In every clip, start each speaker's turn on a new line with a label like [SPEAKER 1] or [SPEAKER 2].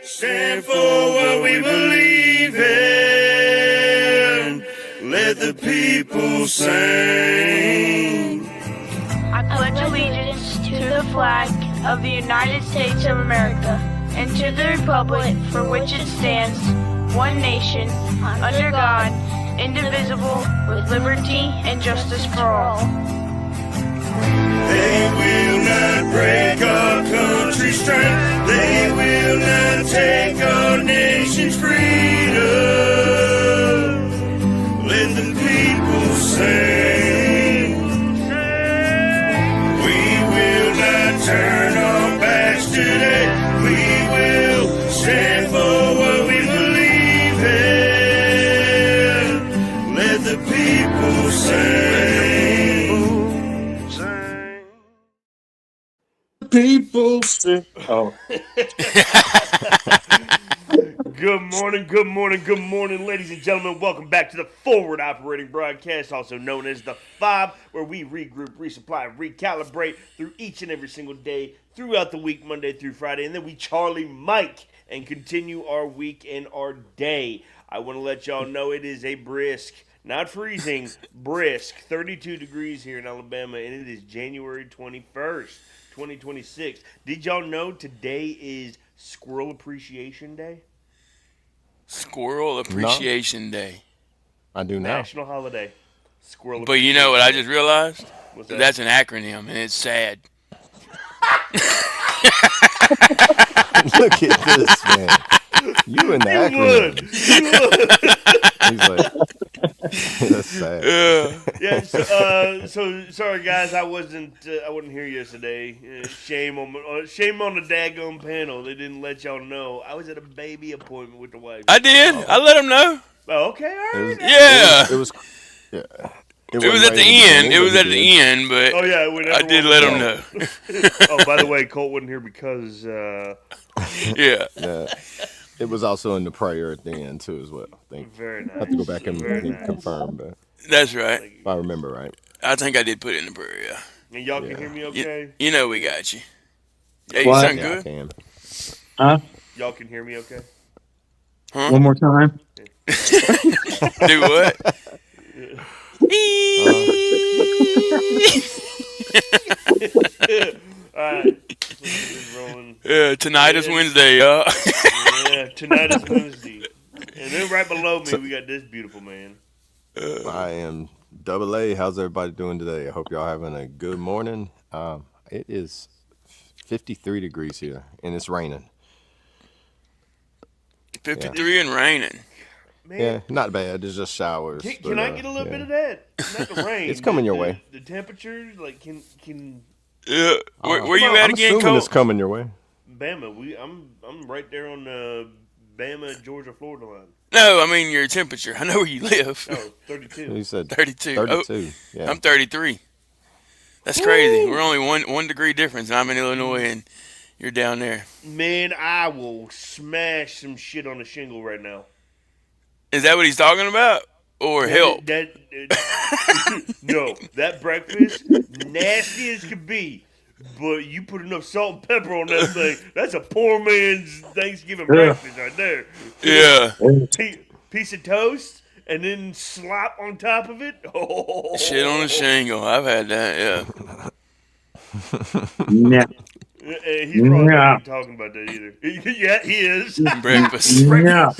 [SPEAKER 1] Stand for what we believe in. Let the people sing.
[SPEAKER 2] I pledge allegiance to the flag of the United States of America and to the republic for which it stands, one nation, under God, indivisible, with liberty and justice for all.
[SPEAKER 1] They will not break our country's strength. They will not take our nation's freedom. Let the people sing. We will not turn our backs today. We will stand for what we believe in. Let the people sing.
[SPEAKER 3] People say, oh.
[SPEAKER 4] Good morning, ladies and gentlemen. Welcome back to the Forward Operating Broadcast, also known as the F.O.B, where we regroup, resupply, recalibrate through each and every single day throughout the week, Monday through Friday, and then we Charlie Mike and continue our week and our day. I want to let y'all know it is a brisk, not freezing, brisk 32 degrees here in Alabama, and it is January 21st. 2026. Did y'all know today is Squirrel Appreciation Day?
[SPEAKER 5] Squirrel Appreciation Day.
[SPEAKER 3] I do now.
[SPEAKER 4] National holiday. Squirrel
[SPEAKER 5] But you know what I just realized?
[SPEAKER 4] What's that?
[SPEAKER 5] That's an acronym, and it's sad.
[SPEAKER 3] Look at this, man. You and the acronym.
[SPEAKER 4] You would.
[SPEAKER 3] He's like, that's sad.
[SPEAKER 4] Yeah. So sorry guys, I wasn't here yesterday. Shame on the daggone panel. They didn't let y'all know. I was at a baby appointment with the wife.
[SPEAKER 5] I did. I let them know.
[SPEAKER 4] Oh, okay, all right.
[SPEAKER 3] It was yeah.
[SPEAKER 5] It was at the end. It was at the end, but
[SPEAKER 4] Oh yeah,
[SPEAKER 5] I did let them know.
[SPEAKER 4] Oh, by the way, Colt wasn't here because
[SPEAKER 5] Yeah.
[SPEAKER 3] It was also in the prayer at the end too, as well. I think.
[SPEAKER 4] Very nice.
[SPEAKER 3] I have to go back and
[SPEAKER 4] Very
[SPEAKER 3] confirm, but
[SPEAKER 5] That's right.
[SPEAKER 3] if I remember right.
[SPEAKER 5] I think I did put it in the prayer, yeah.
[SPEAKER 4] And y'all can hear me okay?
[SPEAKER 5] You know we got you. Yeah, you
[SPEAKER 6] What?
[SPEAKER 5] sound
[SPEAKER 3] Yeah, I
[SPEAKER 5] good.
[SPEAKER 3] can.
[SPEAKER 6] Huh?
[SPEAKER 4] Y'all can hear me okay?
[SPEAKER 5] Huh?
[SPEAKER 6] One more time.
[SPEAKER 5] Do what?
[SPEAKER 4] Alright. Rolling.
[SPEAKER 5] Yeah, tonight is Wednesday, y'all.
[SPEAKER 4] Yeah, tonight is Wednesday. And then right below me, we got this beautiful man.
[SPEAKER 3] I am Double A. How's everybody doing today? I hope y'all having a good morning. It is 53 degrees here, and it's raining.
[SPEAKER 5] 53 and raining.
[SPEAKER 4] Man,
[SPEAKER 3] Yeah, not bad. It's just showers.
[SPEAKER 4] can
[SPEAKER 3] but,
[SPEAKER 4] I get a little
[SPEAKER 3] yeah.
[SPEAKER 4] bit of that? Not the rain.
[SPEAKER 3] It's coming your way.
[SPEAKER 4] The temperature, like, can
[SPEAKER 5] Yeah. Where you at
[SPEAKER 3] I'm
[SPEAKER 5] again,
[SPEAKER 3] assuming it's
[SPEAKER 5] Colt?
[SPEAKER 3] coming your way.
[SPEAKER 4] Bama? I'm right there on the Bama, Georgia, Florida line.
[SPEAKER 5] No, I mean your temperature. I know where you live.
[SPEAKER 4] Oh, 32.
[SPEAKER 3] He said
[SPEAKER 5] 32.
[SPEAKER 3] 32. Yeah.
[SPEAKER 5] I'm 33. That's crazy. We're only one degree difference, and I'm in Illinois, and you're down there.
[SPEAKER 4] Man, I will smash some shit on the shingle right now.
[SPEAKER 5] Is that what he's talking about? Or help?
[SPEAKER 4] No, that breakfast, nasty as could be. But you put enough salt and pepper on that thing, that's a poor man's Thanksgiving breakfast right there.
[SPEAKER 5] Yeah.
[SPEAKER 4] Piece of toast, and then slop on top of it. Oh.
[SPEAKER 5] Shit on a shingle. I've had that, yeah.
[SPEAKER 6] No.
[SPEAKER 4] He's probably not even talking about that either. Yeah, he is.
[SPEAKER 5] Breakfast.
[SPEAKER 6] No.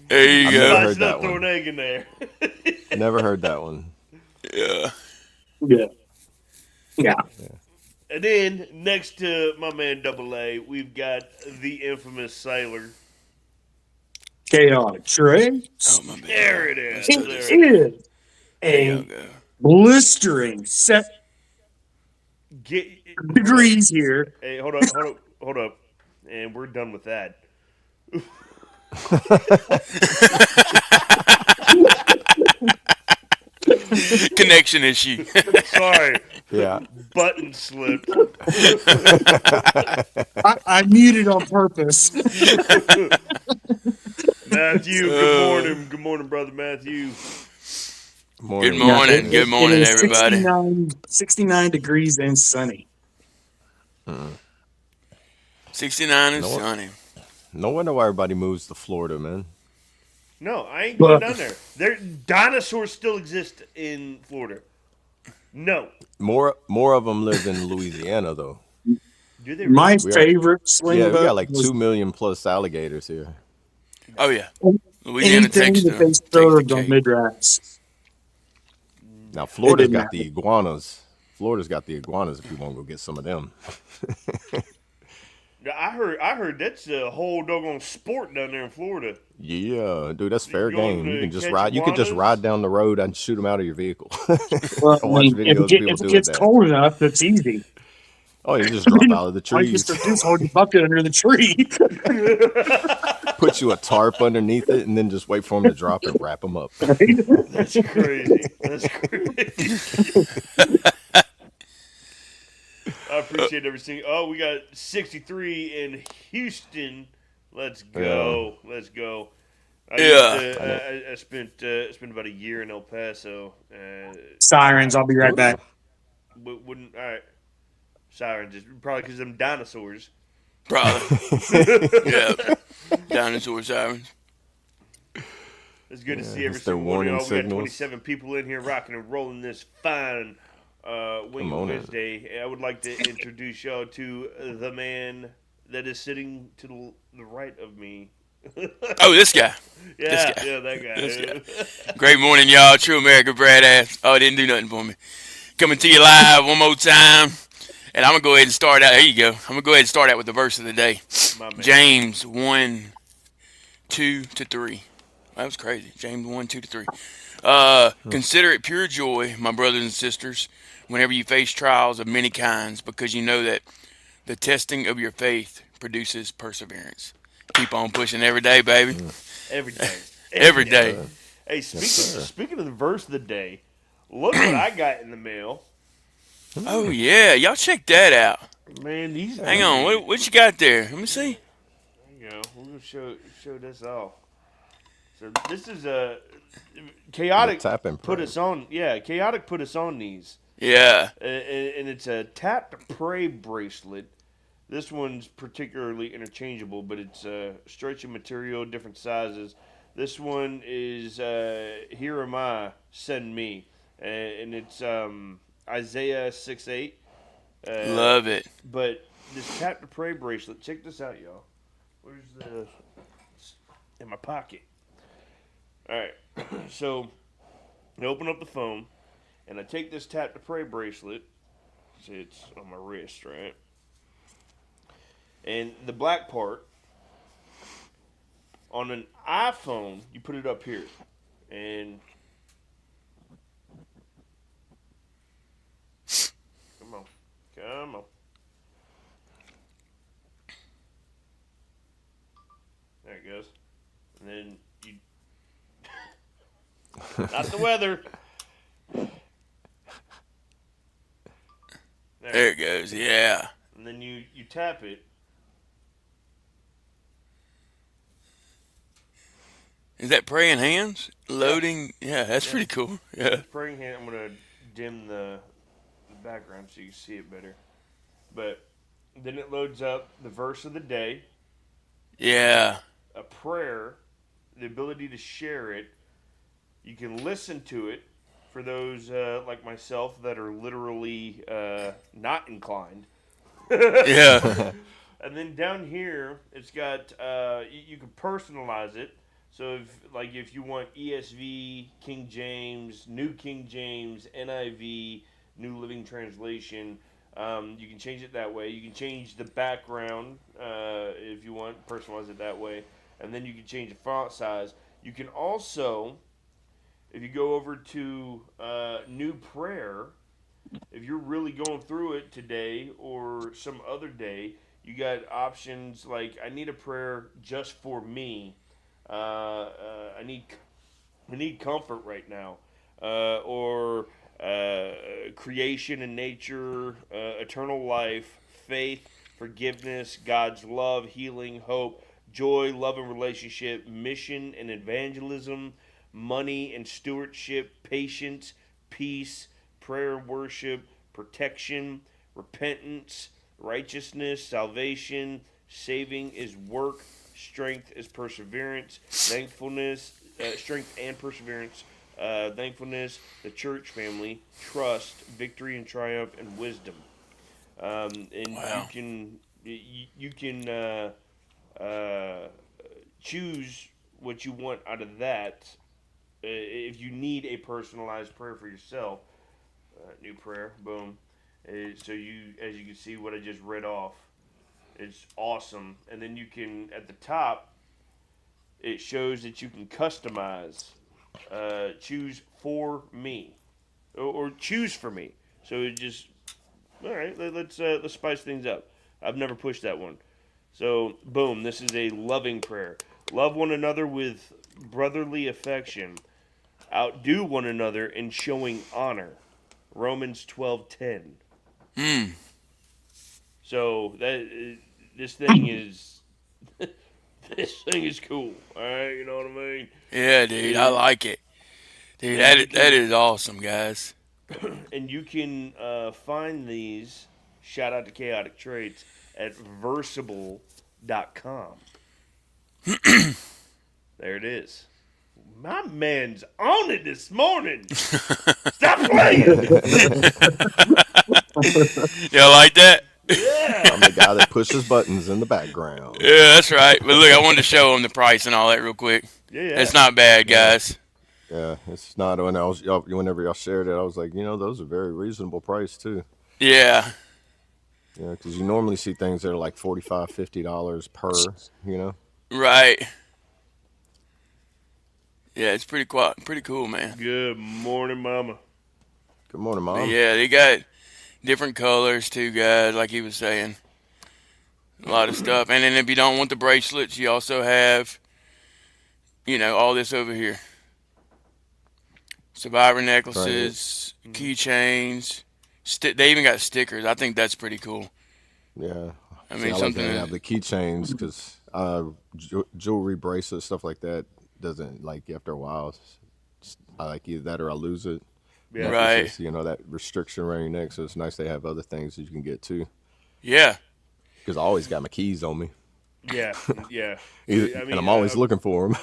[SPEAKER 5] There you
[SPEAKER 3] I've
[SPEAKER 5] go.
[SPEAKER 3] never heard
[SPEAKER 4] Spice it
[SPEAKER 3] that
[SPEAKER 4] up, throw
[SPEAKER 3] one.
[SPEAKER 4] an egg in there.
[SPEAKER 3] Never heard that one.
[SPEAKER 5] Yeah.
[SPEAKER 6] Yeah. Yeah.
[SPEAKER 4] And then, next to my man Double A, we've got the infamous Sailor.
[SPEAKER 6] Chaotic traits.
[SPEAKER 5] Oh, my bad.
[SPEAKER 4] There it is.
[SPEAKER 6] It
[SPEAKER 4] There it is.
[SPEAKER 6] is
[SPEAKER 5] There you
[SPEAKER 6] a
[SPEAKER 5] go.
[SPEAKER 6] blistering set
[SPEAKER 4] Get,
[SPEAKER 6] degrees here.
[SPEAKER 4] Hey, hold up. And we're done with that.
[SPEAKER 5] Connection issue.
[SPEAKER 4] Sorry.
[SPEAKER 3] Yeah.
[SPEAKER 4] Button slipped.
[SPEAKER 6] I muted on purpose.
[SPEAKER 4] Matthew, good morning. Good morning, brother Matthew.
[SPEAKER 5] Good morning. Good morning,
[SPEAKER 6] It is
[SPEAKER 5] everybody.
[SPEAKER 6] 69 degrees and sunny.
[SPEAKER 5] 69 and
[SPEAKER 3] No,
[SPEAKER 5] sunny.
[SPEAKER 3] no wonder why everybody moves to Florida, man.
[SPEAKER 4] No, I ain't going
[SPEAKER 6] But
[SPEAKER 4] down there. Dinosaurs still exist in Florida. No.
[SPEAKER 3] More of them live in Louisiana, though.
[SPEAKER 4] Do they
[SPEAKER 6] my
[SPEAKER 4] really?
[SPEAKER 3] We are,
[SPEAKER 6] favorite swing
[SPEAKER 3] yeah, we got
[SPEAKER 6] vote
[SPEAKER 3] like
[SPEAKER 6] was
[SPEAKER 3] 2 million plus alligators here.
[SPEAKER 5] Oh yeah, Louisiana
[SPEAKER 6] anything
[SPEAKER 5] takes
[SPEAKER 6] that they
[SPEAKER 5] the
[SPEAKER 6] served on
[SPEAKER 5] cake.
[SPEAKER 6] Midrash.
[SPEAKER 3] Now
[SPEAKER 6] It
[SPEAKER 3] Florida's
[SPEAKER 6] didn't
[SPEAKER 3] got
[SPEAKER 6] matter.
[SPEAKER 3] the iguanas. Florida's got the iguanas. If you want to go get some of them,
[SPEAKER 4] I heard that's a whole doggone sport down there in Florida.
[SPEAKER 3] yeah, dude, that's fair
[SPEAKER 4] Going
[SPEAKER 3] game. You
[SPEAKER 4] to
[SPEAKER 3] can just
[SPEAKER 4] catch
[SPEAKER 3] ride. You can just
[SPEAKER 4] iguanas?
[SPEAKER 3] ride down the road and shoot them out of your vehicle.
[SPEAKER 6] Well, I
[SPEAKER 3] Watch
[SPEAKER 6] mean,
[SPEAKER 3] videos of people
[SPEAKER 6] if it
[SPEAKER 3] doing
[SPEAKER 6] gets
[SPEAKER 3] that.
[SPEAKER 6] cold enough, that's easy.
[SPEAKER 3] Oh, you just drop out of the
[SPEAKER 6] All you
[SPEAKER 3] trees,
[SPEAKER 6] just do is hold your bucket under the tree.
[SPEAKER 3] put you a tarp underneath it, and then just wait for them to drop and wrap them up.
[SPEAKER 4] That's crazy. That's crazy. I appreciate every single. Oh, we got 63 in Houston. Let's go. Let's go. I used
[SPEAKER 5] Yeah.
[SPEAKER 4] to. I spent about a year in El Paso.
[SPEAKER 6] Sirens, I'll be right back.
[SPEAKER 4] Wouldn't. All right. Sirens. It's probably because them dinosaurs.
[SPEAKER 5] Probably. Yeah. Dinosaur sirens.
[SPEAKER 4] It's good to
[SPEAKER 3] Yeah,
[SPEAKER 4] see every
[SPEAKER 3] it's their
[SPEAKER 4] single one of
[SPEAKER 3] warning
[SPEAKER 4] y'all. We got
[SPEAKER 3] signals.
[SPEAKER 4] 27 people in here rocking and rolling this fine Wing
[SPEAKER 3] Come on in.
[SPEAKER 4] Wednesday. I would like to introduce y'all to the man that is sitting to the right of me.
[SPEAKER 5] Oh, this guy.
[SPEAKER 4] Yeah,
[SPEAKER 5] guy.
[SPEAKER 4] yeah, that guy.
[SPEAKER 5] This Great morning, y'all. True American Brad ass. Oh, it didn't do nothing for me. Coming to you live one more time. And I'm going to go ahead and start out. There you go. I'm going to go ahead and start out with the verse of the day.
[SPEAKER 4] My man.
[SPEAKER 5] James 1, 2 to 3. That was crazy. James 1, 2 to 3. Consider it pure joy, my brothers and sisters, whenever you face trials of many kinds, because you know that the testing of your faith produces perseverance. Keep on pushing every day, baby.
[SPEAKER 4] Every day.
[SPEAKER 5] Every day.
[SPEAKER 4] Hey,
[SPEAKER 3] sir.
[SPEAKER 4] speaking of the verse of the day, look what I got in the mail.
[SPEAKER 5] Oh, yeah. Y'all check that out.
[SPEAKER 4] Man, these.
[SPEAKER 5] Hang on. What you got there? Let me see.
[SPEAKER 4] You know, we're gonna show this off. So this is a chaotic
[SPEAKER 3] The tap and
[SPEAKER 4] put
[SPEAKER 3] pray.
[SPEAKER 4] us on. Yeah, chaotic put us on these,
[SPEAKER 5] Yeah.
[SPEAKER 4] and it's a tap to pray bracelet. This one's particularly interchangeable, but it's stretchy material, different sizes. This one is "Here Am I, Send Me," and it's Isaiah 6:8.
[SPEAKER 5] Love it.
[SPEAKER 4] But this tap to pray bracelet, check this out, y'all. Where's the? It's in my pocket. All right, so I open up the phone, and I take this tap to pray bracelet. See, it's on my wrist, right? And the black part on an iPhone, you put it up here, and come on. There it goes. And then you. Not the weather.
[SPEAKER 5] There it goes. Yeah.
[SPEAKER 4] And then you tap it.
[SPEAKER 5] Is that praying hands? Loading? Yeah, that's pretty cool. Yeah.
[SPEAKER 4] Praying hand. I'm gonna dim the background so you can see it better. But then it loads up the verse of the day,
[SPEAKER 5] Yeah.
[SPEAKER 4] a prayer, the ability to share it. You can listen to it for those like myself that are literally not inclined.
[SPEAKER 5] Yeah.
[SPEAKER 4] And then down here, it's got you can personalize it. So if you want ESV, King James, New King James, NIV, New Living Translation, you can change it that way. You can change the background if you want, personalize it that way, and then you can change the font size. You can also, if you go over to New Prayer, if you're really going through it today or some other day, you got options like I need a prayer just for me. I need comfort right now, or creation and nature, eternal life, faith, forgiveness, God's love, healing, hope, joy, love and relationship, mission and evangelism, money and stewardship, patience, peace, prayer and worship, protection, repentance, righteousness, salvation, saving is work, strength is perseverance, thankfulness, strength and perseverance, thankfulness, the church family, trust, victory and triumph, and wisdom. And
[SPEAKER 5] Wow.
[SPEAKER 4] you can choose what you want out of that. If you need a personalized prayer for yourself, new prayer, boom. So as you can see, what I just read off, it's awesome. And then you can, at the top, it shows that you can customize, choose for me, or choose for me. So it just, all right, let's spice things up. I've never pushed that one. So boom, this is a loving prayer. Love one another with brotherly affection. Outdo one another in showing honor. Romans 12:10. So this thing is this thing is cool. All right, you know what I mean.
[SPEAKER 5] Yeah, dude, I like it. Dude, that is awesome, guys.
[SPEAKER 4] And you can find these. Shout out to Chaotic Traits at Versible.com. There it is. My man's on it this morning. Stop playing.
[SPEAKER 5] Y'all like that?
[SPEAKER 4] Yeah.
[SPEAKER 3] I'm the guy that pushes buttons in the background.
[SPEAKER 5] Yeah, that's right. But look, I wanted to show them the price and all that real quick.
[SPEAKER 4] Yeah.
[SPEAKER 5] It's not bad, guys.
[SPEAKER 3] Yeah, it's not whenever y'all shared it, I was like, those are very reasonable price too.
[SPEAKER 5] Yeah.
[SPEAKER 3] Yeah, because you normally see things that are like $45, $50 per.
[SPEAKER 5] Right. Yeah, it's pretty cool, man.
[SPEAKER 4] Good morning, Mama.
[SPEAKER 3] Good morning,
[SPEAKER 5] But
[SPEAKER 3] Mom.
[SPEAKER 5] yeah, they got different colors too, guys, like he was saying. A lot of stuff. And then if you don't want the bracelets, you also have, all this over here. Survivor necklaces, keychains. They even got stickers. I think that's pretty cool.
[SPEAKER 3] Yeah.
[SPEAKER 5] I
[SPEAKER 3] See,
[SPEAKER 5] mean,
[SPEAKER 3] I like
[SPEAKER 5] something
[SPEAKER 3] to have the keychains because jewelry, bracelets, stuff like that doesn't, like, after a while, I like either that or I lose it.
[SPEAKER 4] Yeah.
[SPEAKER 5] Right.
[SPEAKER 3] Just, that restriction around your neck, so it's nice they have other things that you can get too.
[SPEAKER 5] Yeah.
[SPEAKER 3] Because I always got my keys on me.
[SPEAKER 4] Yeah.
[SPEAKER 3] And I'm always looking for them.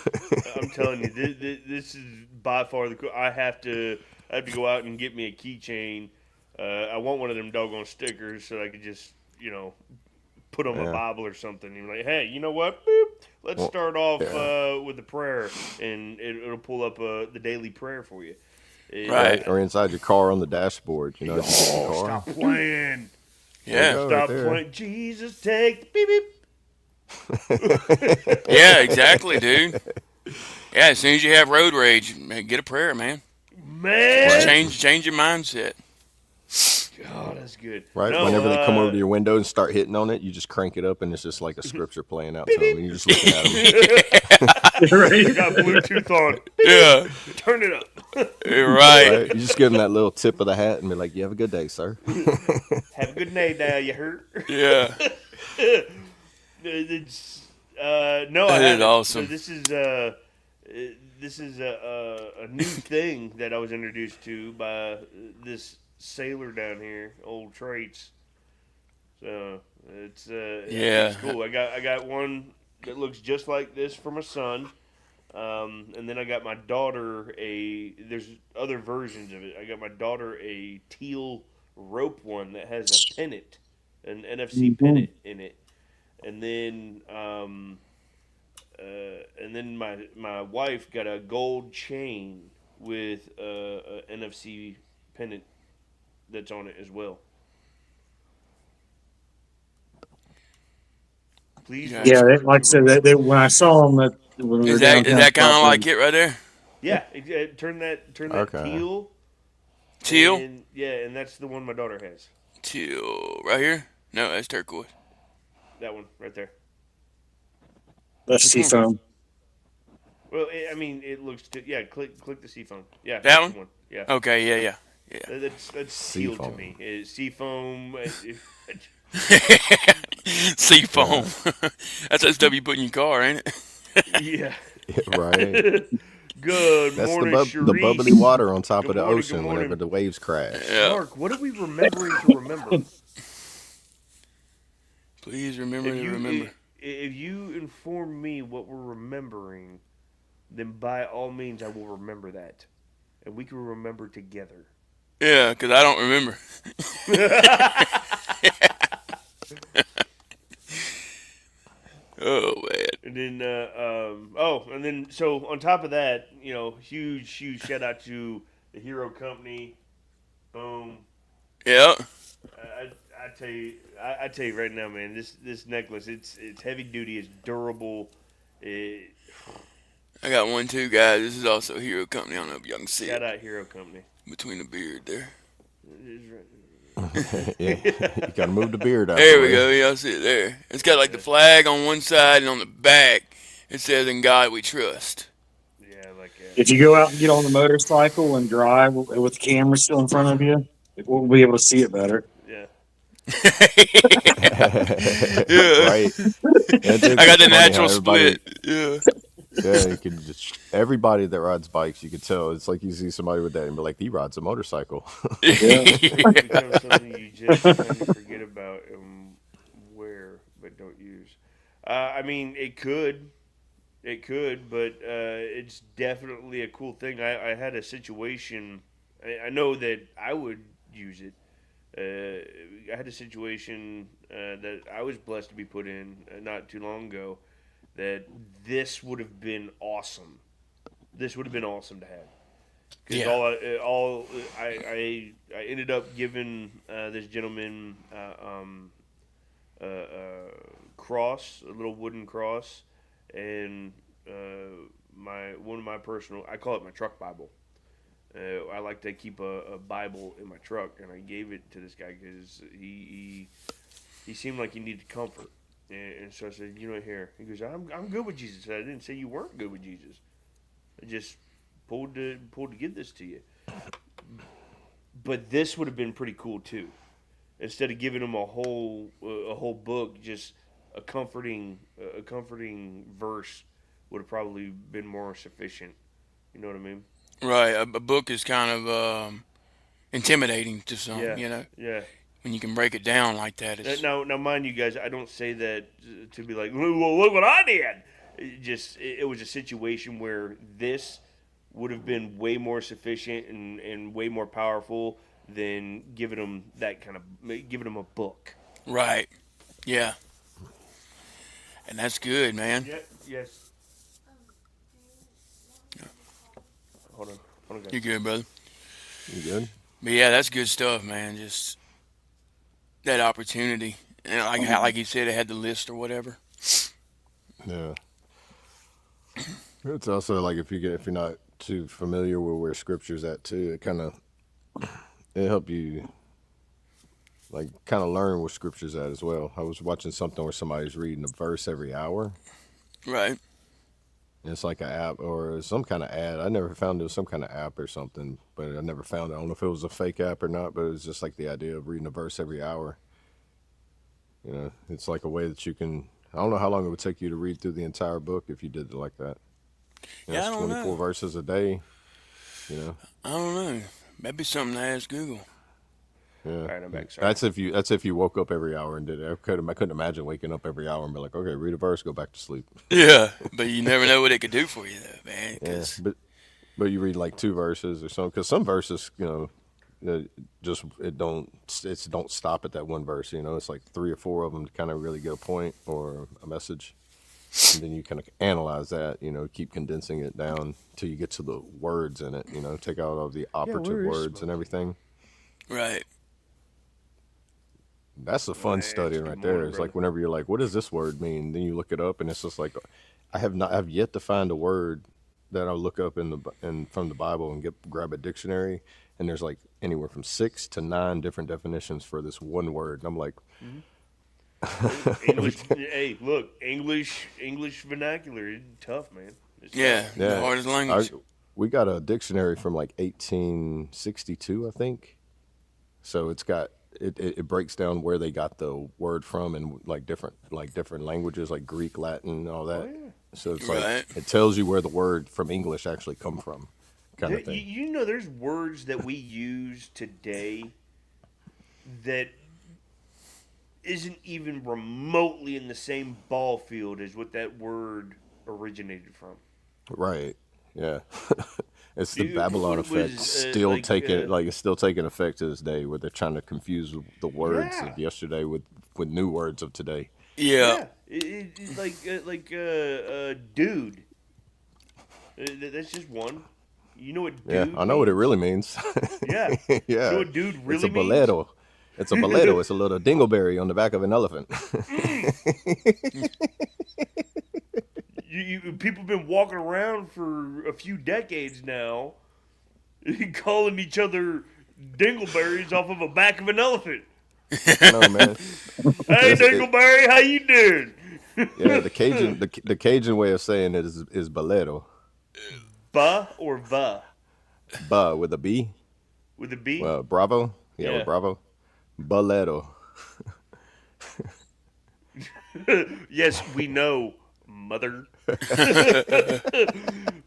[SPEAKER 4] I'm telling you, this is by far the cool. I have to go out and get me a keychain. I want one of them doggone stickers so I could just, put on my Bible or something. You're like, hey, you know what? Boop. Let's start off with the prayer, and it'll pull up the daily prayer for you.
[SPEAKER 5] Right.
[SPEAKER 3] Or inside your car on the dashboard. If you get in the car.
[SPEAKER 4] Stop playing.
[SPEAKER 5] Yeah.
[SPEAKER 3] Right
[SPEAKER 4] Stop playing. Jesus, take beep beep.
[SPEAKER 5] Yeah, exactly, dude. Yeah, as soon as you have road rage, man, get a prayer, man.
[SPEAKER 4] Man.
[SPEAKER 5] Change your mindset.
[SPEAKER 4] God, that's good.
[SPEAKER 3] Right?
[SPEAKER 4] No,
[SPEAKER 3] Whenever they come over to your window and start hitting on it, you just crank it up and it's just like a scripture playing out to them. And you're just looking at them.
[SPEAKER 4] You got Bluetooth on.
[SPEAKER 5] Yeah.
[SPEAKER 4] Turn it up.
[SPEAKER 5] You're right.
[SPEAKER 3] Right? You just give them that little tip of the hat and be like, you have a good day, sir.
[SPEAKER 4] Have a good day now, you hurt?
[SPEAKER 5] Yeah.
[SPEAKER 4] It's no,
[SPEAKER 5] That
[SPEAKER 4] I
[SPEAKER 5] is
[SPEAKER 4] haven't.
[SPEAKER 5] awesome.
[SPEAKER 4] So this is a new thing that I was introduced to by this sailor down here, Old Traits. So it's cool. I got one that looks just like this for my son, and then I got my daughter there's other versions of it. I got my daughter a teal rope one that has a pennant, an NFC pennant in it. And then my wife got a gold chain with a NFC pennant that's on it as well. Please.
[SPEAKER 6] Yeah, like I said, when I saw them, when we were
[SPEAKER 5] Is that
[SPEAKER 6] downtown
[SPEAKER 5] kind of
[SPEAKER 6] shopping,
[SPEAKER 5] like it right there?
[SPEAKER 4] Yeah. Turn that
[SPEAKER 3] Okay.
[SPEAKER 4] teal.
[SPEAKER 5] Teal?
[SPEAKER 4] And that's the one my daughter has.
[SPEAKER 5] Teal. Right here? No, that's turquoise.
[SPEAKER 4] That one right there.
[SPEAKER 6] that's seafoam.
[SPEAKER 4] Well, it looks. Click the seafoam. Yeah.
[SPEAKER 5] That
[SPEAKER 4] that's
[SPEAKER 5] one?
[SPEAKER 4] the one. Yeah.
[SPEAKER 5] Okay, yeah.
[SPEAKER 4] That's teal to
[SPEAKER 3] Seafoam.
[SPEAKER 4] me. Seafoam.
[SPEAKER 5] Seafoam. That's that stuff you put in your car, ain't it?
[SPEAKER 4] Yeah.
[SPEAKER 3] Right.
[SPEAKER 4] Good
[SPEAKER 3] That's
[SPEAKER 4] morning,
[SPEAKER 3] the
[SPEAKER 4] Sharice.
[SPEAKER 3] bubbly water on top
[SPEAKER 4] Good
[SPEAKER 3] of the
[SPEAKER 4] morning,
[SPEAKER 3] ocean
[SPEAKER 4] good morning.
[SPEAKER 3] whenever the waves crash.
[SPEAKER 5] Yeah.
[SPEAKER 4] Mark, what are we remembering to remember?
[SPEAKER 5] Please remember to remember.
[SPEAKER 4] if you inform me what we're remembering, then by all means I will remember that, and we can remember together.
[SPEAKER 5] Yeah, because I don't remember. Oh man.
[SPEAKER 4] And then, and then, so on top of that, huge shout out to the Hero Company. Boom.
[SPEAKER 5] Yeah.
[SPEAKER 4] I tell you right now, man. This necklace, it's heavy duty, it's durable. It,
[SPEAKER 5] I got one too, guys. This is also Hero Company. I don't know if y'all can see
[SPEAKER 4] Shout
[SPEAKER 5] it
[SPEAKER 4] out Hero Company.
[SPEAKER 5] between the beard there.
[SPEAKER 4] It is right.
[SPEAKER 3] Yeah, you gotta move the beard out.
[SPEAKER 5] There
[SPEAKER 3] the
[SPEAKER 5] we
[SPEAKER 3] way.
[SPEAKER 5] go. Y'all see it there. It's got like the flag on one side, and on the back it says "In God We Trust."
[SPEAKER 4] Yeah, like
[SPEAKER 6] If you go out and get on the motorcycle and drive with the camera still in front of you, we'll be able to see it better.
[SPEAKER 4] yeah.
[SPEAKER 5] Yeah.
[SPEAKER 3] Right. It's
[SPEAKER 5] I got the
[SPEAKER 3] funny how
[SPEAKER 5] natural
[SPEAKER 3] everybody-
[SPEAKER 5] split. Yeah.
[SPEAKER 3] Yeah, you can just everybody that rides bikes, you can tell. It's like you see somebody with that and be like, he rides a motorcycle.
[SPEAKER 4] It becomes something you just kind of forget about and wear, but don't use. I mean, it could, but it's definitely a cool thing. I had a situation. I know that I would use it. I had a situation that I was blessed to be put in not too long ago. That this would have been awesome. This would have been awesome to have. Because I ended up giving this gentleman cross, a little wooden cross, and one of my personal, I call it my truck Bible. I like to keep a Bible in my truck, and I gave it to this guy because he seemed like he needed comfort. And so I said, here. He goes, I'm good with Jesus. I didn't say you weren't good with Jesus. I just pulled to give this to you. But this would have been pretty cool too. Instead of giving him a whole book, just a comforting verse would have probably been more sufficient. You know what I mean?
[SPEAKER 5] Right. A book is kind of intimidating to some.
[SPEAKER 4] Yeah. Yeah.
[SPEAKER 5] When you can break it down like that. It's,
[SPEAKER 4] Now, mind you guys, I don't say that to be like, look what I did. It was a situation where this would have been way more sufficient and way more powerful than giving them a book.
[SPEAKER 5] right. Yeah. And that's good, man.
[SPEAKER 4] Yeah. Yes. Hold on, guys.
[SPEAKER 5] You good, brother?
[SPEAKER 3] You good?
[SPEAKER 5] But yeah, that's good stuff, man. Just that opportunity. And like you said, it had the list or whatever.
[SPEAKER 3] Yeah. It's also like if you're not too familiar with where scripture's at too, it help you like kind of learn where scripture's at as well. I was watching something where somebody's reading a verse every hour.
[SPEAKER 5] Right.
[SPEAKER 3] And it's like an app or some kind of ad. I never found it was some kind of app or something, but I never found it. I don't know if it was a fake app or not, but it was just like the idea of reading a verse every hour. It's like a way that you can. I don't know how long it would take you to read through the entire book if you did it like that.
[SPEAKER 5] Yeah, I
[SPEAKER 3] it's
[SPEAKER 5] don't
[SPEAKER 3] 24
[SPEAKER 5] know.
[SPEAKER 3] verses a day.
[SPEAKER 5] I don't know. Maybe something to ask Google.
[SPEAKER 3] Yeah.
[SPEAKER 4] All right, I'm back. Sorry.
[SPEAKER 3] That's if you woke up every hour and did it. I couldn't imagine waking up every hour and be like, okay, read a verse, go back to sleep.
[SPEAKER 5] Yeah, but you never know what it could do for you, though, man.
[SPEAKER 3] Yeah,
[SPEAKER 5] 'Cause-
[SPEAKER 3] but you read like 2 verses or something because some verses, don't stop at that one verse. It's like 3 or 4 of them to kind of really get a point or a message, and then you kind of analyze that. Keep condensing it down till you get to the words in it. Take out all the operative
[SPEAKER 4] where is
[SPEAKER 3] words and everything.
[SPEAKER 5] right.
[SPEAKER 3] That's a fun study right there. It's like whenever you're like, what does this word mean? Then you look it up, and it's just like, I've yet to find a word that I'll look up from the Bible and grab a dictionary, and there's like anywhere from 6 to 9 different definitions for this one word, and I'm like,
[SPEAKER 4] English. Hey, look, English vernacular. It's tough, man. It's
[SPEAKER 5] Yeah,
[SPEAKER 4] tough.
[SPEAKER 5] the hardest language.
[SPEAKER 3] we got a dictionary from like 1862, I think. So it's got it breaks down where they got the word from and like different languages like Greek, Latin, all that.
[SPEAKER 4] Oh, yeah.
[SPEAKER 3] So it's
[SPEAKER 5] Right.
[SPEAKER 3] like it tells you where the word from English actually come from, kind of
[SPEAKER 4] You,
[SPEAKER 3] thing.
[SPEAKER 4] you know, there's words that we use today that isn't even remotely in the same ball field as what that word originated from.
[SPEAKER 3] Right. Yeah. It's the
[SPEAKER 4] It
[SPEAKER 3] Babylon effect
[SPEAKER 4] was
[SPEAKER 3] still taking it's still taking effect to this day, where they're trying to confuse the words
[SPEAKER 4] yeah,
[SPEAKER 3] of yesterday with new words of today.
[SPEAKER 5] Yeah.
[SPEAKER 4] yeah. It's dude. That's just one. You know what
[SPEAKER 3] Yeah,
[SPEAKER 4] dude
[SPEAKER 3] I know what it
[SPEAKER 4] means?
[SPEAKER 3] really means.
[SPEAKER 4] Yeah. You know
[SPEAKER 3] Yeah,
[SPEAKER 4] what dude
[SPEAKER 3] it's a
[SPEAKER 4] really means?
[SPEAKER 3] bolero. It's a bolero. It's a little dingleberry on the back of an elephant.
[SPEAKER 4] People been walking around for a few decades now, calling each other dingleberries off of a back of an elephant.
[SPEAKER 3] I know, man.
[SPEAKER 4] Hey, Dingleberry, how you doing?
[SPEAKER 3] Yeah, the Cajun way of saying it is bolero.
[SPEAKER 4] Ba or va
[SPEAKER 3] Ba with a B.
[SPEAKER 4] with a B?
[SPEAKER 3] Well, Bravo. Yeah, with
[SPEAKER 4] Yeah.
[SPEAKER 3] Bravo. Bolero.
[SPEAKER 4] Yes, we know, mother.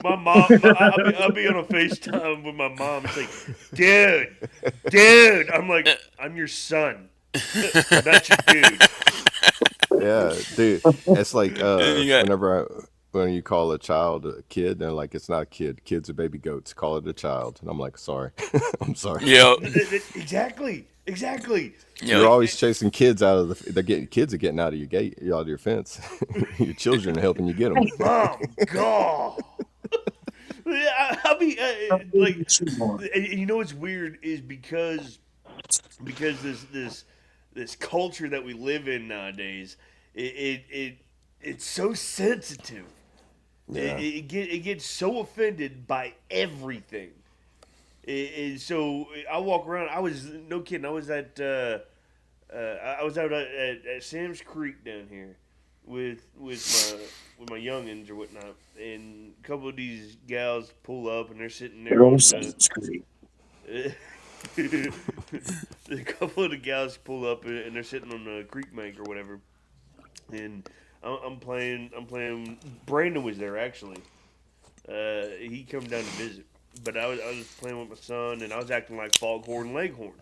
[SPEAKER 4] My mom, I'll be on a FaceTime with my mom. It's like, dude. I'm like, I'm your son, not your dude.
[SPEAKER 3] Yeah, dude. It's like
[SPEAKER 5] And you got
[SPEAKER 3] when you call a child a kid, they're like, it's not a kid. Kids are baby goats. Call it a child. And I'm like, sorry. I'm sorry.
[SPEAKER 5] yeah,
[SPEAKER 4] Exactly.
[SPEAKER 3] You're
[SPEAKER 5] yeah,
[SPEAKER 3] always chasing kids out of kids are getting out of your gate, out of your fence. Your children are helping you get them.
[SPEAKER 4] Oh God. I'll be you know what's weird is because this culture that we live in nowadays, it's so sensitive.
[SPEAKER 3] Yeah.
[SPEAKER 4] It gets so offended by everything. So I walk around. I was no kidding. I was I was out at Sam's Creek down here with my youngins or whatnot, and a couple of these gals pull up and they're sitting there
[SPEAKER 6] They're all
[SPEAKER 4] on
[SPEAKER 6] sunscreen.
[SPEAKER 4] a couple of the gals pull up and they're sitting on the creek bank or whatever, and I'm playing. Brandon was there actually. He come down to visit, but I was playing with my son and I was acting like Foghorn Leghorn.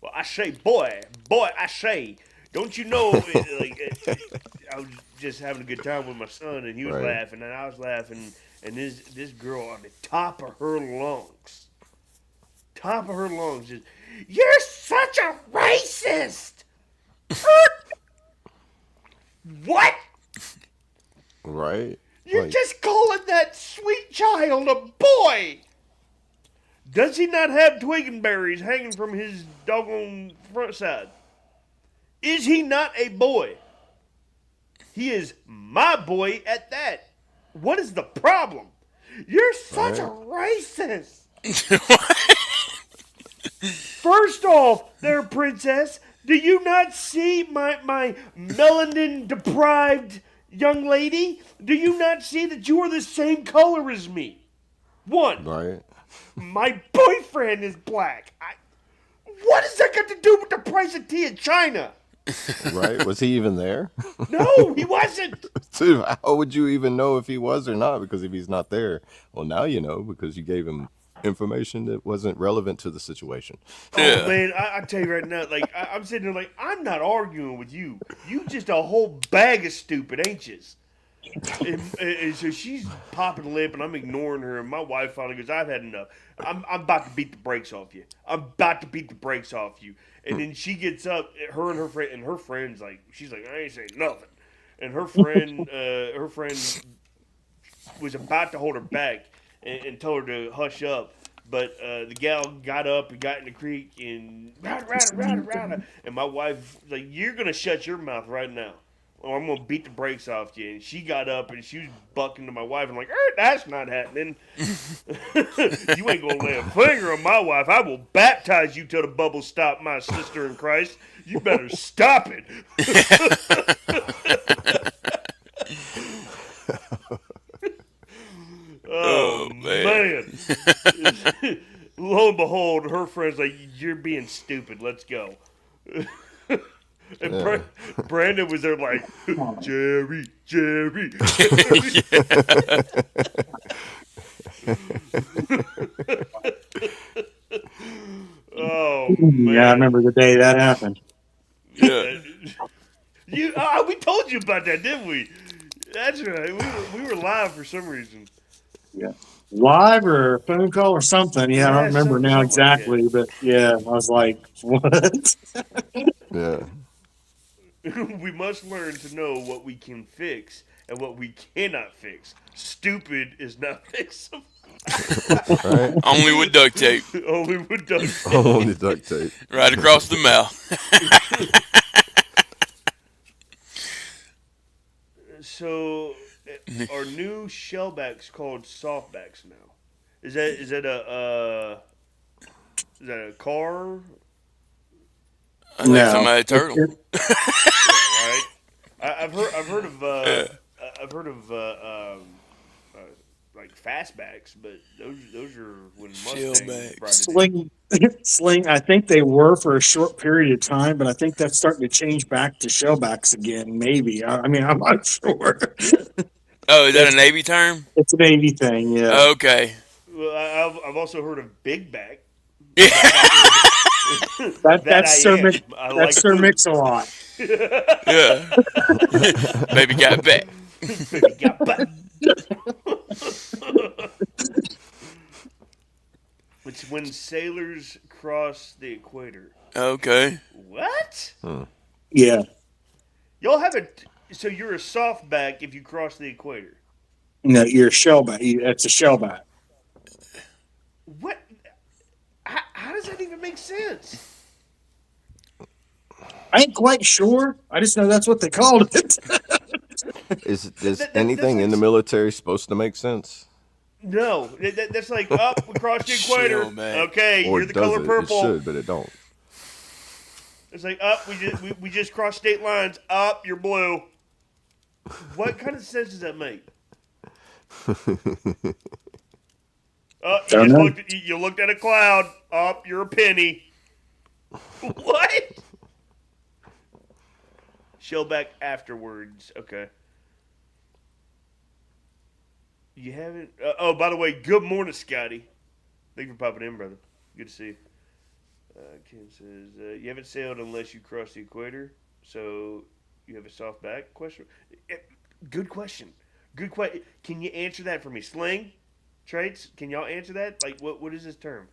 [SPEAKER 4] Well, I say, boy, I say, don't you know? I was just having a good time with my son, and he was
[SPEAKER 3] Right.
[SPEAKER 4] laughing, and I was laughing, and this girl on the top of her lungs, is, "You're such a racist." What?
[SPEAKER 3] Right?
[SPEAKER 4] You're
[SPEAKER 3] Like,
[SPEAKER 4] just calling that sweet child a boy. Does he not have twig and berries hanging from his doggone front side? Is he not a boy? He is my boy at that. What is the problem? You're such a racist. First off, there, princess, do you not see my melanin deprived young lady? Do you not see that you are the same color as me? One.
[SPEAKER 3] right?
[SPEAKER 4] My boyfriend is black. What has that got to do with the price of tea in China?
[SPEAKER 3] Right? Was he even there?
[SPEAKER 4] No, he wasn't.
[SPEAKER 3] Dude, how would you even know if he was or not? Because if he's not there, well, now you know because you gave him information that wasn't relevant to the situation.
[SPEAKER 4] Oh man, I tell you right now, like I'm sitting there, like I'm not arguing with you. You just a whole bag of stupid, ain't you? And so she's popping lip, and I'm ignoring her. And my wife finally goes, "I've had enough. I'm about to beat the brakes off you. And then she gets up, her and her friends like she's like, I ain't saying nothing. And her friend was about to hold her back and told her to hush up. But the gal got up and got in the creek and rada. And my wife was like, "You're gonna shut your mouth right now, or I'm gonna beat the brakes off you." And she got up and she was bucking to my wife. I'm like, "That's not happening. You ain't gonna lay a finger on my wife. I will baptize you till the bubbles stop, my sister in Christ. You better stop it." Oh man. Lo and behold, her friend's like, "You're being stupid. Let's go." And Brandon was there like, Jerry. Oh man.
[SPEAKER 6] Yeah, I remember the day that happened.
[SPEAKER 5] Yeah.
[SPEAKER 4] Oh, we told you about that, didn't we? That's right. We were live for some reason.
[SPEAKER 6] Yeah. Live or a phone call or something. Yeah, I don't remember now
[SPEAKER 4] something like
[SPEAKER 6] exactly, but yeah, I was like, what?
[SPEAKER 3] Yeah.
[SPEAKER 4] that. We must learn to know what we can fix and what we cannot fix. Stupid is not fixable.
[SPEAKER 3] Right.
[SPEAKER 5] Only with duct tape.
[SPEAKER 4] Only with duct tape.
[SPEAKER 3] Only duct tape.
[SPEAKER 5] Right across the mouth.
[SPEAKER 4] So, are new shellbacks called softbacks now? Is that a car?
[SPEAKER 5] I think somebody turtle.
[SPEAKER 4] Right. I've heard of like fastbacks, but those are when Mustangs
[SPEAKER 5] Shellbacks.
[SPEAKER 4] brought it in.
[SPEAKER 6] Sling, I think they were for a short period of time, but I think that's starting to change back to shellbacks again, maybe. I mean, I'm not sure.
[SPEAKER 5] Oh, is that a Navy term?
[SPEAKER 6] It's a Navy thing, yeah.
[SPEAKER 5] Okay.
[SPEAKER 4] Well, I've also heard of big back.
[SPEAKER 5] Yeah.
[SPEAKER 6] That's Sir Mix.
[SPEAKER 4] I
[SPEAKER 6] That's Sir Mix-a-Lot.
[SPEAKER 5] Yeah. Baby got back.
[SPEAKER 4] Baby got back. It's when sailors cross the equator.
[SPEAKER 5] Okay.
[SPEAKER 4] What?
[SPEAKER 6] Yeah.
[SPEAKER 4] Y'all have so you're a softback if you cross the equator.
[SPEAKER 6] No, you're a shellback. That's a shellback.
[SPEAKER 4] What? How does that even make sense?
[SPEAKER 6] I ain't quite sure. I just know that's what they called it.
[SPEAKER 3] Is
[SPEAKER 4] that's
[SPEAKER 3] anything
[SPEAKER 4] like
[SPEAKER 3] in the military supposed to make sense?
[SPEAKER 4] No, that's like up across the equator.
[SPEAKER 5] Shellback.
[SPEAKER 4] Okay,
[SPEAKER 3] Or
[SPEAKER 4] you're the
[SPEAKER 3] does
[SPEAKER 4] color
[SPEAKER 3] it?
[SPEAKER 4] purple.
[SPEAKER 3] It should, but it don't.
[SPEAKER 4] It's like up. We just crossed state lines. Up, you're blue. What kind of sense does that make?
[SPEAKER 6] Don't know.
[SPEAKER 4] You looked at a cloud. Up, you're a penny. What? Shellback afterwards. Okay. You haven't. Oh, by the way, good morning, Scotty. Thank you for popping in, brother. Good to see you. Ken says you haven't sailed unless you cross the equator, so you have a soft back? Question. Good question. Good question. Can you answer that for me? Sling traits. Can y'all answer that? Like, what is this term?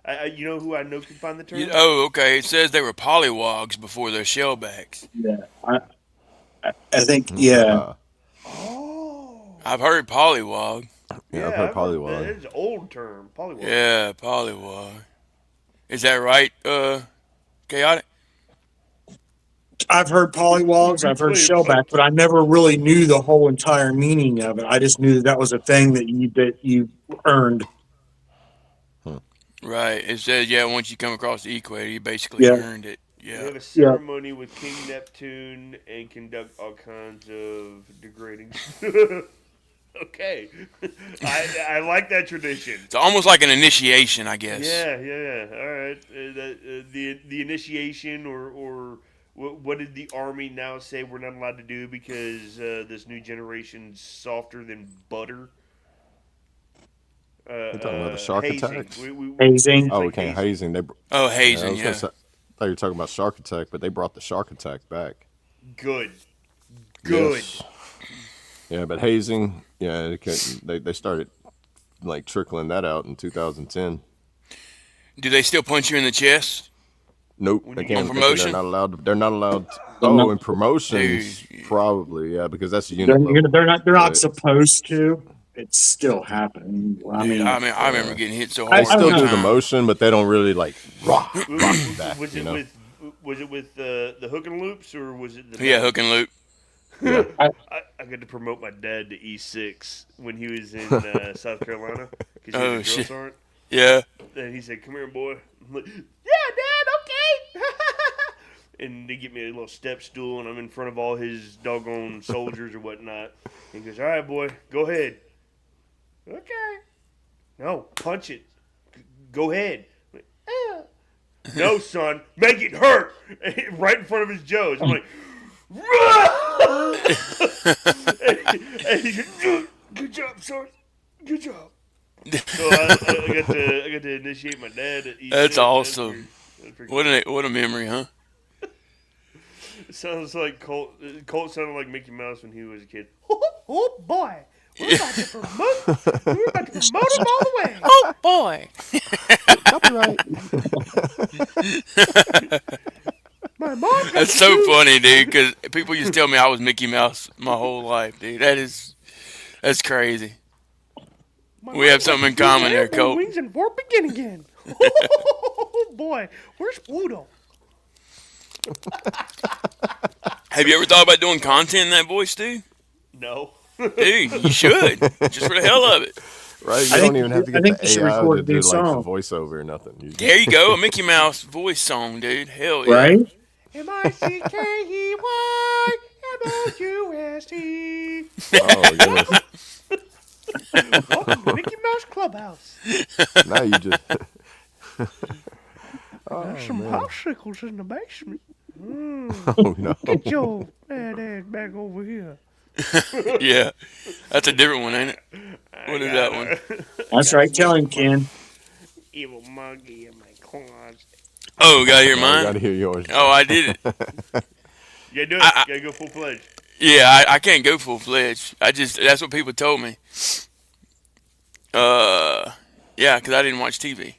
[SPEAKER 4] You know who I know can find the term?
[SPEAKER 5] Okay. It says they were pollywogs before they're shellbacks.
[SPEAKER 6] Yeah. I think, yeah.
[SPEAKER 4] Oh.
[SPEAKER 5] I've heard pollywog.
[SPEAKER 3] Yeah, I've heard polywog.
[SPEAKER 4] It's an old term. Polywog.
[SPEAKER 5] Yeah, pollywog. Is that right, Chaotic?
[SPEAKER 6] I've heard polywogs, I've heard shellback, but I never really knew the whole entire meaning of it. I just knew that was a thing that you earned.
[SPEAKER 5] Right. It says, yeah, once you come across the equator, you basically earned it.
[SPEAKER 4] We
[SPEAKER 5] Yeah.
[SPEAKER 4] have a ceremony with King Neptune and conduct all kinds of degrading. Okay, I like that tradition.
[SPEAKER 5] It's almost like an initiation, I guess.
[SPEAKER 4] Yeah. All right, the initiation or what did the army now say we're not allowed to do because this new generation's softer than butter?
[SPEAKER 3] You're talking about the shark
[SPEAKER 4] hazing.
[SPEAKER 3] attacks?
[SPEAKER 6] Hazing.
[SPEAKER 3] Oh, we can't hazing.
[SPEAKER 5] Hazing,
[SPEAKER 3] I was gonna say, I thought you were talking about shark attack, but they brought the shark attack back.
[SPEAKER 4] Good.
[SPEAKER 3] Yes. Yeah, but hazing, yeah, they started like trickling that out in 2010.
[SPEAKER 5] Do they still punch you in the chest?
[SPEAKER 3] Nope, they can't.
[SPEAKER 5] Promotion?
[SPEAKER 3] They're not allowed. They're not allowed. Oh, in promotions, probably, yeah, because that's a unit level.
[SPEAKER 6] They're not supposed to. It's still happening. I mean,
[SPEAKER 5] I remember getting hit so
[SPEAKER 6] I
[SPEAKER 5] hard.
[SPEAKER 3] They still
[SPEAKER 6] don't
[SPEAKER 3] do
[SPEAKER 6] know.
[SPEAKER 3] the motion, but they don't really like rock back.
[SPEAKER 4] Was it with the hook and loops or was it the
[SPEAKER 5] Hook and loop.
[SPEAKER 3] Yeah.
[SPEAKER 4] I got to promote my dad to E6 when he was in South Carolina because he was a drill
[SPEAKER 5] shit.
[SPEAKER 4] sergeant.
[SPEAKER 5] Yeah.
[SPEAKER 4] And he said, "Come here, boy." I'm like, "Yeah, Dad, okay." And they give me a little step stool, and I'm in front of all his doggone soldiers or whatnot. He goes, "All right, boy, go ahead." Okay. No, punch it. Go ahead. I'm like, no, son, make it hurt. Right in front of his Joes. I'm like, and he said, "Good job, son. Good job." So I got to initiate my dad at E6.
[SPEAKER 5] That's awesome.
[SPEAKER 4] That's pretty cool.
[SPEAKER 5] What a memory, huh?
[SPEAKER 4] sounds like Colt. Colt sounded like Mickey Mouse when he was a kid.
[SPEAKER 7] Oh boy, we're about to promote. We're about to promote him all the way.
[SPEAKER 5] Oh boy.
[SPEAKER 3] Copyright.
[SPEAKER 7] My mom.
[SPEAKER 5] That's so funny, dude. Because people used to tell me I was Mickey Mouse my whole life, dude. That's crazy. We have something in common there, Colt.
[SPEAKER 7] Wings and four begin again. Oh boy, where's Pluto?
[SPEAKER 5] Have you ever thought about doing content in that voice, dude?
[SPEAKER 4] No.
[SPEAKER 5] Dude, you should. Just for the hell of it.
[SPEAKER 3] Right? You
[SPEAKER 6] I
[SPEAKER 3] don't
[SPEAKER 6] think-
[SPEAKER 3] even have to
[SPEAKER 6] I
[SPEAKER 3] get
[SPEAKER 6] think
[SPEAKER 3] the
[SPEAKER 6] you should
[SPEAKER 3] AI
[SPEAKER 6] record
[SPEAKER 3] to
[SPEAKER 6] a
[SPEAKER 3] do
[SPEAKER 6] new
[SPEAKER 3] like the
[SPEAKER 6] song.
[SPEAKER 3] voiceover or nothing. You
[SPEAKER 5] There you go. A Mickey Mouse voice song, dude. Hell yeah.
[SPEAKER 6] Right?
[SPEAKER 7] MICKEYMOUSE.
[SPEAKER 3] oh goodness.
[SPEAKER 7] Welcome to Mickey Mouse Clubhouse.
[SPEAKER 3] Now you just.
[SPEAKER 7] There's some popsicles in the basement.
[SPEAKER 3] Oh no.
[SPEAKER 7] Get your bad ass back over here.
[SPEAKER 5] Yeah. That's a different one, ain't it? What is that one?
[SPEAKER 6] That's right. Tell him, Ken.
[SPEAKER 4] Evil monkey in my closet.
[SPEAKER 5] Oh, gotta hear
[SPEAKER 3] I
[SPEAKER 5] mine?
[SPEAKER 3] gotta hear yours.
[SPEAKER 5] Oh, I did it.
[SPEAKER 4] You gotta do it. You gotta go full fledged.
[SPEAKER 5] Yeah, I can't go full fledged. That's what people told me. Yeah, because I didn't watch TV.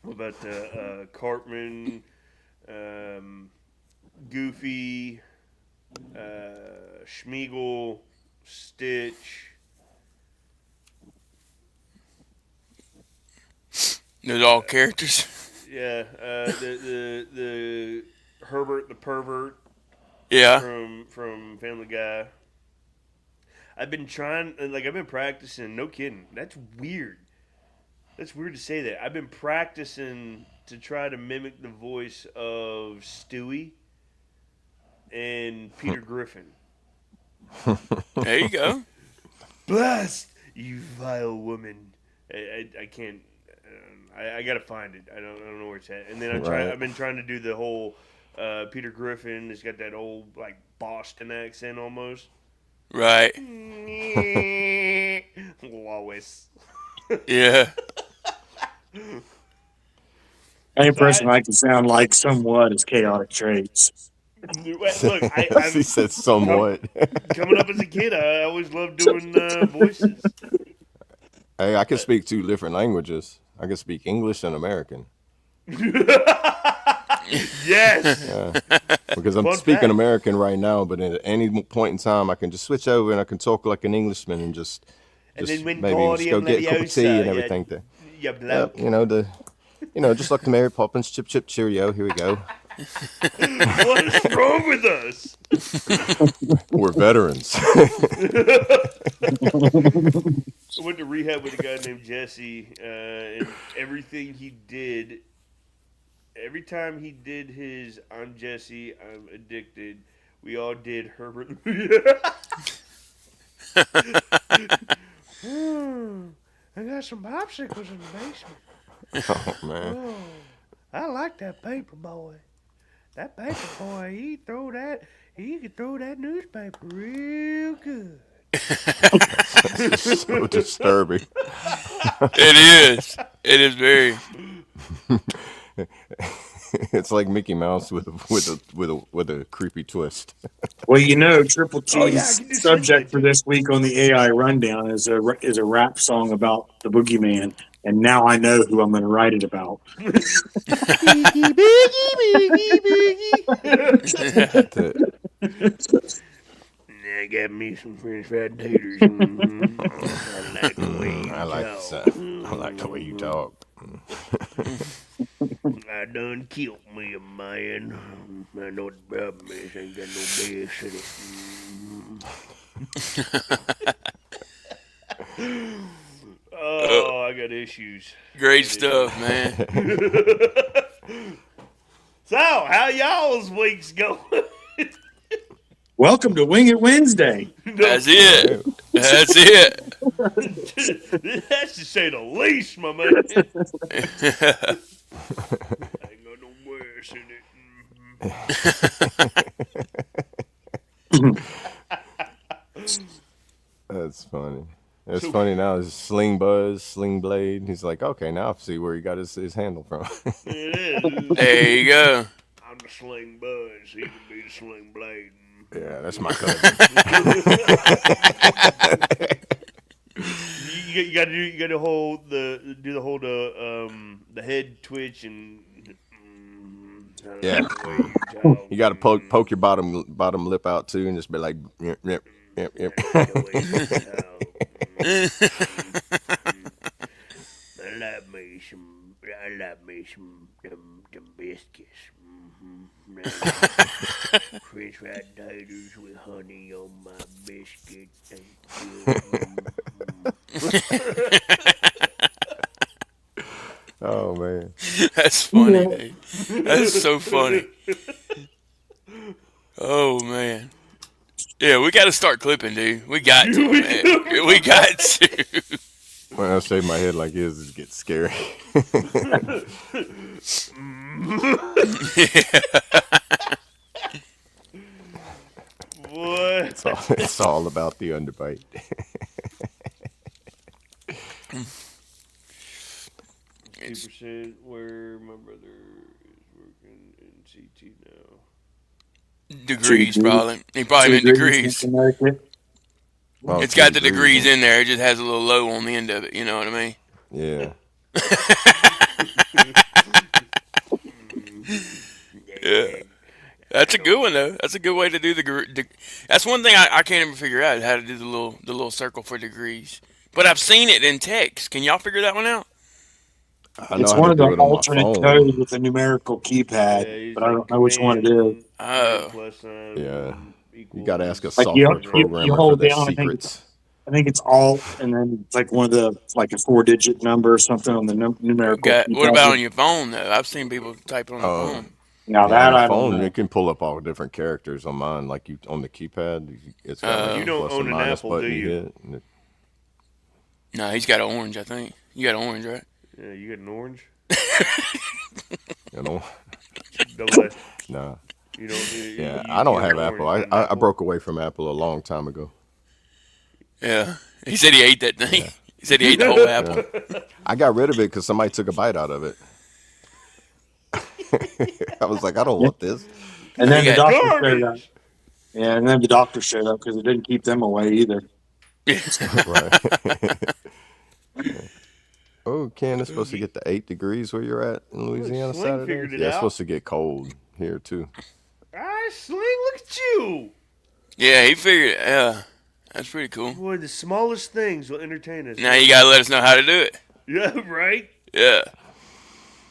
[SPEAKER 4] What about Cartman, Goofy, Schmeagle, Stitch?
[SPEAKER 5] Those all characters.
[SPEAKER 4] Yeah, the Herbert the pervert
[SPEAKER 5] Yeah.
[SPEAKER 4] from Family Guy. I've been practicing. No kidding. That's weird. That's weird to say that. I've been practicing to try to mimic the voice of Stewie and Peter Griffin.
[SPEAKER 5] There you go.
[SPEAKER 4] Blast, you vile woman! I can't. I gotta find it. I don't know where it's at. And then
[SPEAKER 3] Right.
[SPEAKER 4] I've been trying to do the whole Peter Griffin. He's got that old like Boston accent almost.
[SPEAKER 5] Right.
[SPEAKER 4] Lois.
[SPEAKER 5] Yeah.
[SPEAKER 6] Any person I can sound like somewhat is chaotic traits.
[SPEAKER 4] Look,
[SPEAKER 3] he said somewhat.
[SPEAKER 4] coming up as a kid, I always loved doing voices.
[SPEAKER 3] Hey, I can speak two different languages. I can speak English and American.
[SPEAKER 4] Yes.
[SPEAKER 3] Yeah. Because I'm
[SPEAKER 4] Fun
[SPEAKER 3] speaking
[SPEAKER 4] fact.
[SPEAKER 3] American right now, but at any point in time, I can just switch over and I can talk like an Englishman and just
[SPEAKER 4] then when
[SPEAKER 3] maybe just go get a cup of tea and everything. There.
[SPEAKER 4] You bloke.
[SPEAKER 3] Just like the Mary Poppins, chip chip cheerio. Here we go.
[SPEAKER 4] What is wrong with us?
[SPEAKER 3] We're veterans.
[SPEAKER 4] I went to rehab with a guy named Jesse, and everything he did, every time he did his "I'm Jesse, I'm addicted," we all did Herbert.
[SPEAKER 7] I got some popsicles in the basement.
[SPEAKER 3] Oh man.
[SPEAKER 7] Oh, I like that paper boy. That paper boy, he could throw that newspaper real good.
[SPEAKER 3] So disturbing.
[SPEAKER 5] It is. It is very.
[SPEAKER 3] It's like Mickey Mouse with a creepy twist.
[SPEAKER 6] Well, Triple T's
[SPEAKER 4] Oh, yeah, I can do
[SPEAKER 6] subject
[SPEAKER 4] something.
[SPEAKER 6] for this week on the AI rundown is a rap song about the boogeyman, and now I know who I'm going to write it about.
[SPEAKER 7] Biggie, biggie, biggie, biggie.
[SPEAKER 4] I got me some French fried taters. Mhm. I like the way you
[SPEAKER 3] I like
[SPEAKER 4] talk.
[SPEAKER 3] I like the way you talk.
[SPEAKER 4] I done killed me a man. I know what the problem is. Ain't got no bed city. Oh, I got issues.
[SPEAKER 5] Great stuff, man.
[SPEAKER 4] So, how y'all's weeks going?
[SPEAKER 6] Welcome to Wing It Wednesday.
[SPEAKER 5] That's it. That's it.
[SPEAKER 4] That's to say the least, my man. Ain't got no worse in it.
[SPEAKER 3] That's funny. It's funny now. It's Sling Buzz, Sling Blade. He's like, okay, now I see where he got his handle from.
[SPEAKER 4] It is.
[SPEAKER 5] There you go.
[SPEAKER 4] I'm the Sling Buzz. He can be the Sling Blade.
[SPEAKER 3] Yeah, that's my cousin.
[SPEAKER 4] You got to hold the head twitch and
[SPEAKER 3] Yeah. You got to poke your bottom lip out too, and just be like, yep, yep, yep, yep.
[SPEAKER 4] I love me some them biscuits. French fried taters with honey on my biscuit.
[SPEAKER 3] Oh man,
[SPEAKER 5] That's funny, dude. That's so funny. Oh man. Yeah, we got to start clipping, dude. We got to, man. We got to.
[SPEAKER 3] when I shave my head like this, it gets scary.
[SPEAKER 4] What?
[SPEAKER 3] It's all about the underbite.
[SPEAKER 4] 2% where my brother is working in CT now.
[SPEAKER 5] Degrees, probably. He probably meant degrees.
[SPEAKER 3] Oh,
[SPEAKER 5] It's got the
[SPEAKER 3] 2
[SPEAKER 5] degrees in there. It just has a little low on the end of it. You know what I mean?
[SPEAKER 3] Yeah.
[SPEAKER 5] Yeah. That's a good one, though. That's a good way to do the. That's one thing I can't even figure out, how to do the little circle for degrees. But I've seen it in text. Can y'all figure that one out?
[SPEAKER 3] I know
[SPEAKER 6] It's
[SPEAKER 3] how
[SPEAKER 6] one
[SPEAKER 3] to
[SPEAKER 6] of the
[SPEAKER 3] do it on my
[SPEAKER 6] alternate
[SPEAKER 3] phone.
[SPEAKER 6] codes with a numerical keypad, but I don't know which one it is.
[SPEAKER 5] Oh.
[SPEAKER 3] Yeah. You got to ask a
[SPEAKER 6] Like you
[SPEAKER 3] software programmer for
[SPEAKER 6] hold
[SPEAKER 3] the
[SPEAKER 6] down,
[SPEAKER 3] secrets.
[SPEAKER 6] I think it's Alt, and then it's like one of the like a 4-digit number or something on the numerical.
[SPEAKER 5] What
[SPEAKER 6] keypad.
[SPEAKER 5] about on your phone, though? I've seen people type it on their phone.
[SPEAKER 6] Now
[SPEAKER 3] Yeah,
[SPEAKER 6] that
[SPEAKER 3] on the
[SPEAKER 6] I don't
[SPEAKER 3] phone,
[SPEAKER 6] know.
[SPEAKER 3] you can pull up all different characters on mine. Like you on the keypad, it's got like
[SPEAKER 4] You
[SPEAKER 3] a
[SPEAKER 4] don't
[SPEAKER 3] plus
[SPEAKER 4] own
[SPEAKER 3] and
[SPEAKER 4] an
[SPEAKER 3] minus
[SPEAKER 4] Apple,
[SPEAKER 3] button
[SPEAKER 4] do
[SPEAKER 3] you
[SPEAKER 4] you?
[SPEAKER 3] hit. And
[SPEAKER 5] No, he's got an orange, I think. You got an orange, right?
[SPEAKER 4] Yeah, you got an orange?
[SPEAKER 3] you know,
[SPEAKER 4] Double S.
[SPEAKER 3] nah.
[SPEAKER 4] You don't.
[SPEAKER 3] Yeah, I don't have Apple. I broke away from Apple a long time ago.
[SPEAKER 5] Yeah. He said he ate that thing. He said he ate the whole apple.
[SPEAKER 3] Yeah. I got rid of it because somebody took a bite out of it. I was like, I don't want this.
[SPEAKER 6] And then the doctor showed up.
[SPEAKER 4] Garbage.
[SPEAKER 6] Yeah, and then the doctor showed up because it didn't keep them away either.
[SPEAKER 3] Right. Oh, Ken, it's supposed to get to 8 degrees where you're at in Louisiana
[SPEAKER 4] Sling
[SPEAKER 3] Saturday.
[SPEAKER 4] figured it
[SPEAKER 3] Yeah, it's
[SPEAKER 4] out.
[SPEAKER 3] supposed to get cold here too.
[SPEAKER 4] All right, Sling, look at you.
[SPEAKER 5] Yeah, he figured it. Yeah. That's pretty cool.
[SPEAKER 4] Boy, the smallest things will entertain us.
[SPEAKER 5] Now you got to let us know how to do it.
[SPEAKER 4] Yeah, right?
[SPEAKER 5] Yeah.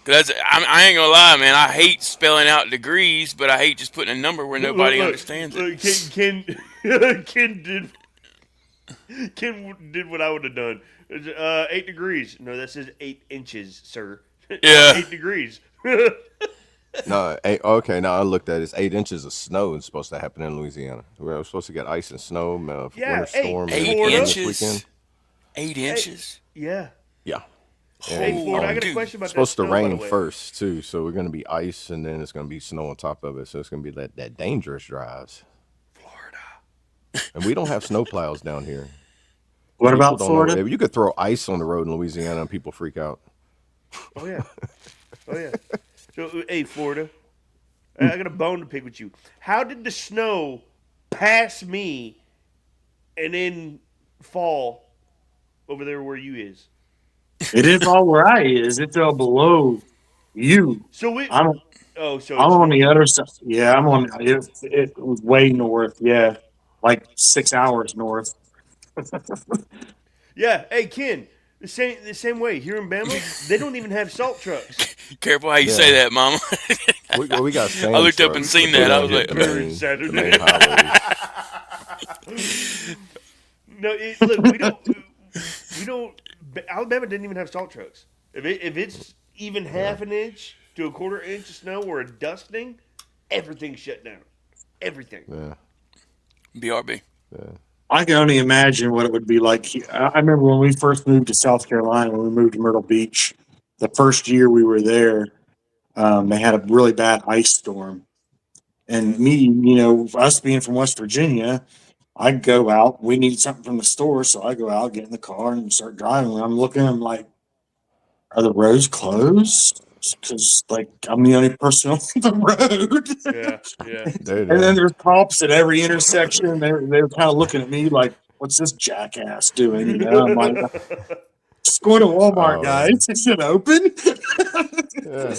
[SPEAKER 5] Cause I ain't gonna lie, man. I hate spelling out degrees, but I hate just putting a number where nobody understands it.
[SPEAKER 4] Ken did what I would have done. 8 degrees. No, that says 8 inches, sir.
[SPEAKER 5] Yeah.
[SPEAKER 4] 8 degrees.
[SPEAKER 3] No, okay. Now I looked at it. It's 8 inches of snow is supposed to happen in Louisiana. We're supposed to get ice and snow,
[SPEAKER 4] Yeah,
[SPEAKER 3] winter storm.
[SPEAKER 5] 8
[SPEAKER 4] Florida.
[SPEAKER 3] this
[SPEAKER 5] inches.
[SPEAKER 3] weekend.
[SPEAKER 5] 8 inches.
[SPEAKER 4] Yeah.
[SPEAKER 3] Yeah.
[SPEAKER 4] Hey,
[SPEAKER 3] And,
[SPEAKER 4] Florida, I got a
[SPEAKER 5] dude,
[SPEAKER 4] question about
[SPEAKER 3] it's supposed
[SPEAKER 4] that
[SPEAKER 3] to
[SPEAKER 4] snow, by
[SPEAKER 3] rain
[SPEAKER 4] the way.
[SPEAKER 3] first too, so we're gonna be ice, and then it's gonna be snow on top of it. So it's gonna be that dangerous drives.
[SPEAKER 4] Florida.
[SPEAKER 3] And we don't have snow plows down here.
[SPEAKER 6] What
[SPEAKER 3] People
[SPEAKER 6] about
[SPEAKER 3] don't know-
[SPEAKER 6] Florida?
[SPEAKER 3] You could throw ice on the road in Louisiana, and people freak out.
[SPEAKER 4] Oh, yeah. Oh, yeah. So, hey, Florida, I got a bone to pick with you. How did the snow pass me and then fall over there where you is?
[SPEAKER 6] It is all where I is. It fell below you.
[SPEAKER 4] So
[SPEAKER 6] I'm
[SPEAKER 4] so
[SPEAKER 6] on the other side. Yeah, I'm on. It was way north. Yeah, like 6 hours north.
[SPEAKER 4] yeah. Hey, Ken, the same way here in Bama, they don't even have salt trucks.
[SPEAKER 5] Careful how you
[SPEAKER 3] Yeah.
[SPEAKER 5] say that, Mama.
[SPEAKER 3] We got sand
[SPEAKER 5] I looked up
[SPEAKER 3] trucks,
[SPEAKER 5] and seen
[SPEAKER 3] but they
[SPEAKER 5] that. I
[SPEAKER 3] don't
[SPEAKER 5] was
[SPEAKER 3] hit
[SPEAKER 5] like,
[SPEAKER 3] the
[SPEAKER 4] Every
[SPEAKER 3] main-
[SPEAKER 4] Saturday.
[SPEAKER 3] the main highways.
[SPEAKER 4] No, look, we don't. Alabama didn't even have salt trucks. If it's even half an inch to a quarter inch of snow or a dusting, everything's shut down. Everything.
[SPEAKER 3] Yeah,
[SPEAKER 5] BRB.
[SPEAKER 3] yeah.
[SPEAKER 6] I can only imagine what it would be like. I remember when we first moved to South Carolina, when we moved to Myrtle Beach, the first year we were there, they had a really bad ice storm. And me, us being from West Virginia, I go out. We need something from the store, so I go out, get in the car, and start driving. When I'm looking, I'm like, are the roads closed? Because like I'm the only person on the road.
[SPEAKER 4] Yeah, yeah.
[SPEAKER 3] There,
[SPEAKER 6] And then
[SPEAKER 3] yeah.
[SPEAKER 6] there's cops at every intersection. And they're kind of looking at me like, what's this jackass doing? You know, I'm like, just going to Walmart,
[SPEAKER 3] Oh, man.
[SPEAKER 6] guys. Is it open?
[SPEAKER 3] Yeah.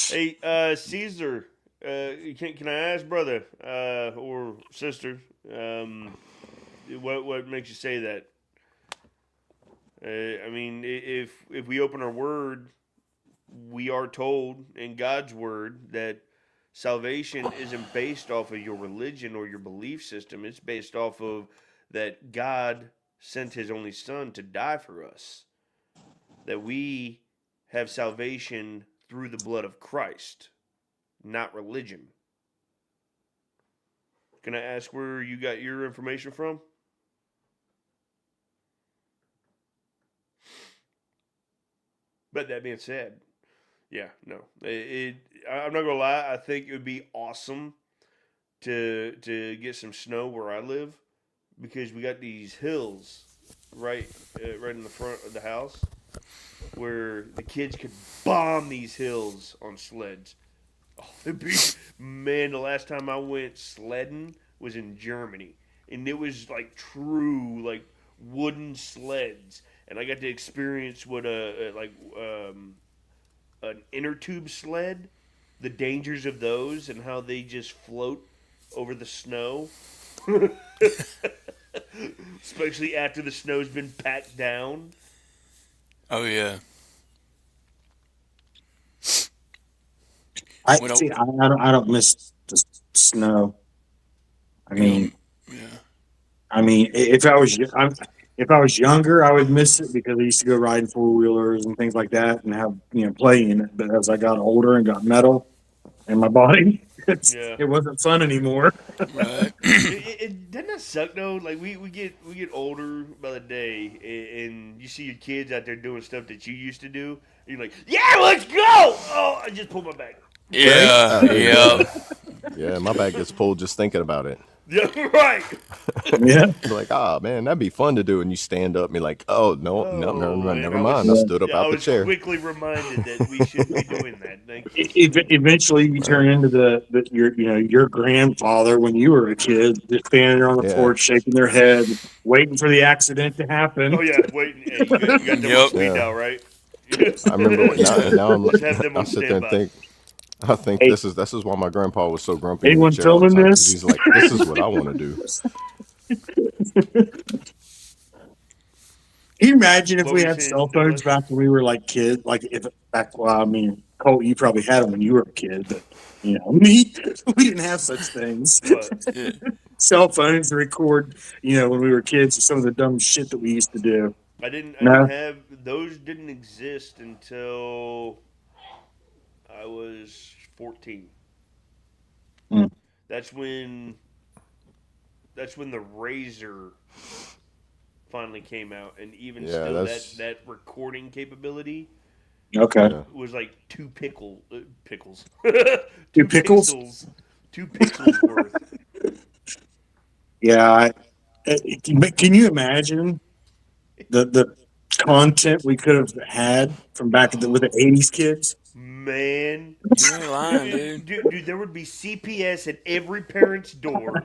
[SPEAKER 4] Hey, Caesar, can I ask, brother or sister, what makes you say that? I mean, if we open our word, we are told in God's word that salvation isn't based off of your religion or your belief system. It's based off of that God sent His only Son to die for us. That we have salvation through the blood of Christ, not religion. Can I ask where you got your information from? But that being said, yeah, no. I'm not gonna lie. I think it would be awesome to get some snow where I live because we got these hills right in the front of the house where the kids could bomb these hills on sleds. Oh, it'd be, man, the last time I went sledding was in Germany, and it was like true like wooden sleds, and I got to experience what an inner tube sled, the dangers of those, and how they just float over the snow, especially after the snow's been packed down.
[SPEAKER 5] Oh yeah.
[SPEAKER 6] I
[SPEAKER 5] What
[SPEAKER 6] see. I don't miss the snow. I
[SPEAKER 5] you
[SPEAKER 6] mean,
[SPEAKER 5] know? Yeah.
[SPEAKER 6] if I was younger, I would miss it because I used to go riding four wheelers and things like that and have play in it. But as I got older and got metal in my body,
[SPEAKER 4] Yeah.
[SPEAKER 6] it wasn't fun anymore.
[SPEAKER 5] Right.
[SPEAKER 4] Doesn't that suck though? Like we get older by the day, and you see your kids out there doing stuff that you used to do. And you're like, yeah, let's go! Oh, I just pulled my back.
[SPEAKER 5] Yeah. Yeah.
[SPEAKER 3] Yeah, my back gets pulled just thinking about it.
[SPEAKER 4] Yeah, right.
[SPEAKER 6] Yeah.
[SPEAKER 3] Be like, ah, man, that'd be fun to do. And you stand up and you're like, oh, no, no,
[SPEAKER 4] Oh, man,
[SPEAKER 3] never
[SPEAKER 4] I
[SPEAKER 3] mind. I
[SPEAKER 4] was
[SPEAKER 3] stood up
[SPEAKER 4] I
[SPEAKER 3] out the
[SPEAKER 4] was
[SPEAKER 3] chair.
[SPEAKER 4] quickly reminded that we shouldn't be doing that. Thank you.
[SPEAKER 6] Eventually, you turn into your grandfather when you were a kid, just standing there on the
[SPEAKER 3] Yeah,
[SPEAKER 6] porch, shaking their head, waiting for the accident to happen.
[SPEAKER 4] Oh yeah, wait. Hey, you got them on
[SPEAKER 5] Yep.
[SPEAKER 4] speed
[SPEAKER 3] yeah.
[SPEAKER 4] dial, right?
[SPEAKER 3] I remember now I'm
[SPEAKER 4] Just have them
[SPEAKER 3] I
[SPEAKER 4] on
[SPEAKER 3] sit there and
[SPEAKER 4] standby.
[SPEAKER 3] I think
[SPEAKER 6] Hey,
[SPEAKER 3] this is why my grandpa was so grumpy in the
[SPEAKER 6] anyone
[SPEAKER 3] chair all the
[SPEAKER 6] filming
[SPEAKER 3] time because
[SPEAKER 6] this?
[SPEAKER 3] he's like, this is what I want to do.
[SPEAKER 6] Can you imagine if
[SPEAKER 4] What
[SPEAKER 6] we
[SPEAKER 4] were you
[SPEAKER 6] had
[SPEAKER 4] saying,
[SPEAKER 6] cell phones
[SPEAKER 4] Douglas?
[SPEAKER 6] back when we were like kids? Like if back, well, I mean, Colt, you probably had them when you were a kid, but me, we didn't have such things.
[SPEAKER 4] What?
[SPEAKER 5] Yeah.
[SPEAKER 6] Cell phones to record, when we were kids, some of the dumb shit that we used to do.
[SPEAKER 4] I didn't
[SPEAKER 6] No,
[SPEAKER 4] have those. Didn't exist until I was 14.
[SPEAKER 6] Mm.
[SPEAKER 4] That's when the Razor finally came out, and even
[SPEAKER 3] Yeah,
[SPEAKER 4] still,
[SPEAKER 3] that's
[SPEAKER 4] that recording capability
[SPEAKER 6] okay.
[SPEAKER 3] yeah.
[SPEAKER 4] was like pickles,
[SPEAKER 6] Two
[SPEAKER 4] two
[SPEAKER 6] pickles?
[SPEAKER 4] pixels, 2 pixels worth.
[SPEAKER 6] Yeah. Can you imagine the content we could have had from back with the 80s kids?
[SPEAKER 4] Man,
[SPEAKER 5] You ain't lying, dude.
[SPEAKER 4] dude, there would be CPS at every parent's door.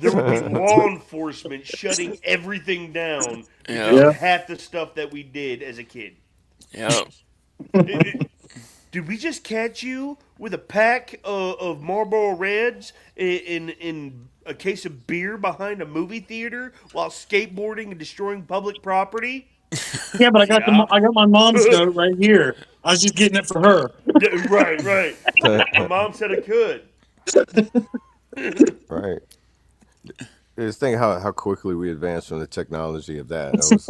[SPEAKER 4] There would be law enforcement shutting everything down because
[SPEAKER 5] Yep.
[SPEAKER 4] of
[SPEAKER 6] Yeah.
[SPEAKER 4] half the stuff that we did as a kid.
[SPEAKER 5] Yep.
[SPEAKER 4] Did we just catch you with a pack of Marlboro Reds in a case of beer behind a movie theater while skateboarding and destroying public property?
[SPEAKER 6] Yeah, but
[SPEAKER 4] Yeah.
[SPEAKER 6] I got my mom's note right here. I was just getting it for her.
[SPEAKER 4] Yeah, right, right. My mom said I could.
[SPEAKER 3] Right. Just think how quickly we advanced from the technology of that. That was,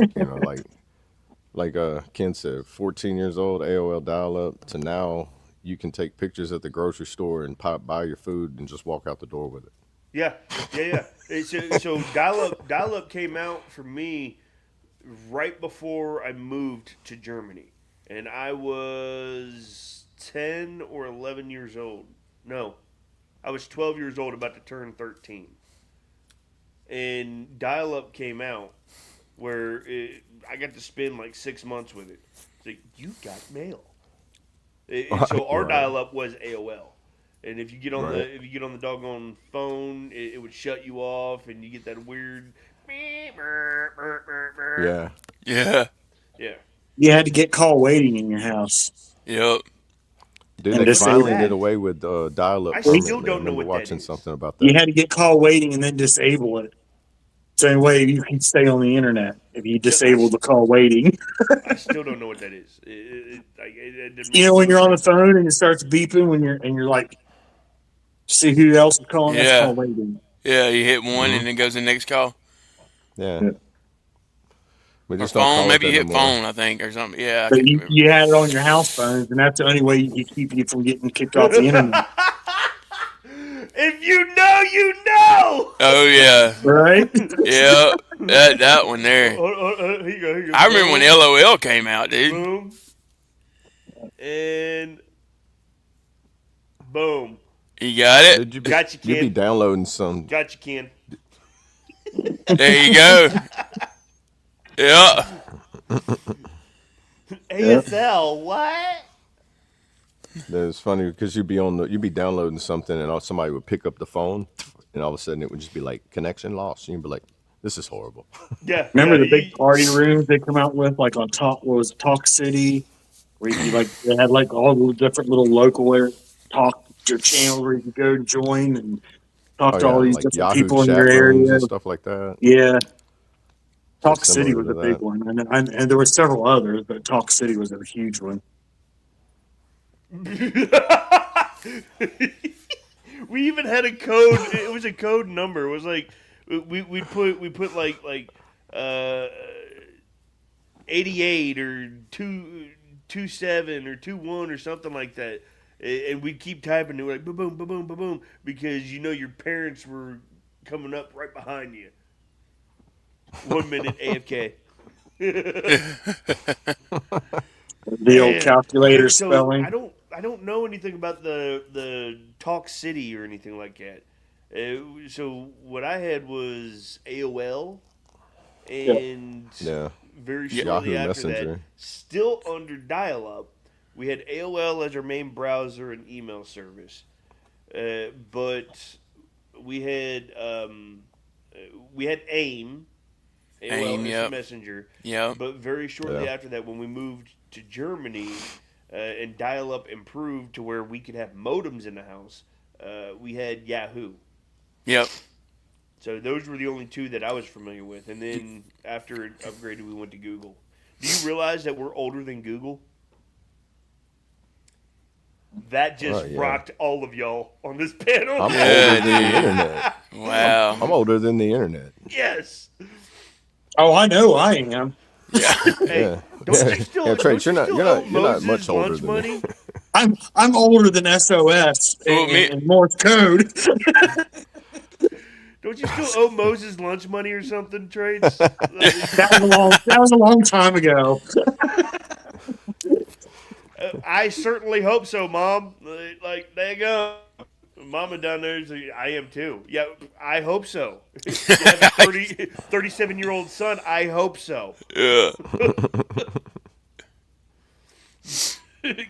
[SPEAKER 3] like Ken said, 14 years old, AOL dial up to now you can take pictures at the grocery store and buy your food and just walk out the door with it.
[SPEAKER 4] Yeah, yeah, yeah. So dial up came out for me right before I moved to Germany, and I was 10 or 11 years old. No, I was 12 years old, about to turn 13. and dial-up came out, where I got to spend like 6 months with it. It's like, you got mail. And so our
[SPEAKER 3] Right.
[SPEAKER 4] dial-up was AOL. And if you get on
[SPEAKER 3] Right.
[SPEAKER 4] the doggone phone, it would shut you off, and you get that weird.
[SPEAKER 3] Yeah.
[SPEAKER 5] Yeah.
[SPEAKER 4] Yeah.
[SPEAKER 6] You had to get call waiting in your house
[SPEAKER 5] Yep.
[SPEAKER 3] Dude,
[SPEAKER 6] and
[SPEAKER 3] they
[SPEAKER 4] What is
[SPEAKER 3] finally
[SPEAKER 6] disable
[SPEAKER 3] did
[SPEAKER 6] it.
[SPEAKER 4] that?
[SPEAKER 3] away with dial-up
[SPEAKER 4] I still
[SPEAKER 3] permanently. I
[SPEAKER 4] don't know
[SPEAKER 3] remember
[SPEAKER 4] what that
[SPEAKER 3] watching
[SPEAKER 4] is.
[SPEAKER 3] something about
[SPEAKER 6] You
[SPEAKER 3] that.
[SPEAKER 6] had to get call waiting and then disable it. Same way you can stay on the internet if you disable the call waiting.
[SPEAKER 4] I still don't know what that is. It didn't
[SPEAKER 6] You
[SPEAKER 4] make
[SPEAKER 6] know when
[SPEAKER 4] no
[SPEAKER 6] you're on the
[SPEAKER 4] sense.
[SPEAKER 6] phone and it starts beeping when you're like, see who else is calling. That's
[SPEAKER 5] Yeah.
[SPEAKER 6] call waiting.
[SPEAKER 5] Yeah. You hit one
[SPEAKER 3] Hmm.
[SPEAKER 5] and then goes to the next call.
[SPEAKER 3] Yeah.
[SPEAKER 6] Yeah.
[SPEAKER 3] We
[SPEAKER 5] Or
[SPEAKER 3] just don't
[SPEAKER 5] phone.
[SPEAKER 3] call it
[SPEAKER 5] Maybe
[SPEAKER 3] that
[SPEAKER 5] you
[SPEAKER 3] no
[SPEAKER 5] hit
[SPEAKER 3] more.
[SPEAKER 5] phone, I think, or something. Yeah, I
[SPEAKER 6] But
[SPEAKER 5] can't remember.
[SPEAKER 6] you had it on your house phones, and that's the only way you keep you from getting kicked off the internet,
[SPEAKER 4] If you know, you know.
[SPEAKER 5] Oh, yeah.
[SPEAKER 6] right?
[SPEAKER 5] Yeah. That one there.
[SPEAKER 4] Here you go. Here you go.
[SPEAKER 5] I remember when
[SPEAKER 4] Boom,
[SPEAKER 5] LOL came out, dude.
[SPEAKER 4] boom, and boom.
[SPEAKER 5] You got it?
[SPEAKER 3] Dude,
[SPEAKER 4] Got you,
[SPEAKER 3] you'd be
[SPEAKER 4] Ken.
[SPEAKER 3] downloading some.
[SPEAKER 4] Got you, Ken.
[SPEAKER 5] There you go. Yeah.
[SPEAKER 6] Yeah.
[SPEAKER 4] ASL. What?
[SPEAKER 3] It's funny because you'd be downloading something and somebody would pick up the phone and all of a sudden it would just be like connection lost. And you'd be like, this is horrible.
[SPEAKER 4] Yeah.
[SPEAKER 6] Remember
[SPEAKER 4] Yeah.
[SPEAKER 6] the big party rooms they come out with, like on top? What was it, Talk City, where you like they had like all the different little local talk channels where you could go join and talk
[SPEAKER 3] Oh
[SPEAKER 6] to all
[SPEAKER 3] yeah,
[SPEAKER 6] these
[SPEAKER 3] like
[SPEAKER 6] different
[SPEAKER 3] Yahoo
[SPEAKER 6] people in
[SPEAKER 3] chat
[SPEAKER 6] your
[SPEAKER 3] rooms
[SPEAKER 6] area.
[SPEAKER 3] and stuff like that.
[SPEAKER 6] Yeah,
[SPEAKER 3] So
[SPEAKER 6] Talk City
[SPEAKER 3] similar
[SPEAKER 6] was
[SPEAKER 3] to
[SPEAKER 6] a big
[SPEAKER 3] that.
[SPEAKER 6] one, and there were several others, but Talk City was a huge one.
[SPEAKER 4] We even had a code. It was a code number. It was like we put like 88 or 227 or 21 or something like that, and we'd keep typing. And we're like boom boom boom boom boom boom because your parents were coming up right behind you. 1 minute AFK.
[SPEAKER 6] The old calculator
[SPEAKER 4] So
[SPEAKER 6] spelling.
[SPEAKER 4] I don't know anything about the Talk City or anything like that. So what I had was AOL, and
[SPEAKER 3] Yeah.
[SPEAKER 4] very
[SPEAKER 5] Yeah.
[SPEAKER 4] shortly
[SPEAKER 3] Yahoo
[SPEAKER 4] after that,
[SPEAKER 3] Messenger.
[SPEAKER 4] still under dial-up, we had AOL as our main browser and email service, but we had AIM. AOL
[SPEAKER 5] AIM,
[SPEAKER 4] Instant
[SPEAKER 5] yep.
[SPEAKER 4] Messenger.
[SPEAKER 5] Yep.
[SPEAKER 4] But very shortly
[SPEAKER 3] Yeah.
[SPEAKER 4] after that, when we moved to Germany and dial-up improved to where we could have modems in the house, we had Yahoo.
[SPEAKER 5] Yep.
[SPEAKER 4] So those were the only two that I was familiar with. And then after it upgraded, we went to Google. Do you realize that we're older than Google? That just
[SPEAKER 3] Yeah.
[SPEAKER 4] rocked all of y'all on this panel.
[SPEAKER 3] I'm
[SPEAKER 5] Yeah,
[SPEAKER 3] older than the
[SPEAKER 5] dude.
[SPEAKER 3] internet.
[SPEAKER 5] Wow.
[SPEAKER 3] I'm older than the internet.
[SPEAKER 4] Yes.
[SPEAKER 6] Oh, I know I am.
[SPEAKER 5] Yeah.
[SPEAKER 4] Hey,
[SPEAKER 3] Yeah.
[SPEAKER 4] don't
[SPEAKER 3] Yeah.
[SPEAKER 4] you still,
[SPEAKER 3] Yeah,
[SPEAKER 4] don't
[SPEAKER 3] Trace,
[SPEAKER 4] you
[SPEAKER 3] you're
[SPEAKER 4] still
[SPEAKER 3] not
[SPEAKER 4] owe
[SPEAKER 3] you're not
[SPEAKER 4] Moses
[SPEAKER 3] much older
[SPEAKER 4] lunch
[SPEAKER 3] than
[SPEAKER 4] money?
[SPEAKER 3] me.
[SPEAKER 6] I'm older than SOS
[SPEAKER 5] Well, me-
[SPEAKER 6] and Morse code.
[SPEAKER 4] Don't you still owe Moses lunch money or something, Trace?
[SPEAKER 6] That was a long time ago.
[SPEAKER 4] I certainly hope so, Mom. Like, there you go. Mama down there is I am too. Yeah, I hope so. You have a 37-year-old son. I hope so.
[SPEAKER 5] Yeah.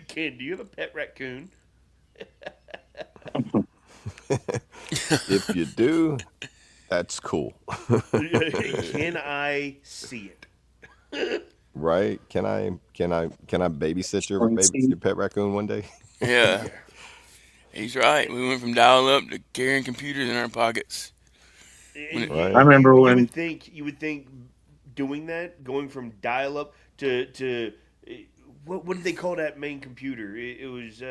[SPEAKER 4] Ken, do you have a pet raccoon?
[SPEAKER 3] If you do, that's cool.
[SPEAKER 4] Can I see it?
[SPEAKER 3] Right? Can I babysit your pet raccoon one day?
[SPEAKER 5] Yeah. He's right. We went from dial up to carrying computers in our pockets.
[SPEAKER 4] And
[SPEAKER 3] Right.
[SPEAKER 6] I remember
[SPEAKER 4] you
[SPEAKER 6] when
[SPEAKER 4] would think doing that, going from dial-up to what did they call that main computer? It was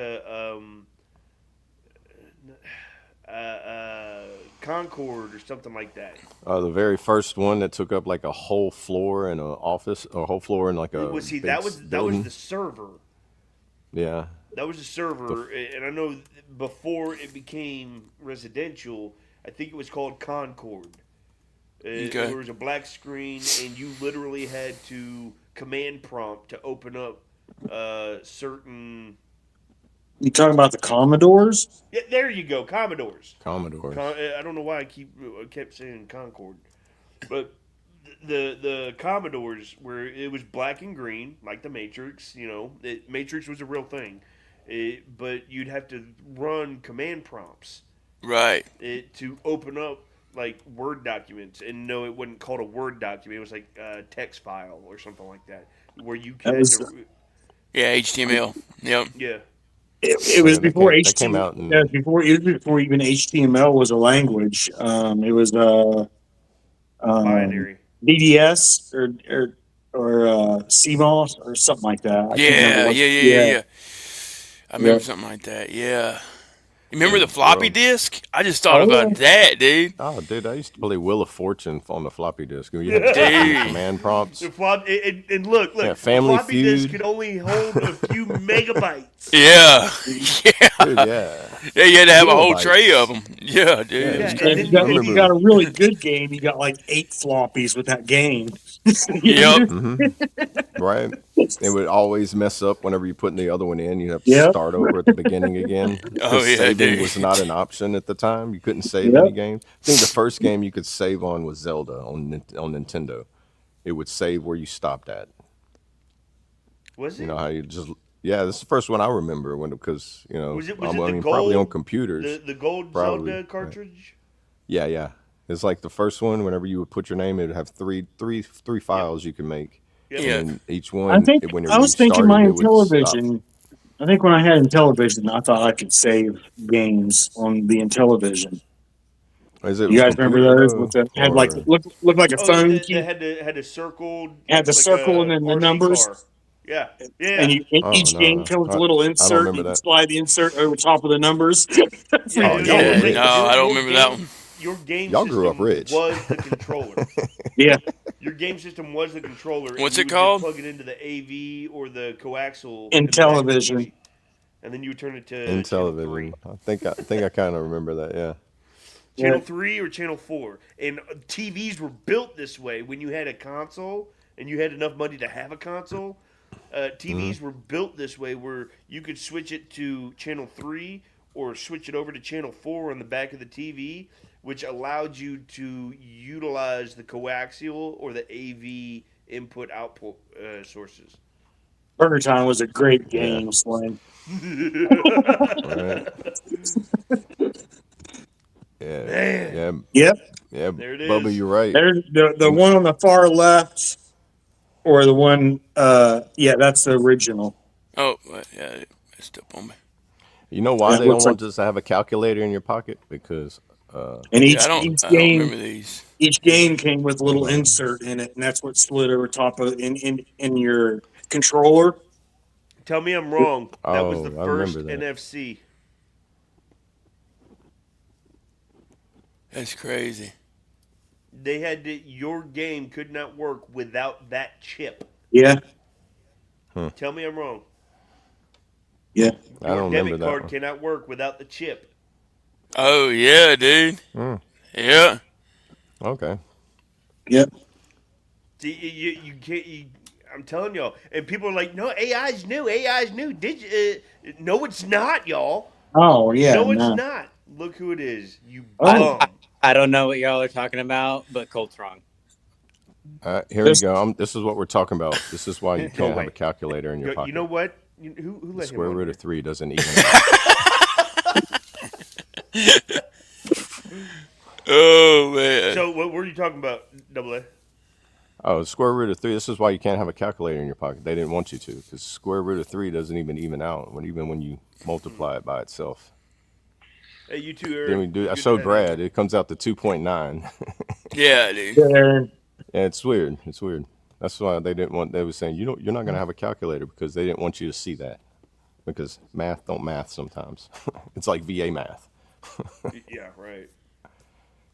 [SPEAKER 4] Concord or something like that.
[SPEAKER 3] The very first one that took up like a whole floor in an office, or a whole floor in like a
[SPEAKER 4] Well, see,
[SPEAKER 3] big
[SPEAKER 4] that was
[SPEAKER 3] building.
[SPEAKER 4] the server.
[SPEAKER 3] Yeah.
[SPEAKER 4] That was the server, and I know before it became residential, I think it was called Concord.
[SPEAKER 5] Okay.
[SPEAKER 4] There was a black screen, and you literally had to command prompt to open up certain
[SPEAKER 6] You talking about the Commodores?
[SPEAKER 4] Yeah, there you go, Commodores.
[SPEAKER 3] Commodores.
[SPEAKER 4] I don't know why I kept saying Concord, but the Commodores where it was black and green like the Matrix. Matrix was a real thing, but you'd have to run command prompts
[SPEAKER 5] Right.
[SPEAKER 4] to open up like Word documents, and no, it wasn't called a Word document. It was like a text file or something like that, where you
[SPEAKER 6] That
[SPEAKER 4] had
[SPEAKER 6] was
[SPEAKER 4] to.
[SPEAKER 5] Yeah, HTML. Yep.
[SPEAKER 4] Yeah,
[SPEAKER 6] it
[SPEAKER 3] Oh,
[SPEAKER 6] was
[SPEAKER 3] yeah,
[SPEAKER 6] before
[SPEAKER 3] that came
[SPEAKER 6] HTML.
[SPEAKER 3] out in
[SPEAKER 6] It was before even HTML was a language. It was um,
[SPEAKER 4] binary.
[SPEAKER 6] DDS or CMOS or something like that. I can't remember
[SPEAKER 5] Yeah,
[SPEAKER 6] what.
[SPEAKER 5] yeah, yeah, yeah,
[SPEAKER 6] Yeah,
[SPEAKER 5] yeah. I
[SPEAKER 6] yeah.
[SPEAKER 5] remember something like that. Yeah. You
[SPEAKER 3] it
[SPEAKER 5] remember the
[SPEAKER 3] was
[SPEAKER 5] floppy
[SPEAKER 3] rough.
[SPEAKER 5] disk? I just thought
[SPEAKER 6] Oh
[SPEAKER 5] about
[SPEAKER 6] yeah.
[SPEAKER 5] that, dude.
[SPEAKER 3] Oh, dude, I used to play Wheel of Fortune on the floppy disk. You had to type in the
[SPEAKER 5] Dude.
[SPEAKER 3] command prompts.
[SPEAKER 4] And look,
[SPEAKER 3] Yeah,
[SPEAKER 4] the
[SPEAKER 3] Family
[SPEAKER 4] floppy disk
[SPEAKER 3] Feud.
[SPEAKER 4] could only hold a few megabytes.
[SPEAKER 5] Yeah. Yeah.
[SPEAKER 3] Dude, yeah.
[SPEAKER 5] Yeah, you had to have a whole tray of
[SPEAKER 3] Kilobytes.
[SPEAKER 5] them. Yeah,
[SPEAKER 3] Yeah,
[SPEAKER 5] dude. It
[SPEAKER 3] it
[SPEAKER 5] was
[SPEAKER 3] was,
[SPEAKER 6] And
[SPEAKER 4] And
[SPEAKER 6] if
[SPEAKER 4] then
[SPEAKER 6] you
[SPEAKER 5] crazy.
[SPEAKER 3] I
[SPEAKER 6] got
[SPEAKER 4] you
[SPEAKER 6] if you
[SPEAKER 3] remember.
[SPEAKER 6] got a really good game, you got like 8 floppies with that game.
[SPEAKER 5] Yep.
[SPEAKER 3] Right? It would always mess up whenever you put the other one in. You'd have to
[SPEAKER 6] Yep.
[SPEAKER 3] start over at the beginning again
[SPEAKER 5] Oh,
[SPEAKER 3] because
[SPEAKER 5] yeah,
[SPEAKER 3] saving
[SPEAKER 5] dude.
[SPEAKER 3] was not an option at the time. You couldn't save any
[SPEAKER 6] Yep.
[SPEAKER 3] games. I think the first game you could save on was Zelda on Nintendo. It would save where you stopped at.
[SPEAKER 4] was
[SPEAKER 3] You
[SPEAKER 4] it?
[SPEAKER 3] know how you just yeah. This is the first one I remember because
[SPEAKER 4] Was it
[SPEAKER 3] I
[SPEAKER 4] the
[SPEAKER 3] mean probably on
[SPEAKER 4] gold
[SPEAKER 3] computers
[SPEAKER 4] the gold
[SPEAKER 3] probably.
[SPEAKER 4] Zelda cartridge?
[SPEAKER 3] Yeah, yeah. It's like the first one. Whenever you would put your name, it would have three
[SPEAKER 4] Yep.
[SPEAKER 3] files you can make,
[SPEAKER 4] Yep.
[SPEAKER 3] and
[SPEAKER 5] Yeah.
[SPEAKER 3] then each
[SPEAKER 6] I
[SPEAKER 3] one,
[SPEAKER 6] think
[SPEAKER 3] whenever
[SPEAKER 6] I
[SPEAKER 3] you
[SPEAKER 6] was thinking
[SPEAKER 3] started,
[SPEAKER 6] my
[SPEAKER 3] it would stop.
[SPEAKER 6] Intellivision. I think when I had Intellivision, I thought I could save games on the Intellivision.
[SPEAKER 3] Is it
[SPEAKER 6] You
[SPEAKER 3] was
[SPEAKER 6] guys remember
[SPEAKER 3] computer
[SPEAKER 6] those with
[SPEAKER 3] though,
[SPEAKER 6] the had like
[SPEAKER 3] or
[SPEAKER 6] look like a
[SPEAKER 4] Oh,
[SPEAKER 6] phone
[SPEAKER 4] they
[SPEAKER 6] key,
[SPEAKER 4] had a circled
[SPEAKER 6] had the
[SPEAKER 4] like
[SPEAKER 6] circle and
[SPEAKER 4] a
[SPEAKER 6] then the
[SPEAKER 4] RC
[SPEAKER 6] numbers,
[SPEAKER 4] car. Yeah, yeah.
[SPEAKER 6] and
[SPEAKER 3] oh
[SPEAKER 6] each
[SPEAKER 3] no
[SPEAKER 6] game
[SPEAKER 3] no,
[SPEAKER 6] comes with a little
[SPEAKER 3] I don't
[SPEAKER 6] insert. And
[SPEAKER 3] remember
[SPEAKER 6] you can
[SPEAKER 3] that.
[SPEAKER 6] slide the insert over top of the numbers.
[SPEAKER 4] Yeah,
[SPEAKER 3] Oh,
[SPEAKER 6] Freaking
[SPEAKER 3] y'all were
[SPEAKER 5] Yeah,
[SPEAKER 6] game.
[SPEAKER 5] no,
[SPEAKER 3] rich.
[SPEAKER 5] I don't remember that one.
[SPEAKER 4] your game
[SPEAKER 3] Y'all grew up
[SPEAKER 4] system
[SPEAKER 3] rich.
[SPEAKER 4] was the controller.
[SPEAKER 6] Yeah,
[SPEAKER 4] Your game system was the controller,
[SPEAKER 5] What's
[SPEAKER 4] and you
[SPEAKER 5] it
[SPEAKER 4] would
[SPEAKER 5] called?
[SPEAKER 4] just plug it into the AV or the coaxial in the back of the
[SPEAKER 6] Intellivision.
[SPEAKER 4] TV, and then you would turn it
[SPEAKER 3] In
[SPEAKER 4] to channel
[SPEAKER 3] television,
[SPEAKER 4] three.
[SPEAKER 3] I kind of remember that. Yeah.
[SPEAKER 6] Yeah.
[SPEAKER 4] Channel 3 or Channel 4. And TVs were built this way when you had a console and you had enough money to have a console. TVs were built this way where you could switch it to Channel 3 or switch it over to Channel 4 on the back of the TV, which allowed you to utilize the coaxial or the AV input output sources.
[SPEAKER 6] Burger Time was a great
[SPEAKER 3] Yeah.
[SPEAKER 6] game, Slim.
[SPEAKER 3] Right. Yeah.
[SPEAKER 4] Man,
[SPEAKER 3] Yeah.
[SPEAKER 6] Yep.
[SPEAKER 3] Yeah.
[SPEAKER 4] there it
[SPEAKER 3] Bubba,
[SPEAKER 4] is.
[SPEAKER 3] you're right.
[SPEAKER 6] There's the
[SPEAKER 3] And
[SPEAKER 6] one on the far left, or the one. Yeah, that's the original.
[SPEAKER 5] Oh, yeah, it's still on me.
[SPEAKER 3] you know why
[SPEAKER 6] And it
[SPEAKER 3] they don't
[SPEAKER 6] looks like,
[SPEAKER 3] want us to have a calculator in your pocket? Because
[SPEAKER 6] and
[SPEAKER 5] Yeah,
[SPEAKER 6] each
[SPEAKER 5] I don't remember
[SPEAKER 6] game
[SPEAKER 5] these.
[SPEAKER 6] came with a little
[SPEAKER 3] uh,
[SPEAKER 6] insert in it, and that's what slid over top of in your controller.
[SPEAKER 4] Tell me I'm wrong. That was the
[SPEAKER 3] oh, I
[SPEAKER 4] first
[SPEAKER 3] remember that.
[SPEAKER 4] NFC.
[SPEAKER 5] That's crazy.
[SPEAKER 4] They had to, your game could not work without that chip.
[SPEAKER 6] Yeah,
[SPEAKER 4] Tell me I'm wrong.
[SPEAKER 6] yeah.
[SPEAKER 3] I
[SPEAKER 4] Your
[SPEAKER 3] don't remember
[SPEAKER 4] debit
[SPEAKER 3] that
[SPEAKER 4] card
[SPEAKER 3] one.
[SPEAKER 4] cannot work without the chip.
[SPEAKER 5] Oh, yeah, dude.
[SPEAKER 3] Mm,
[SPEAKER 5] Yeah.
[SPEAKER 3] okay.
[SPEAKER 6] Yep.
[SPEAKER 4] See, you can't. I'm telling y'all, and people are like, "No, AI's new. AI's new." No, it's not, y'all.
[SPEAKER 6] Oh yeah,
[SPEAKER 4] No, it's
[SPEAKER 6] no.
[SPEAKER 4] not. Look who it is. You
[SPEAKER 6] Oh,
[SPEAKER 4] bum.
[SPEAKER 8] I don't know what y'all are talking about, but Colt's wrong.
[SPEAKER 3] Here
[SPEAKER 6] this
[SPEAKER 3] you go. This is what we're talking about. This is why you
[SPEAKER 4] Go
[SPEAKER 3] can't have
[SPEAKER 4] away.
[SPEAKER 3] a calculator in your
[SPEAKER 4] You know
[SPEAKER 3] pocket.
[SPEAKER 4] what? Who
[SPEAKER 3] The
[SPEAKER 4] let him
[SPEAKER 3] square
[SPEAKER 4] on
[SPEAKER 3] root
[SPEAKER 4] here?
[SPEAKER 3] of 3 doesn't even out.
[SPEAKER 5] Oh, man.
[SPEAKER 4] So what were you talking about, Double A?
[SPEAKER 3] Oh, the square root of 3. This is why you can't have a calculator in your pocket. They didn't want you to, because square root of 3 doesn't even out even when you multiply it by itself.
[SPEAKER 4] Hey, you two are.
[SPEAKER 3] Then we do. I
[SPEAKER 4] you're
[SPEAKER 3] showed
[SPEAKER 4] the-
[SPEAKER 3] Brad. It comes out to 2.9.
[SPEAKER 5] Yeah, dude.
[SPEAKER 6] there.
[SPEAKER 3] Yeah, it's weird. It's weird. That's why they didn't want. They were saying you're not gonna have a calculator because they didn't want you to see that, because math don't math sometimes. It's like VA math.
[SPEAKER 4] Yeah, right.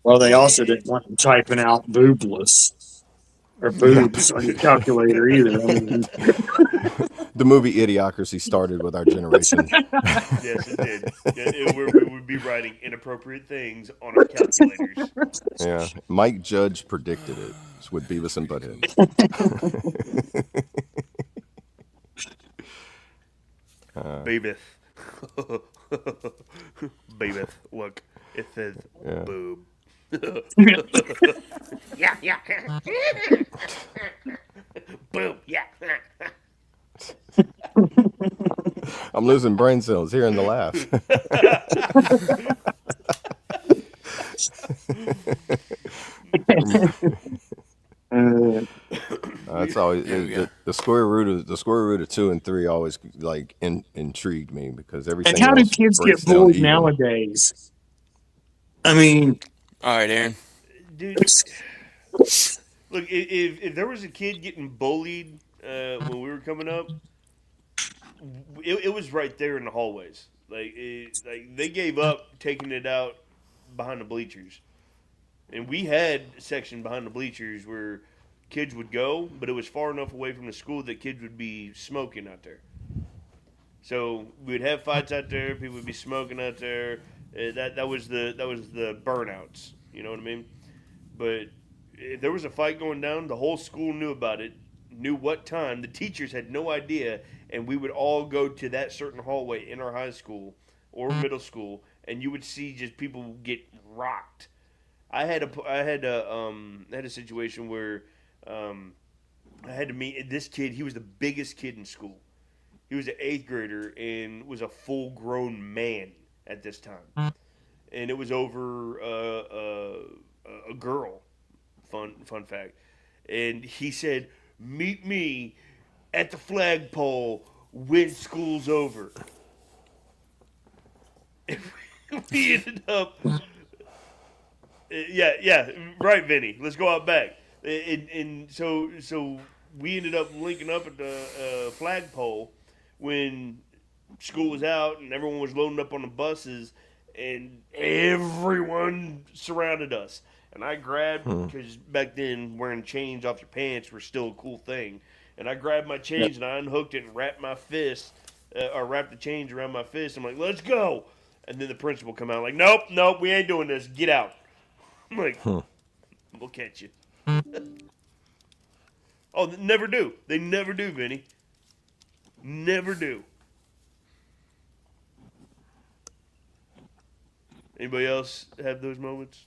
[SPEAKER 6] Well, they also didn't want you typing out boobless or boobs on your calculator either. I mean,
[SPEAKER 3] The movie Idiocracy started with our generation.
[SPEAKER 4] Yes, it did. We would be writing inappropriate things on our calculators.
[SPEAKER 3] Yeah, Mike Judge predicted it. It's with Beavis and Butthead.
[SPEAKER 4] Baby. Baby, look, it says
[SPEAKER 3] Yeah.
[SPEAKER 4] boob.
[SPEAKER 7] Yeah, yeah.
[SPEAKER 4] Boom, yeah.
[SPEAKER 3] I'm losing brain cells hearing the laugh.
[SPEAKER 6] Uh,
[SPEAKER 3] That's always
[SPEAKER 5] There we go.
[SPEAKER 3] the square root of 2 and 3 always like intrigued me because
[SPEAKER 6] and
[SPEAKER 3] everything
[SPEAKER 6] how do
[SPEAKER 3] else
[SPEAKER 6] kids
[SPEAKER 3] breaks
[SPEAKER 6] get
[SPEAKER 3] down to
[SPEAKER 6] bullied
[SPEAKER 3] even.
[SPEAKER 6] nowadays? I mean,
[SPEAKER 5] All right, Aaron.
[SPEAKER 4] Dude, look, if there was a kid getting bullied when we were coming up, it was right there in the hallways. Like they gave up taking it out behind the bleachers, and we had a section behind the bleachers where kids would go, but it was far enough away from the school that kids would be smoking out there. So we'd have fights out there. People would be smoking out there. That was the burnouts. You know what I mean? But if there was a fight going down, the whole school knew about it, knew what time. The teachers had no idea, and we would all go to that certain hallway in our high school or middle school, and you would see just people get rocked. I had a situation where um, I had to meet this kid. He was the biggest kid in school. He was an eighth grader and was a full grown man at this time, and it was over a girl. Fun fact. And he said, "Meet me at the flagpole when school's over." We ended up, yeah, right, Vinny. Let's go out back. And so we ended up linking up at the flagpole when school was out and everyone was loading up on the buses, and everyone surrounded us. And I grabbed, because back then wearing chains off your pants were still a cool thing. And I grabbed my chains and I unhooked it and wrapped my fist, or wrapped the chains around my fist. I'm like, let's go. And then the principal come out like, nope, we ain't doing this. Get out. I'm like, we'll catch you. Oh, they never do. They never do, Vinny. Never do. Anybody else have those moments?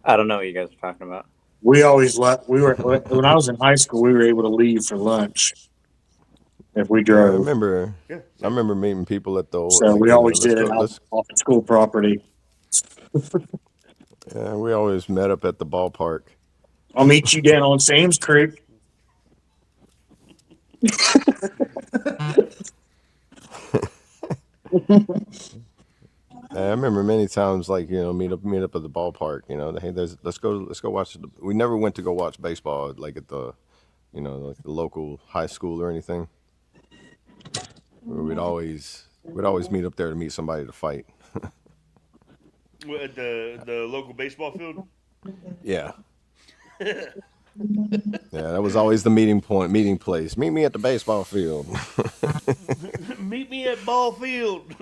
[SPEAKER 8] I don't know what you guys are talking about.
[SPEAKER 6] we always let we were when I was in high school. We were able to leave for lunch if we
[SPEAKER 3] Yeah,
[SPEAKER 6] drove.
[SPEAKER 4] Yeah.
[SPEAKER 3] I remember meeting people at the
[SPEAKER 6] So
[SPEAKER 3] like
[SPEAKER 6] we always
[SPEAKER 3] let's
[SPEAKER 6] did
[SPEAKER 3] go
[SPEAKER 6] it out
[SPEAKER 3] let's
[SPEAKER 6] off the school property.
[SPEAKER 3] yeah, we always met up at the ballpark.
[SPEAKER 6] I'll meet you down on Sam's Creek.
[SPEAKER 3] I remember many times, like meet up at the ballpark. Hey, let's go watch. We never went to go watch baseball, like at the, like the local high school or anything. We'd always meet up there to meet somebody to fight.
[SPEAKER 4] At the local baseball field.
[SPEAKER 3] Yeah, yeah, that was always the meeting place. Meet me at the baseball field.
[SPEAKER 4] Meet me at ball field.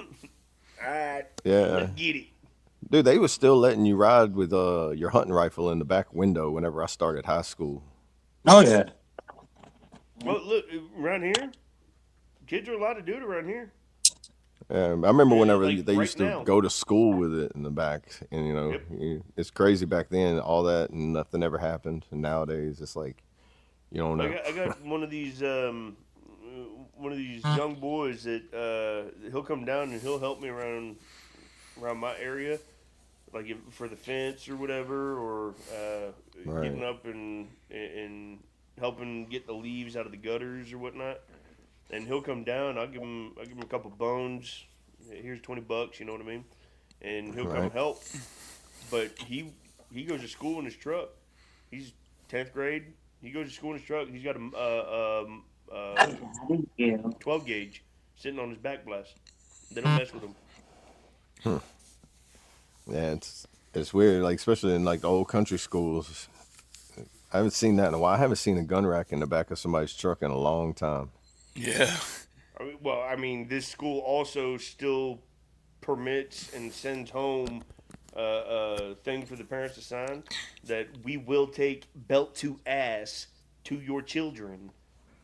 [SPEAKER 4] All right.
[SPEAKER 3] Yeah,
[SPEAKER 4] Let's get it.
[SPEAKER 3] dude, they was still letting you ride with your hunting rifle in the back window whenever I started high school.
[SPEAKER 6] Oh yeah.
[SPEAKER 4] Well, look, around here, kids are allowed to do it around here.
[SPEAKER 3] I remember whenever
[SPEAKER 4] like
[SPEAKER 3] they
[SPEAKER 4] right
[SPEAKER 3] used to
[SPEAKER 4] now.
[SPEAKER 3] go to school with it in the back, and
[SPEAKER 4] Yep.
[SPEAKER 3] it's crazy back then, all that, and nothing ever happened. And nowadays, it's like you don't know.
[SPEAKER 4] I got one of these young boys that he'll come down and he'll help me around my area, like for the fence or whatever, or
[SPEAKER 3] Right.
[SPEAKER 4] getting up and helping get the leaves out of the gutters or whatnot. And he'll come down. I'll give him a couple bones. Here's $20. You know what I mean? And he'll come
[SPEAKER 3] Right.
[SPEAKER 4] help. But he goes to school in his truck. He's 10th grade. He goes to school in his truck. He's got a
[SPEAKER 6] Yeah.
[SPEAKER 4] 12 gauge sitting on his back blast. They don't mess with him.
[SPEAKER 3] Yeah, it's weird, like especially in like the old country schools. I haven't seen that in a while. I haven't seen a gun rack in the back of somebody's truck in a long time.
[SPEAKER 5] Yeah.
[SPEAKER 4] I mean, this school also still permits and sends home a thing for the parents to sign that we will take belt to ass to your children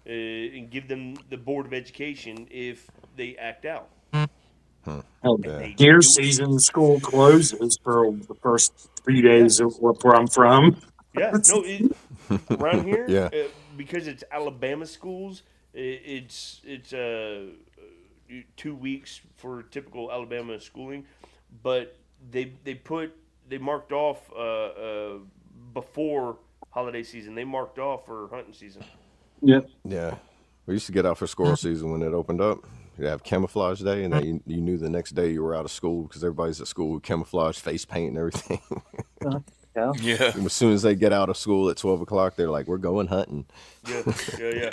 [SPEAKER 4] and give them the board of education if they act out.
[SPEAKER 6] Hell,
[SPEAKER 3] Yeah.
[SPEAKER 6] deer
[SPEAKER 4] do it.
[SPEAKER 6] season, school closes for the first 3
[SPEAKER 4] Yeah.
[SPEAKER 6] days of where I'm from.
[SPEAKER 4] Yeah, no, around here,
[SPEAKER 3] Yeah.
[SPEAKER 4] because it's Alabama schools, it's 2 weeks for typical Alabama schooling, but they marked off before holiday season. They marked off for hunting season.
[SPEAKER 6] Yep.
[SPEAKER 3] Yeah. We used to get out for squirrel season when it opened up. You'd have camouflage day, and then you knew the next day you were out of school because everybody's at school with camouflage, face paint, and everything.
[SPEAKER 8] Yeah.
[SPEAKER 5] Yeah.
[SPEAKER 3] As soon as they get out of school at 12 o'clock, they're like, we're going hunting.
[SPEAKER 4] Yeah, yeah.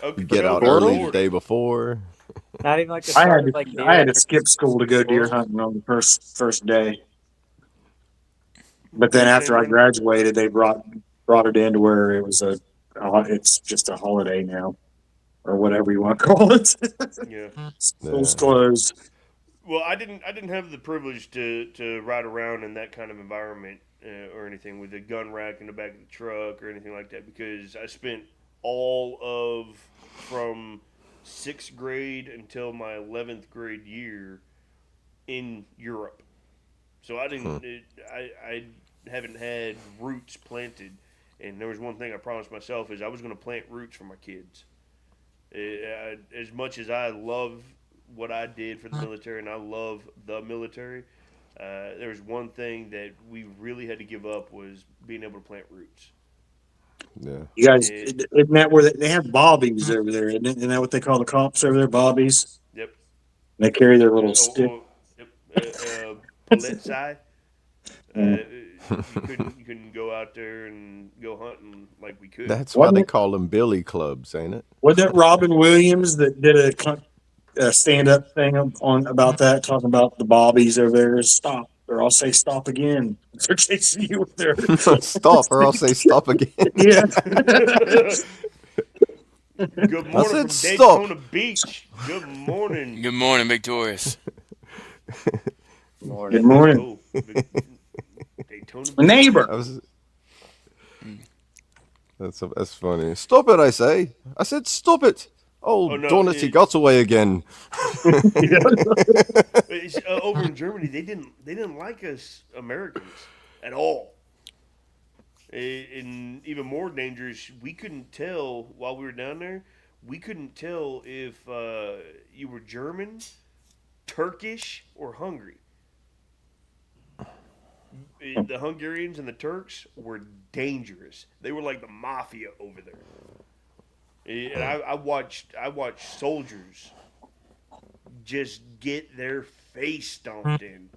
[SPEAKER 4] Okay,
[SPEAKER 3] You get
[SPEAKER 4] no,
[SPEAKER 3] out
[SPEAKER 4] no,
[SPEAKER 3] early the
[SPEAKER 4] Lord.
[SPEAKER 3] day before.
[SPEAKER 8] Not even like the
[SPEAKER 6] I
[SPEAKER 8] start
[SPEAKER 6] had
[SPEAKER 8] of like
[SPEAKER 6] to,
[SPEAKER 8] deer
[SPEAKER 6] I had to
[SPEAKER 8] hunting.
[SPEAKER 6] skip school to go deer hunting on the first day. But then
[SPEAKER 4] Same
[SPEAKER 6] after I
[SPEAKER 4] thing.
[SPEAKER 6] graduated, they brought it in to where it was it's just a holiday now, or whatever you want to call it.
[SPEAKER 4] Yeah.
[SPEAKER 6] School's
[SPEAKER 3] Yeah.
[SPEAKER 6] closed.
[SPEAKER 4] Well, I didn't have the privilege to ride around in that kind of environment or anything with a gun rack in the back of the truck or anything like that because I spent all of from 6th grade until my 11th grade year in Europe. So I didn't I haven't had roots planted, and there was one thing I promised myself is I was going to plant roots for my kids. As much as I love what I did for the military and I love the military, there was one thing that we really had to give up was being able to plant roots.
[SPEAKER 3] Yeah.
[SPEAKER 6] You guys,
[SPEAKER 4] It,
[SPEAKER 6] isn't that where they have bobbies over there? Isn't that what they call the cops over there? Bobbies.
[SPEAKER 4] yep.
[SPEAKER 6] They carry their little
[SPEAKER 4] Oh,
[SPEAKER 6] stick.
[SPEAKER 4] yep. Politsai. You couldn't go out there and go hunting like we could.
[SPEAKER 3] That's why
[SPEAKER 6] Wasn't
[SPEAKER 3] they
[SPEAKER 6] it-
[SPEAKER 3] call them billy clubs, ain't it?
[SPEAKER 6] Wasn't it Robin Williams that did a stand-up thing on about that, talking about the bobbies over there? Stop, or I'll say stop again. They're chasing you with their
[SPEAKER 3] Stop, or I'll say stop again.
[SPEAKER 6] yeah.
[SPEAKER 4] Good morning
[SPEAKER 3] said
[SPEAKER 4] from
[SPEAKER 3] stop.
[SPEAKER 4] Daytona Beach. Good morning.
[SPEAKER 5] Good morning, Victorious.
[SPEAKER 6] Good morning,
[SPEAKER 4] Daytona Beach.
[SPEAKER 6] neighbor.
[SPEAKER 3] That's funny. Stop it, I say. I said stop it. Oh,
[SPEAKER 4] no,
[SPEAKER 3] darn it, he got away again.
[SPEAKER 4] Over in Germany, they didn't like us Americans at all. And even more dangerous, we couldn't tell while we were down there. We couldn't tell if you were German, Turkish, or Hungary. The Hungarians and the Turks were dangerous. They were like the mafia over there. And I watched soldiers just get their face stomped in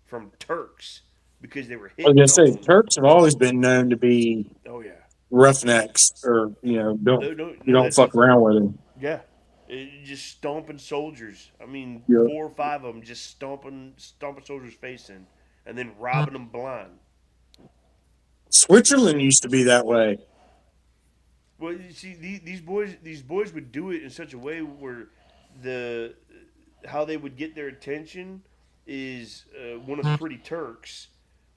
[SPEAKER 4] from Turks because they were
[SPEAKER 6] I was
[SPEAKER 4] hitting
[SPEAKER 6] gonna say
[SPEAKER 4] on them.
[SPEAKER 6] Turks have always been known to be
[SPEAKER 4] Oh yeah,
[SPEAKER 6] roughnecks, or
[SPEAKER 4] no,
[SPEAKER 6] you don't
[SPEAKER 4] that's
[SPEAKER 6] fuck around with them.
[SPEAKER 4] yeah. Just stomping soldiers. I mean,
[SPEAKER 6] Yeah.
[SPEAKER 4] 4 or 5 of them just stomping soldiers' face in, and then robbing them blind.
[SPEAKER 6] Switzerland used to be that way.
[SPEAKER 4] Well, you see, these boys would do it in such a way where how they would get their attention is one of the pretty Turks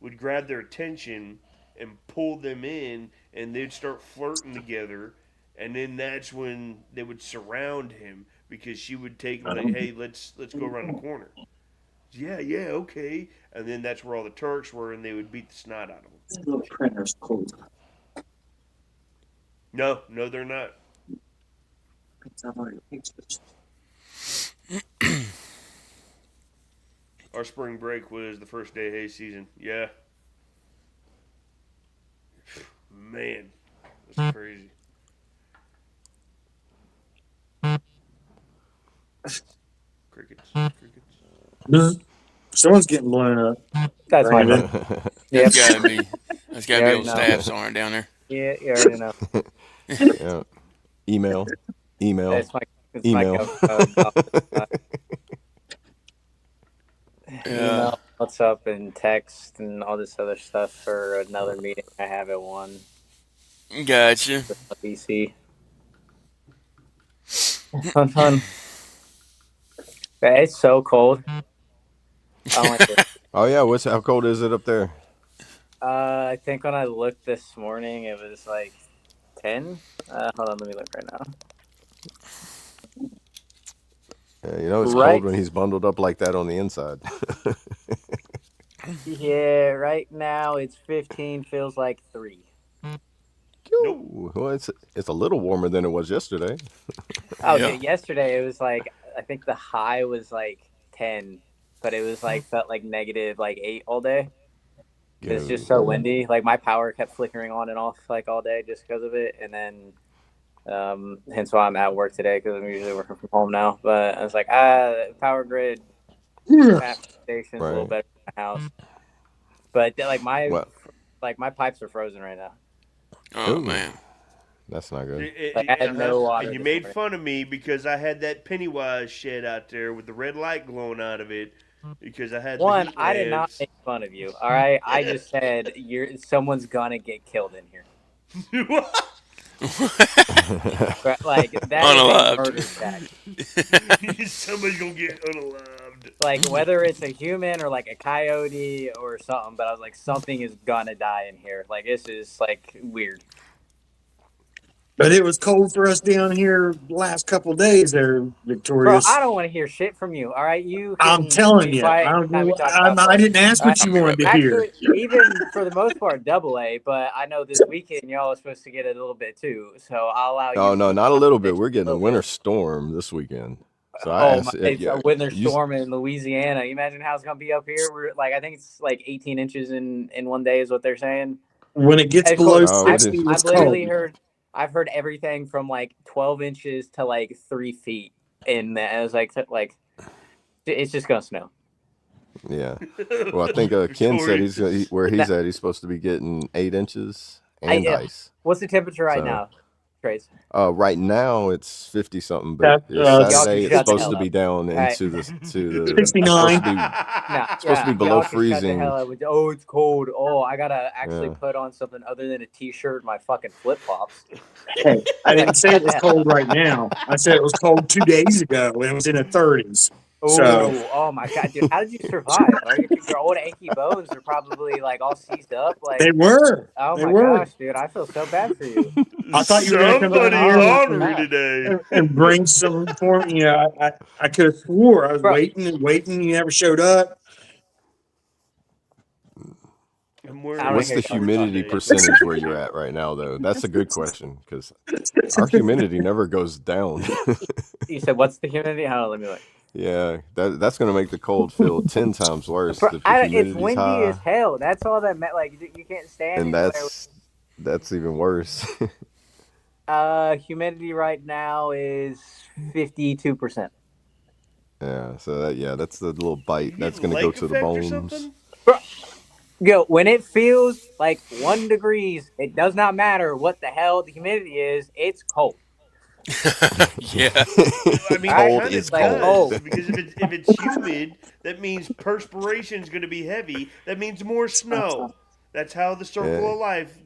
[SPEAKER 4] would grab their attention and pull them in, and they'd start flirting together, and then that's when they would surround him because she would take him like, hey, let's go around the corner. Yeah, okay, and then that's where all the Turks were, and they would beat the snot out of them.
[SPEAKER 6] This little printer's cool.
[SPEAKER 4] No, they're not. Our spring break was the first day of hay season. Yeah. Man, that's crazy. Crickets.
[SPEAKER 6] Someone's getting blown up.
[SPEAKER 8] That's my
[SPEAKER 6] Brandon.
[SPEAKER 8] Yep.
[SPEAKER 5] That's gotta be old staff somewhere down there.
[SPEAKER 8] Yeah, you already know.
[SPEAKER 3] Yeah. Email.
[SPEAKER 8] It's my
[SPEAKER 3] Email.
[SPEAKER 8] email, WhatsApp, and text, and all this other stuff for another meeting I have at 1
[SPEAKER 5] Gotcha.
[SPEAKER 8] with BC. Fun. But it's so cold. I don't like it.
[SPEAKER 3] Oh yeah, how cold is it up there?
[SPEAKER 8] I think when I looked this morning, it was like 10. Hold on, let me look right now.
[SPEAKER 3] Yeah, it's
[SPEAKER 8] Right.
[SPEAKER 3] cold when he's bundled up like that on the inside.
[SPEAKER 8] Yeah, right now it's 15, feels like 3.
[SPEAKER 4] Nope.
[SPEAKER 3] Well, it's a little warmer than it was yesterday.
[SPEAKER 8] Oh,
[SPEAKER 5] Yeah.
[SPEAKER 8] dude, yesterday it was like, I think the high was like 10, but it was like, felt like negative like 8 all day. It's just so windy. Like my power kept flickering on and off like all day just because of it. And then, hence why I'm at work today because I'm usually working from home now. But I was like, power grid station's a little
[SPEAKER 3] Right.
[SPEAKER 8] better than my house. But like
[SPEAKER 3] Well,
[SPEAKER 8] my pipes are frozen right now.
[SPEAKER 5] Oh
[SPEAKER 3] ooh,
[SPEAKER 5] man.
[SPEAKER 3] that's not good.
[SPEAKER 8] Like I had no water.
[SPEAKER 4] And you
[SPEAKER 8] this
[SPEAKER 4] made
[SPEAKER 8] morning.
[SPEAKER 4] fun of me because I had that Pennywise shed out there with the red light glowing out of it because I had the
[SPEAKER 8] One,
[SPEAKER 4] heat
[SPEAKER 8] I did not
[SPEAKER 4] lamps.
[SPEAKER 8] make fun of you. All right, I just said someone's gonna get killed in here. Like that is a
[SPEAKER 5] Unalived.
[SPEAKER 8] murder shack.
[SPEAKER 4] Somebody's gonna get unalived.
[SPEAKER 8] Like whether it's a human or like a coyote or something, but I was like, something is gonna die in here. Like this is like weird.
[SPEAKER 6] But it was cold for us down here the last couple of days there,
[SPEAKER 8] Bro,
[SPEAKER 6] Victorious.
[SPEAKER 8] I don't want to hear shit from you. All right, you.
[SPEAKER 6] I'm
[SPEAKER 8] Can
[SPEAKER 6] telling
[SPEAKER 8] be
[SPEAKER 6] you.
[SPEAKER 8] quiet
[SPEAKER 6] I,
[SPEAKER 8] anytime we talk about
[SPEAKER 6] I
[SPEAKER 8] sports.
[SPEAKER 6] didn't ask
[SPEAKER 8] All
[SPEAKER 6] what
[SPEAKER 8] right?
[SPEAKER 6] you wanted to hear.
[SPEAKER 8] Actually, even for the most part, double A. But I know this weekend y'all are supposed to get it a little bit too. So I'll allow you.
[SPEAKER 3] Oh no, not a little bit. We're
[SPEAKER 8] a
[SPEAKER 3] getting a
[SPEAKER 8] little
[SPEAKER 3] winter
[SPEAKER 8] bit.
[SPEAKER 3] storm this weekend. So
[SPEAKER 8] Oh my! It's a winter storm in Louisiana. You imagine how it's gonna be up here? We're like, I think it's like 18 inches in one day is what they're saying.
[SPEAKER 6] When it gets
[SPEAKER 8] It's
[SPEAKER 6] below
[SPEAKER 8] cold.
[SPEAKER 3] Oh, it
[SPEAKER 6] 60,
[SPEAKER 3] is.
[SPEAKER 6] it's
[SPEAKER 8] I've literally
[SPEAKER 6] cold.
[SPEAKER 8] I've heard everything from like 12 inches to like 3 feet in that. I was like, it's just gonna snow.
[SPEAKER 3] Yeah. Well, I think Ken said where he's at, he's supposed to be getting 8 inches and ice.
[SPEAKER 8] What's the temperature right
[SPEAKER 3] So-
[SPEAKER 8] now, Trace?
[SPEAKER 3] Right now it's 50 something, but
[SPEAKER 6] That's,
[SPEAKER 3] Saturday it's
[SPEAKER 8] shut the
[SPEAKER 3] supposed
[SPEAKER 8] hell
[SPEAKER 3] to be
[SPEAKER 8] up.
[SPEAKER 3] down
[SPEAKER 8] Right.
[SPEAKER 3] into the
[SPEAKER 6] 69.
[SPEAKER 3] supposed to be below
[SPEAKER 8] y'all can
[SPEAKER 3] freezing.
[SPEAKER 8] Shut the hell up. Oh, it's cold. Oh, I gotta actually put on something other than a t-shirt and my fucking flip flops.
[SPEAKER 6] Hey, I didn't say it was cold right now. I said it was cold 2 days ago and it was in the 30s. So,
[SPEAKER 8] Oh my god, dude! How did you survive? Your old achy bones are probably like all seized up. Like
[SPEAKER 6] they were.
[SPEAKER 8] oh
[SPEAKER 6] They
[SPEAKER 8] my
[SPEAKER 6] were.
[SPEAKER 8] gosh, dude! I feel so bad for you.
[SPEAKER 6] I thought you were going to come down
[SPEAKER 4] Somebody's
[SPEAKER 6] here
[SPEAKER 4] ornery today.
[SPEAKER 6] and bring some for me. I could have swore I was waiting and waiting. You never showed up.
[SPEAKER 3] What's the humidity percentage where you're at right now, though? That's a good question because our humidity never goes down.
[SPEAKER 8] You said, what's the humidity? Hold on, let me look.
[SPEAKER 3] Yeah, that's going to make the cold feel 10 times worse.
[SPEAKER 8] Bro,
[SPEAKER 3] if the
[SPEAKER 8] it's
[SPEAKER 3] humidity's
[SPEAKER 8] windy
[SPEAKER 3] high,
[SPEAKER 8] as hell. That's all that meant. Like you can't stand.
[SPEAKER 3] and
[SPEAKER 8] anywhere.
[SPEAKER 3] that's even worse.
[SPEAKER 8] Humidity right now is 52%.
[SPEAKER 3] Yeah, so that's the little bite that's going to go to the bones.
[SPEAKER 8] Yo, when it feels like 1 degree, it does not matter what the hell the humidity is. It's cold.
[SPEAKER 5] Yeah.
[SPEAKER 4] I mean,
[SPEAKER 3] Cold is cold.
[SPEAKER 4] because if it's humid, that means perspiration is going to be heavy. That means more snow. That's how the circle of life.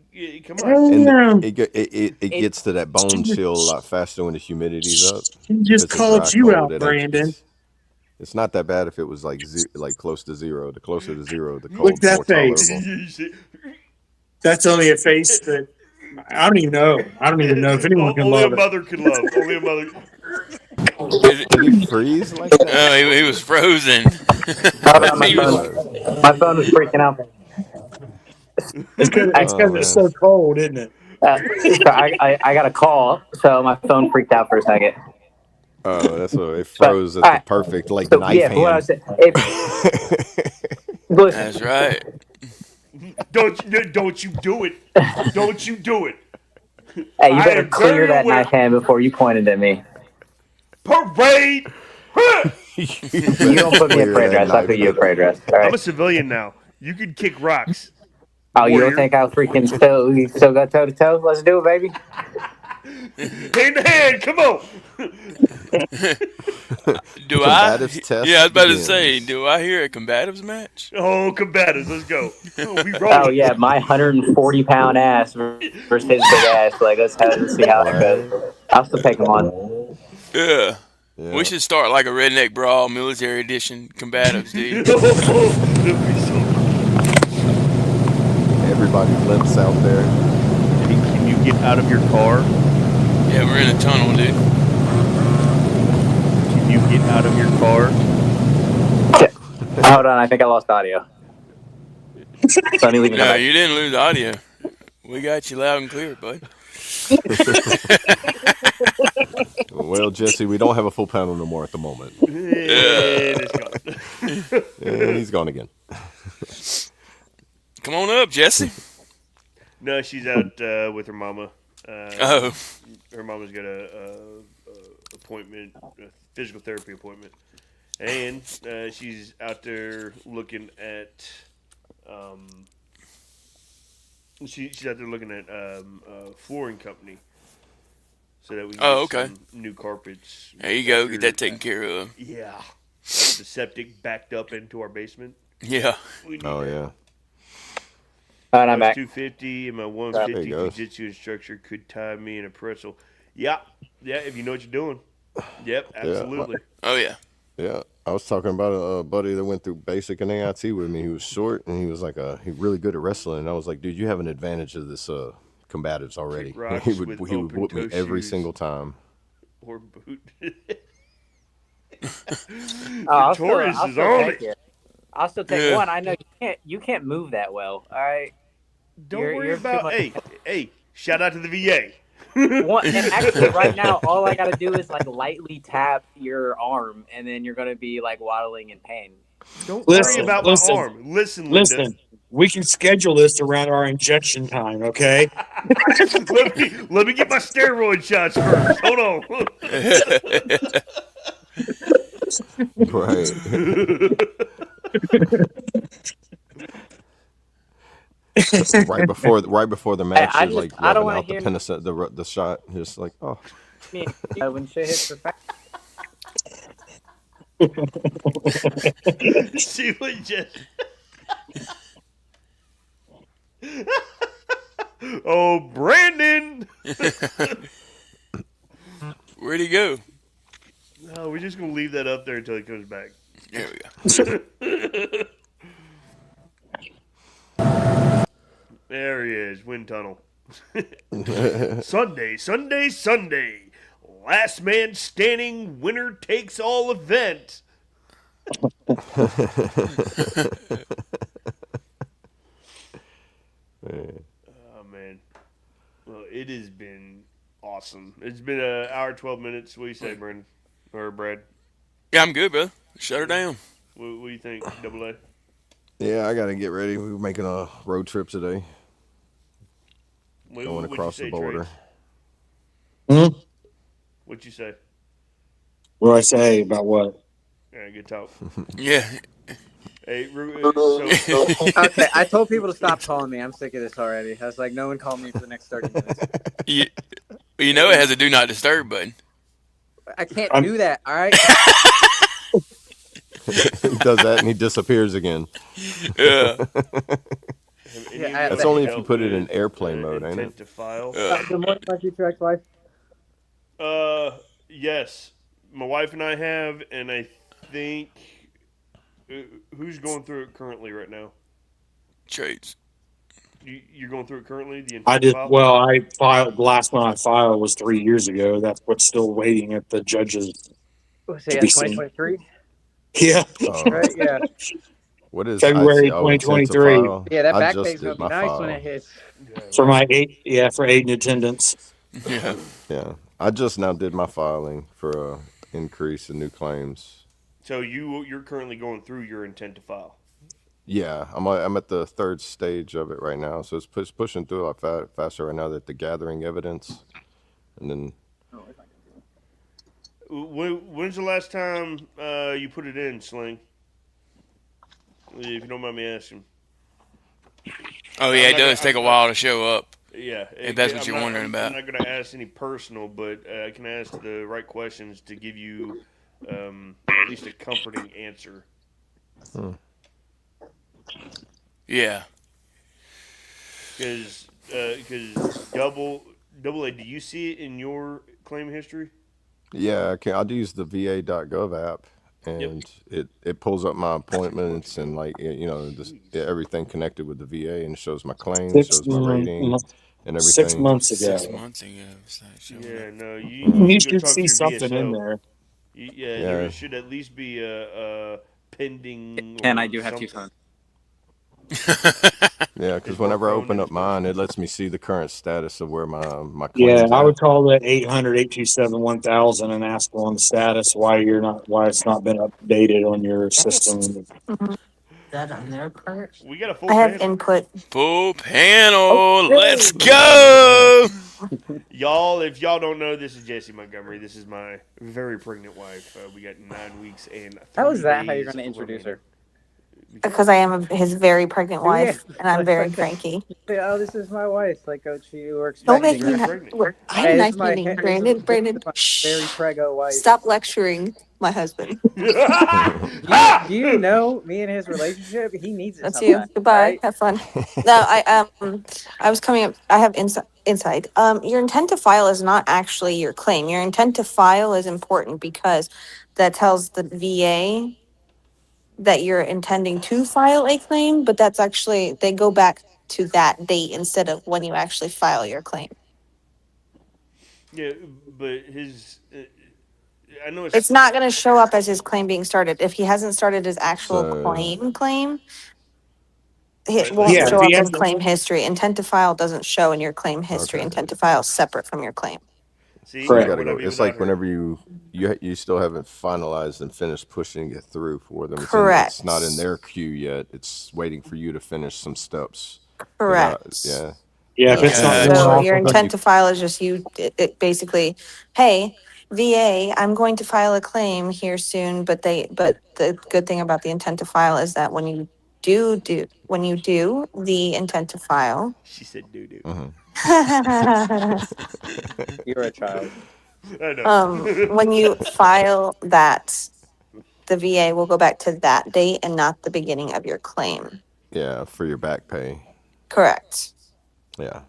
[SPEAKER 4] Come on.
[SPEAKER 3] And it gets to that bone chill a lot faster when the humidity's up.
[SPEAKER 6] He just called you out, Brandon.
[SPEAKER 3] It's not that bad if it was like close to zero. The closer to zero, the cold.
[SPEAKER 6] Look at that face.
[SPEAKER 3] Tolerable.
[SPEAKER 6] That's only a face that I don't even know. I don't even know if anyone can love
[SPEAKER 4] Only a mother can love. Only a mother.
[SPEAKER 3] Did he freeze like that?
[SPEAKER 5] Oh, he was frozen.
[SPEAKER 8] My phone was freaking out.
[SPEAKER 6] It's because it's so cold, isn't it?
[SPEAKER 8] So I got a call, so my phone freaked out for a second.
[SPEAKER 3] Oh, that's what it froze at the perfect knife hand.
[SPEAKER 8] What I was saying,
[SPEAKER 5] That's right.
[SPEAKER 4] Don't you do it. Don't you do it.
[SPEAKER 8] Hey, you better clear that knife hand before you pointed at me.
[SPEAKER 4] Parade.
[SPEAKER 8] You don't put me in parade dress. I'll put you in parade dress. All right.
[SPEAKER 4] I'm a civilian now. You can kick rocks.
[SPEAKER 8] Oh, you don't think I'll freaking still go toe to toe? Let's do it, baby.
[SPEAKER 4] Hand to hand. Come on.
[SPEAKER 5] Do I?
[SPEAKER 3] Test
[SPEAKER 5] Yeah, I was about to
[SPEAKER 3] begins.
[SPEAKER 5] say, do I hear a combatives match?
[SPEAKER 4] Oh, combatives. Let's go. We rolling.
[SPEAKER 8] Oh yeah, my 140-pound ass versus his big ass. Like let's see how that goes. I'll still take him on.
[SPEAKER 5] Yeah. We should start like a redneck brawl, military edition combatives, dude.
[SPEAKER 3] Everybody limps out there.
[SPEAKER 4] Can you get out of your car?
[SPEAKER 5] Yeah, we're in a tunnel, dude.
[SPEAKER 4] Can you you get out of your car?
[SPEAKER 8] Hold on, I think I lost audio. Sonny leaving.
[SPEAKER 5] No, you didn't lose audio. We got you loud and clear, bud.
[SPEAKER 3] Well, Jesse, we don't have a full panel no more at the moment.
[SPEAKER 4] And it's gone.
[SPEAKER 3] And he's gone again.
[SPEAKER 5] Come on up, Jesse.
[SPEAKER 4] No, she's out with her mama.
[SPEAKER 5] Oh,
[SPEAKER 4] Her mama's got a appointment, a physical therapy appointment, and she's out there looking at. She's out there looking at a flooring company, so that we can get some new carpets.
[SPEAKER 5] There you go. Get that taken care of.
[SPEAKER 4] Yeah, that's the septic backed up into our basement.
[SPEAKER 5] Yeah.
[SPEAKER 3] Oh yeah.
[SPEAKER 8] And I'm back.
[SPEAKER 4] 250 and my 150
[SPEAKER 3] There he goes.
[SPEAKER 4] jiu-jitsu instructor could tie me in a pretzel. Yeah, if you know what you're doing. Yep, absolutely.
[SPEAKER 5] Oh yeah.
[SPEAKER 3] Yeah, I was talking about a buddy that went through basic and AIT with me. He was short and he was like he's really good at wrestling. And I was like, dude, you have an advantage of this combatives already.
[SPEAKER 4] Rocks
[SPEAKER 3] He would
[SPEAKER 4] with
[SPEAKER 3] whoop me
[SPEAKER 4] open-toe
[SPEAKER 3] every
[SPEAKER 4] shoes.
[SPEAKER 3] single time.
[SPEAKER 4] Or boot.
[SPEAKER 8] I'll
[SPEAKER 4] Taurus
[SPEAKER 8] still
[SPEAKER 4] is on
[SPEAKER 8] take
[SPEAKER 4] it.
[SPEAKER 8] it. I'll still take one. I know you can't move that well. All right.
[SPEAKER 4] Don't
[SPEAKER 8] You're
[SPEAKER 4] worry
[SPEAKER 8] too
[SPEAKER 4] about.
[SPEAKER 8] much-
[SPEAKER 4] Hey, shout out to the VA.
[SPEAKER 8] And actually, right now, all I gotta do is like lightly tap your arm, and then you're gonna be like waddling in pain.
[SPEAKER 4] Don't worry about my
[SPEAKER 6] listen.
[SPEAKER 4] arm. Listen, Linda.
[SPEAKER 6] Listen, we can schedule this around our injection time, okay?
[SPEAKER 4] let me get my steroid shots first. Hold on.
[SPEAKER 3] Right. right before the match,
[SPEAKER 8] I
[SPEAKER 3] you're like
[SPEAKER 8] I don't
[SPEAKER 3] rubbing
[SPEAKER 8] wanna
[SPEAKER 3] out the
[SPEAKER 8] hear-
[SPEAKER 3] penicillin, the shot. Just like, oh,
[SPEAKER 8] When shit hits the fan.
[SPEAKER 4] See what just. Oh, Brandon.
[SPEAKER 5] Where'd he go?
[SPEAKER 4] No, we're just gonna leave that up there until he comes back.
[SPEAKER 5] There we go.
[SPEAKER 4] There he is, wind tunnel. Sunday. Last man standing, winner takes all event. Oh, man. Well, it has been awesome. It's been an hour, 12 minutes. What do you say, Brandon? Or Brad?
[SPEAKER 5] Yeah, I'm good, brother. Shut her down.
[SPEAKER 4] What do you think, Double A?
[SPEAKER 3] yeah, I gotta get ready. We were making a road trip today, going
[SPEAKER 4] What'd you
[SPEAKER 3] across
[SPEAKER 4] say,
[SPEAKER 3] the border.
[SPEAKER 4] Trey? What'd you say?
[SPEAKER 6] What do I say about what?
[SPEAKER 4] Yeah, good talk.
[SPEAKER 5] Yeah.
[SPEAKER 4] Hey, so
[SPEAKER 8] Okay, I told people to stop calling me. I'm sick of this already. I was like, no one call me for the next 30 minutes.
[SPEAKER 5] You know it has a do not disturb button.
[SPEAKER 8] I can't do that. All right.
[SPEAKER 3] He does that and he disappears again.
[SPEAKER 5] Yeah.
[SPEAKER 3] That's only if you put it in airplane mode, ain't
[SPEAKER 4] intent
[SPEAKER 3] it?
[SPEAKER 4] to file.
[SPEAKER 8] Good morning, my future ex-wife.
[SPEAKER 4] Yes, my wife and I have, and I think who's going through it currently right now?
[SPEAKER 5] Trades.
[SPEAKER 4] You're going through it currently. The
[SPEAKER 6] I
[SPEAKER 4] intent
[SPEAKER 6] did.
[SPEAKER 4] file?
[SPEAKER 6] Well, I filed. The last one I filed was 3 years ago. That's what's still waiting at the judges.
[SPEAKER 8] What's
[SPEAKER 6] To
[SPEAKER 8] it,
[SPEAKER 6] be seen.
[SPEAKER 8] 2023?
[SPEAKER 6] Yeah,
[SPEAKER 8] Right? Yeah.
[SPEAKER 3] What is
[SPEAKER 6] February
[SPEAKER 3] ICO intent to
[SPEAKER 6] 2023.
[SPEAKER 3] file?
[SPEAKER 8] Yeah, that
[SPEAKER 3] I
[SPEAKER 8] back
[SPEAKER 3] just
[SPEAKER 8] pay's
[SPEAKER 3] did
[SPEAKER 8] gonna be
[SPEAKER 3] my
[SPEAKER 8] nice
[SPEAKER 3] file.
[SPEAKER 8] when it hits.
[SPEAKER 6] for my for aid and attendance.
[SPEAKER 5] Yeah.
[SPEAKER 3] Yeah, I just now did my filing for increase in new claims.
[SPEAKER 4] So you're currently going through your intent to file.
[SPEAKER 3] Yeah, I'm at the third stage of it right now, so it's pushing through a lot faster right now. That the gathering evidence, and then
[SPEAKER 4] When's the last time you put it in, Sling? If you don't mind me asking.
[SPEAKER 5] Oh yeah,
[SPEAKER 4] I'm
[SPEAKER 5] it
[SPEAKER 4] not
[SPEAKER 5] does
[SPEAKER 4] gonna-
[SPEAKER 5] take a while to show up.
[SPEAKER 4] Yeah,
[SPEAKER 5] If that's what you're wondering about.
[SPEAKER 4] I'm not going to ask any personal, but I can ask the right questions to give you at least a comforting answer.
[SPEAKER 5] Yeah.
[SPEAKER 4] Because double A, do you see it in your claim history?
[SPEAKER 3] yeah, I'll use the VA.gov app, and it pulls up my appointments and everything connected with the VA, and it shows my claims, shows my rating, and everything.
[SPEAKER 6] 6 months ago.
[SPEAKER 5] 6 months ago. It's not showing
[SPEAKER 4] Yeah,
[SPEAKER 5] up.
[SPEAKER 4] no,
[SPEAKER 6] You
[SPEAKER 4] go
[SPEAKER 6] should
[SPEAKER 4] talk to
[SPEAKER 6] see
[SPEAKER 4] your
[SPEAKER 6] something in
[SPEAKER 4] VSO.
[SPEAKER 6] there.
[SPEAKER 4] Yeah,
[SPEAKER 3] Yeah.
[SPEAKER 4] there should at least be a pending.
[SPEAKER 8] And
[SPEAKER 4] or
[SPEAKER 8] I do have two
[SPEAKER 4] something.
[SPEAKER 8] phones.
[SPEAKER 3] Yeah,
[SPEAKER 4] His
[SPEAKER 3] because
[SPEAKER 4] work
[SPEAKER 3] whenever I
[SPEAKER 4] phone
[SPEAKER 3] open
[SPEAKER 4] and
[SPEAKER 3] up
[SPEAKER 4] his personal
[SPEAKER 3] mine, it
[SPEAKER 4] phone.
[SPEAKER 3] lets me see the current status of where my
[SPEAKER 6] Yeah,
[SPEAKER 3] claim's
[SPEAKER 6] I
[SPEAKER 3] at.
[SPEAKER 6] would call that 800-827-1000 and ask on the status why it's not been updated on your system.
[SPEAKER 9] That on their part?
[SPEAKER 4] We got a full
[SPEAKER 2] I have
[SPEAKER 4] panel.
[SPEAKER 2] input.
[SPEAKER 5] Full panel. Let's
[SPEAKER 8] Okay.
[SPEAKER 5] go.
[SPEAKER 4] Y'all, if y'all don't know, this is Jesse Montgomery. This is my very pregnant wife. We got 9 weeks and 3
[SPEAKER 8] How is that? How you're
[SPEAKER 4] days
[SPEAKER 8] going to introduce
[SPEAKER 4] remaining.
[SPEAKER 8] her?
[SPEAKER 2] Because I am his very pregnant wife, and I'm
[SPEAKER 8] It's
[SPEAKER 2] very
[SPEAKER 8] like,
[SPEAKER 2] cranky.
[SPEAKER 8] oh, this is my wife. Like, oh, we're
[SPEAKER 2] Don't
[SPEAKER 4] She's
[SPEAKER 2] make
[SPEAKER 8] expecting
[SPEAKER 2] me.
[SPEAKER 8] her.
[SPEAKER 4] very pregnant.
[SPEAKER 2] I
[SPEAKER 8] Hey,
[SPEAKER 2] am
[SPEAKER 8] this is
[SPEAKER 2] nice
[SPEAKER 8] my
[SPEAKER 2] meeting
[SPEAKER 8] this is,
[SPEAKER 2] Brandon.
[SPEAKER 8] this
[SPEAKER 2] Brandon,
[SPEAKER 8] is my very
[SPEAKER 2] shh.
[SPEAKER 8] prego wife.
[SPEAKER 2] Stop lecturing my husband.
[SPEAKER 8] Do you know me and his relationship? He needs it
[SPEAKER 2] That's you.
[SPEAKER 8] sometimes,
[SPEAKER 2] Goodbye.
[SPEAKER 8] right?
[SPEAKER 2] Have fun. No, I was coming up. I have insight. Your intent to file is not actually your claim. Your intent to file is important because that tells the VA that you're intending to file a claim, but that's actually they go back to that date instead of when you actually file your claim.
[SPEAKER 4] Yeah, but his. I know
[SPEAKER 2] It's not going to show up as his claim being started if he hasn't started his actual
[SPEAKER 3] So
[SPEAKER 2] claim. It
[SPEAKER 4] Like
[SPEAKER 2] won't
[SPEAKER 6] Yeah,
[SPEAKER 4] for
[SPEAKER 6] if
[SPEAKER 2] show
[SPEAKER 6] he
[SPEAKER 2] up in
[SPEAKER 6] hasn't,
[SPEAKER 2] claim history. Intent to file doesn't show in your claim history.
[SPEAKER 3] okay.
[SPEAKER 2] Intent to file is separate from your claim.
[SPEAKER 4] see,
[SPEAKER 3] So you
[SPEAKER 4] where
[SPEAKER 6] correct.
[SPEAKER 3] got to
[SPEAKER 4] would I
[SPEAKER 3] go.
[SPEAKER 4] be
[SPEAKER 3] It's
[SPEAKER 4] without
[SPEAKER 3] like
[SPEAKER 4] her?
[SPEAKER 3] whenever you still haven't finalized and finished pushing it through for them. It's not in
[SPEAKER 2] Correct.
[SPEAKER 3] their queue yet. It's waiting for you to finish some steps.
[SPEAKER 2] Correct.
[SPEAKER 3] Yeah.
[SPEAKER 6] Yeah, if it's not going
[SPEAKER 2] So
[SPEAKER 5] Gotcha.
[SPEAKER 6] off
[SPEAKER 2] your
[SPEAKER 6] of
[SPEAKER 2] intent to file is just it basically, hey, VA, I'm going to file a claim here soon, but the good thing about the intent to file is that when you do the intent to file,
[SPEAKER 4] She said doo doo.
[SPEAKER 8] You're a child.
[SPEAKER 4] I know.
[SPEAKER 2] when you file that, the VA will go back to that date and not the beginning of your claim.
[SPEAKER 3] Yeah, for your back pay.
[SPEAKER 2] Correct.
[SPEAKER 3] Yeah.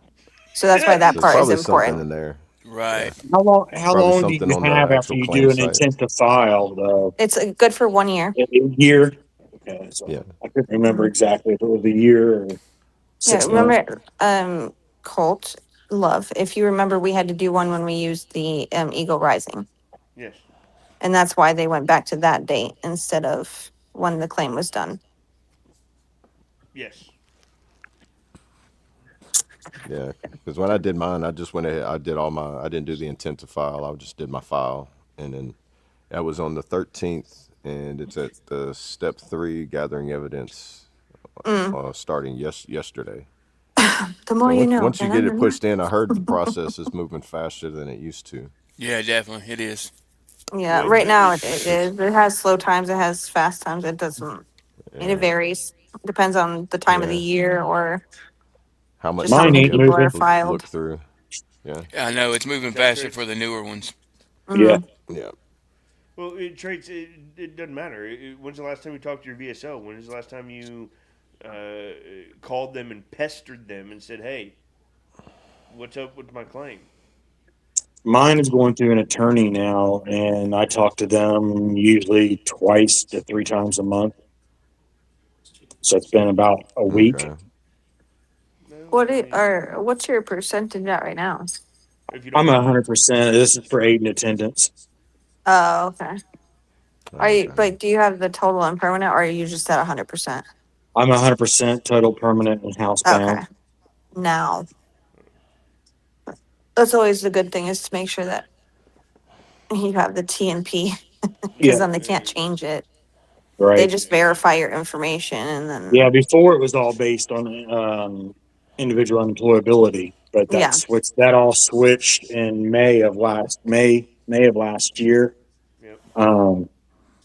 [SPEAKER 2] So that's why that
[SPEAKER 3] So it's
[SPEAKER 2] part is
[SPEAKER 3] probably something
[SPEAKER 2] important.
[SPEAKER 3] in there.
[SPEAKER 5] Right.
[SPEAKER 6] how
[SPEAKER 3] Probably
[SPEAKER 6] long do
[SPEAKER 3] something
[SPEAKER 6] you
[SPEAKER 3] on the
[SPEAKER 6] have after
[SPEAKER 3] actual
[SPEAKER 6] you
[SPEAKER 3] claim
[SPEAKER 6] do an
[SPEAKER 3] site.
[SPEAKER 6] intent to file though?
[SPEAKER 2] It's good for 1 year.
[SPEAKER 6] A year? Okay, so
[SPEAKER 3] Yeah.
[SPEAKER 6] I couldn't remember exactly if it was a year or
[SPEAKER 2] Yeah,
[SPEAKER 6] 6 months.
[SPEAKER 2] remember, Colt, love, if you remember, we had to do one when we used the Eagle Rising.
[SPEAKER 4] Yes.
[SPEAKER 2] And that's why they went back to that date instead of when the claim was done.
[SPEAKER 4] Yes.
[SPEAKER 3] Yeah. Because when I did mine, I just went ahead. I didn't do the intent to file. I just did my file. And then that was on the 13th. And it's at the step 3 gathering evidence starting yesterday.
[SPEAKER 2] The more
[SPEAKER 3] So
[SPEAKER 2] you know.
[SPEAKER 3] once you get it pushed in, I heard the process is moving faster than it used to.
[SPEAKER 5] Yeah, definitely. It is.
[SPEAKER 2] Yeah,
[SPEAKER 4] Well,
[SPEAKER 2] right now it
[SPEAKER 4] it's
[SPEAKER 2] is. It has slow times, it has fast times. It doesn't, and it varies. Depends on the time of the
[SPEAKER 3] Yeah.
[SPEAKER 2] year or
[SPEAKER 3] How much
[SPEAKER 2] just how
[SPEAKER 6] Mine
[SPEAKER 2] many
[SPEAKER 3] stuff
[SPEAKER 6] ain't
[SPEAKER 3] you have
[SPEAKER 2] people
[SPEAKER 3] to
[SPEAKER 2] are
[SPEAKER 6] moving.
[SPEAKER 3] look
[SPEAKER 2] filed.
[SPEAKER 3] through. Yeah.
[SPEAKER 5] Yeah, I know it's moving
[SPEAKER 4] that
[SPEAKER 5] faster
[SPEAKER 4] trade.
[SPEAKER 5] for the newer ones.
[SPEAKER 6] Yeah.
[SPEAKER 3] Yeah.
[SPEAKER 4] Well, traits. It doesn't matter. When's the last time you talked to your VSO? When is the last time you called them and pestered them and said, "Hey, what's up with my claim?"
[SPEAKER 6] Mine is going through an attorney now, and I talk to them usually twice to 3 times a month. So it's been about a week.
[SPEAKER 3] Okay.
[SPEAKER 4] No, I mean,
[SPEAKER 2] What's your percentage at right now?
[SPEAKER 4] if you don't
[SPEAKER 6] I'm
[SPEAKER 4] mind.
[SPEAKER 6] 100%. This is for aid and attendance.
[SPEAKER 2] Oh, okay.
[SPEAKER 3] Okay.
[SPEAKER 2] But do you have the total and permanent, or are you just at 100%?
[SPEAKER 6] I'm 100% total permanent and
[SPEAKER 2] Okay.
[SPEAKER 6] housebound.
[SPEAKER 2] Now, that's always the good thing is to make sure that you have the TNP because
[SPEAKER 6] Yeah,
[SPEAKER 2] then they can't change it. They
[SPEAKER 6] right.
[SPEAKER 2] just verify your information and then
[SPEAKER 6] Yeah, before it was all based on individual employability, but
[SPEAKER 2] yeah.
[SPEAKER 6] that all switched in May of last year.
[SPEAKER 4] Yep.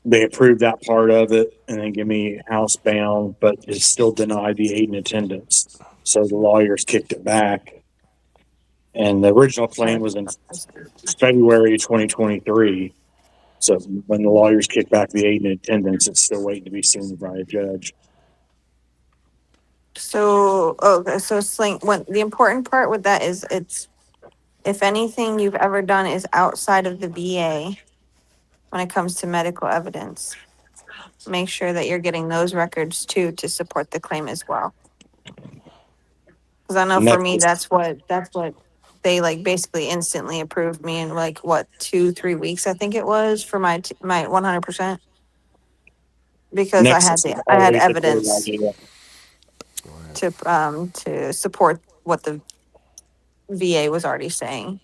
[SPEAKER 6] They approved that part of it and then give me housebound, but it still denied the aid and attendance. So the lawyers kicked it back. And the original claim was in February 2023. So when the lawyers kicked back the aid and attendance, it's still waiting to be seen by a judge.
[SPEAKER 2] So okay, so Sling, what the important part with that is it's if anything you've ever done is outside of the VA when it comes to medical evidence, make sure that you're getting those records too to support the claim as well. Because I know
[SPEAKER 6] And
[SPEAKER 2] for
[SPEAKER 6] that's
[SPEAKER 2] me
[SPEAKER 6] just,
[SPEAKER 2] that's what
[SPEAKER 10] they like basically instantly approved me in like what 2-3 weeks I think it was for my 100% because
[SPEAKER 6] Nexus is
[SPEAKER 10] I had
[SPEAKER 6] always a great
[SPEAKER 10] evidence
[SPEAKER 6] idea.
[SPEAKER 10] to support what the VA was already saying.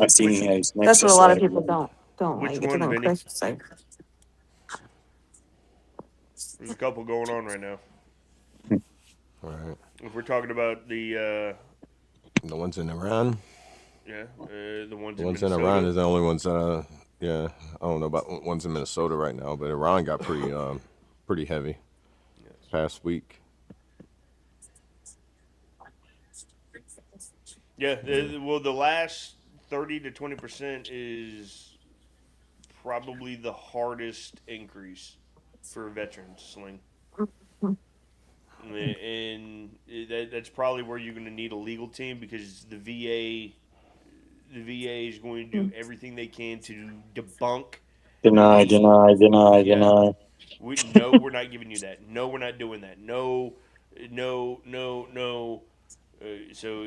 [SPEAKER 6] I've seen
[SPEAKER 4] Which
[SPEAKER 6] his
[SPEAKER 10] That's what a
[SPEAKER 6] Nexus
[SPEAKER 10] lot of
[SPEAKER 6] right.
[SPEAKER 10] people don't
[SPEAKER 4] which
[SPEAKER 10] like. It
[SPEAKER 4] one,
[SPEAKER 10] doesn't
[SPEAKER 4] Vinny?
[SPEAKER 10] click. It's like
[SPEAKER 4] There's a couple going on right now.
[SPEAKER 3] All right.
[SPEAKER 4] If we're talking about
[SPEAKER 3] The ones in Iran.
[SPEAKER 4] the ones
[SPEAKER 3] The
[SPEAKER 4] in
[SPEAKER 3] ones in Iran
[SPEAKER 4] Minnesota.
[SPEAKER 3] is the only ones that. Yeah, I don't know about ones in Minnesota right now, but Iran got pretty heavy past week.
[SPEAKER 4] Yeah, well, the last 30 to 20% is probably the hardest increase for veterans sling, and that's probably where you're going to need a legal team because the VA is going to do everything they can to debunk
[SPEAKER 6] Deny,
[SPEAKER 4] any.
[SPEAKER 6] deny, deny,
[SPEAKER 4] Yeah,
[SPEAKER 6] deny.
[SPEAKER 4] no, we're not giving you that. No, we're not doing that. No, no, no, no. So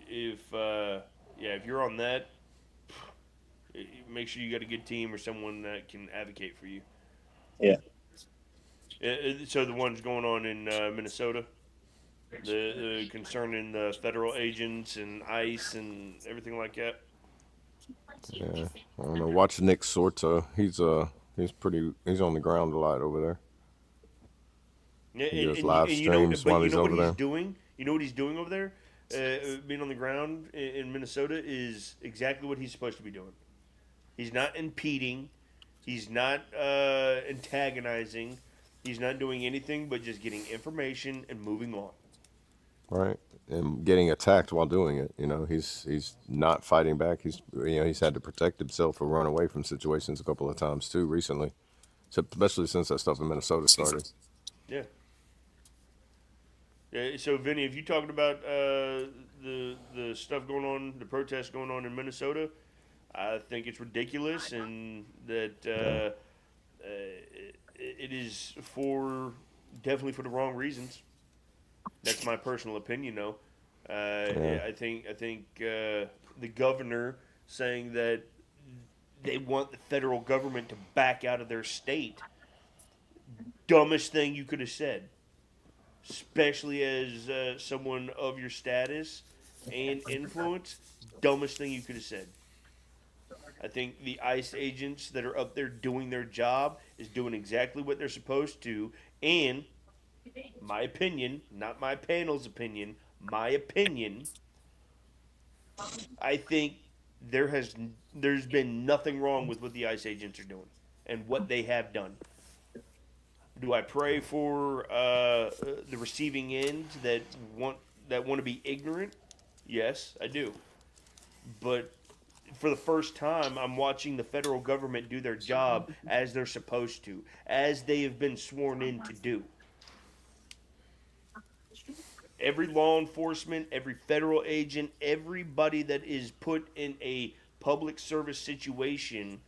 [SPEAKER 4] if yeah, if you're on that, make sure you got a good team or someone that can advocate for you.
[SPEAKER 6] Yeah.
[SPEAKER 4] So the ones going on in Minnesota, the concerning the federal agents and ICE and everything like that.
[SPEAKER 3] Yeah, I don't know. Watch Nick Sorta. He's on the ground a lot over there.
[SPEAKER 4] Yeah,
[SPEAKER 3] He does
[SPEAKER 4] and
[SPEAKER 3] live
[SPEAKER 4] you know,
[SPEAKER 3] streams
[SPEAKER 4] but
[SPEAKER 3] while
[SPEAKER 4] you
[SPEAKER 3] he's
[SPEAKER 4] know what
[SPEAKER 3] over
[SPEAKER 4] he's
[SPEAKER 3] there.
[SPEAKER 4] doing. You know what he's doing over there, being on the ground in Minnesota is exactly what he's supposed to be doing. He's not impeding. He's not antagonizing. He's not doing anything but just getting information and moving on.
[SPEAKER 3] Right, and getting attacked while doing it. He's not fighting back. He's had to protect himself or run away from situations a couple of times too recently, especially since that stuff in Minnesota started.
[SPEAKER 4] Yeah. Yeah. So, Vinny, if you talking about the stuff going on, the protests going on in Minnesota, I think it's ridiculous, and that
[SPEAKER 3] Yeah,
[SPEAKER 4] it is definitely for the wrong reasons. That's my personal opinion, though.
[SPEAKER 3] yeah,
[SPEAKER 4] I think the governor saying that they want the federal government to back out of their state. Dumbest thing you could have said, especially as someone of your status and influence. Dumbest thing you could have said. I think the ICE agents that are up there doing their job is doing exactly what they're supposed to. And my opinion, not my panel's opinion, my opinion, I think there's been nothing wrong with what the ICE agents are doing and what they have done. Do I pray for the receiving end that want to be ignorant? Yes, I do. But for the first time, I'm watching the federal government do their job as they're supposed to, as they have been sworn in to do. Every law enforcement, every federal agent, everybody that is put in a public service situation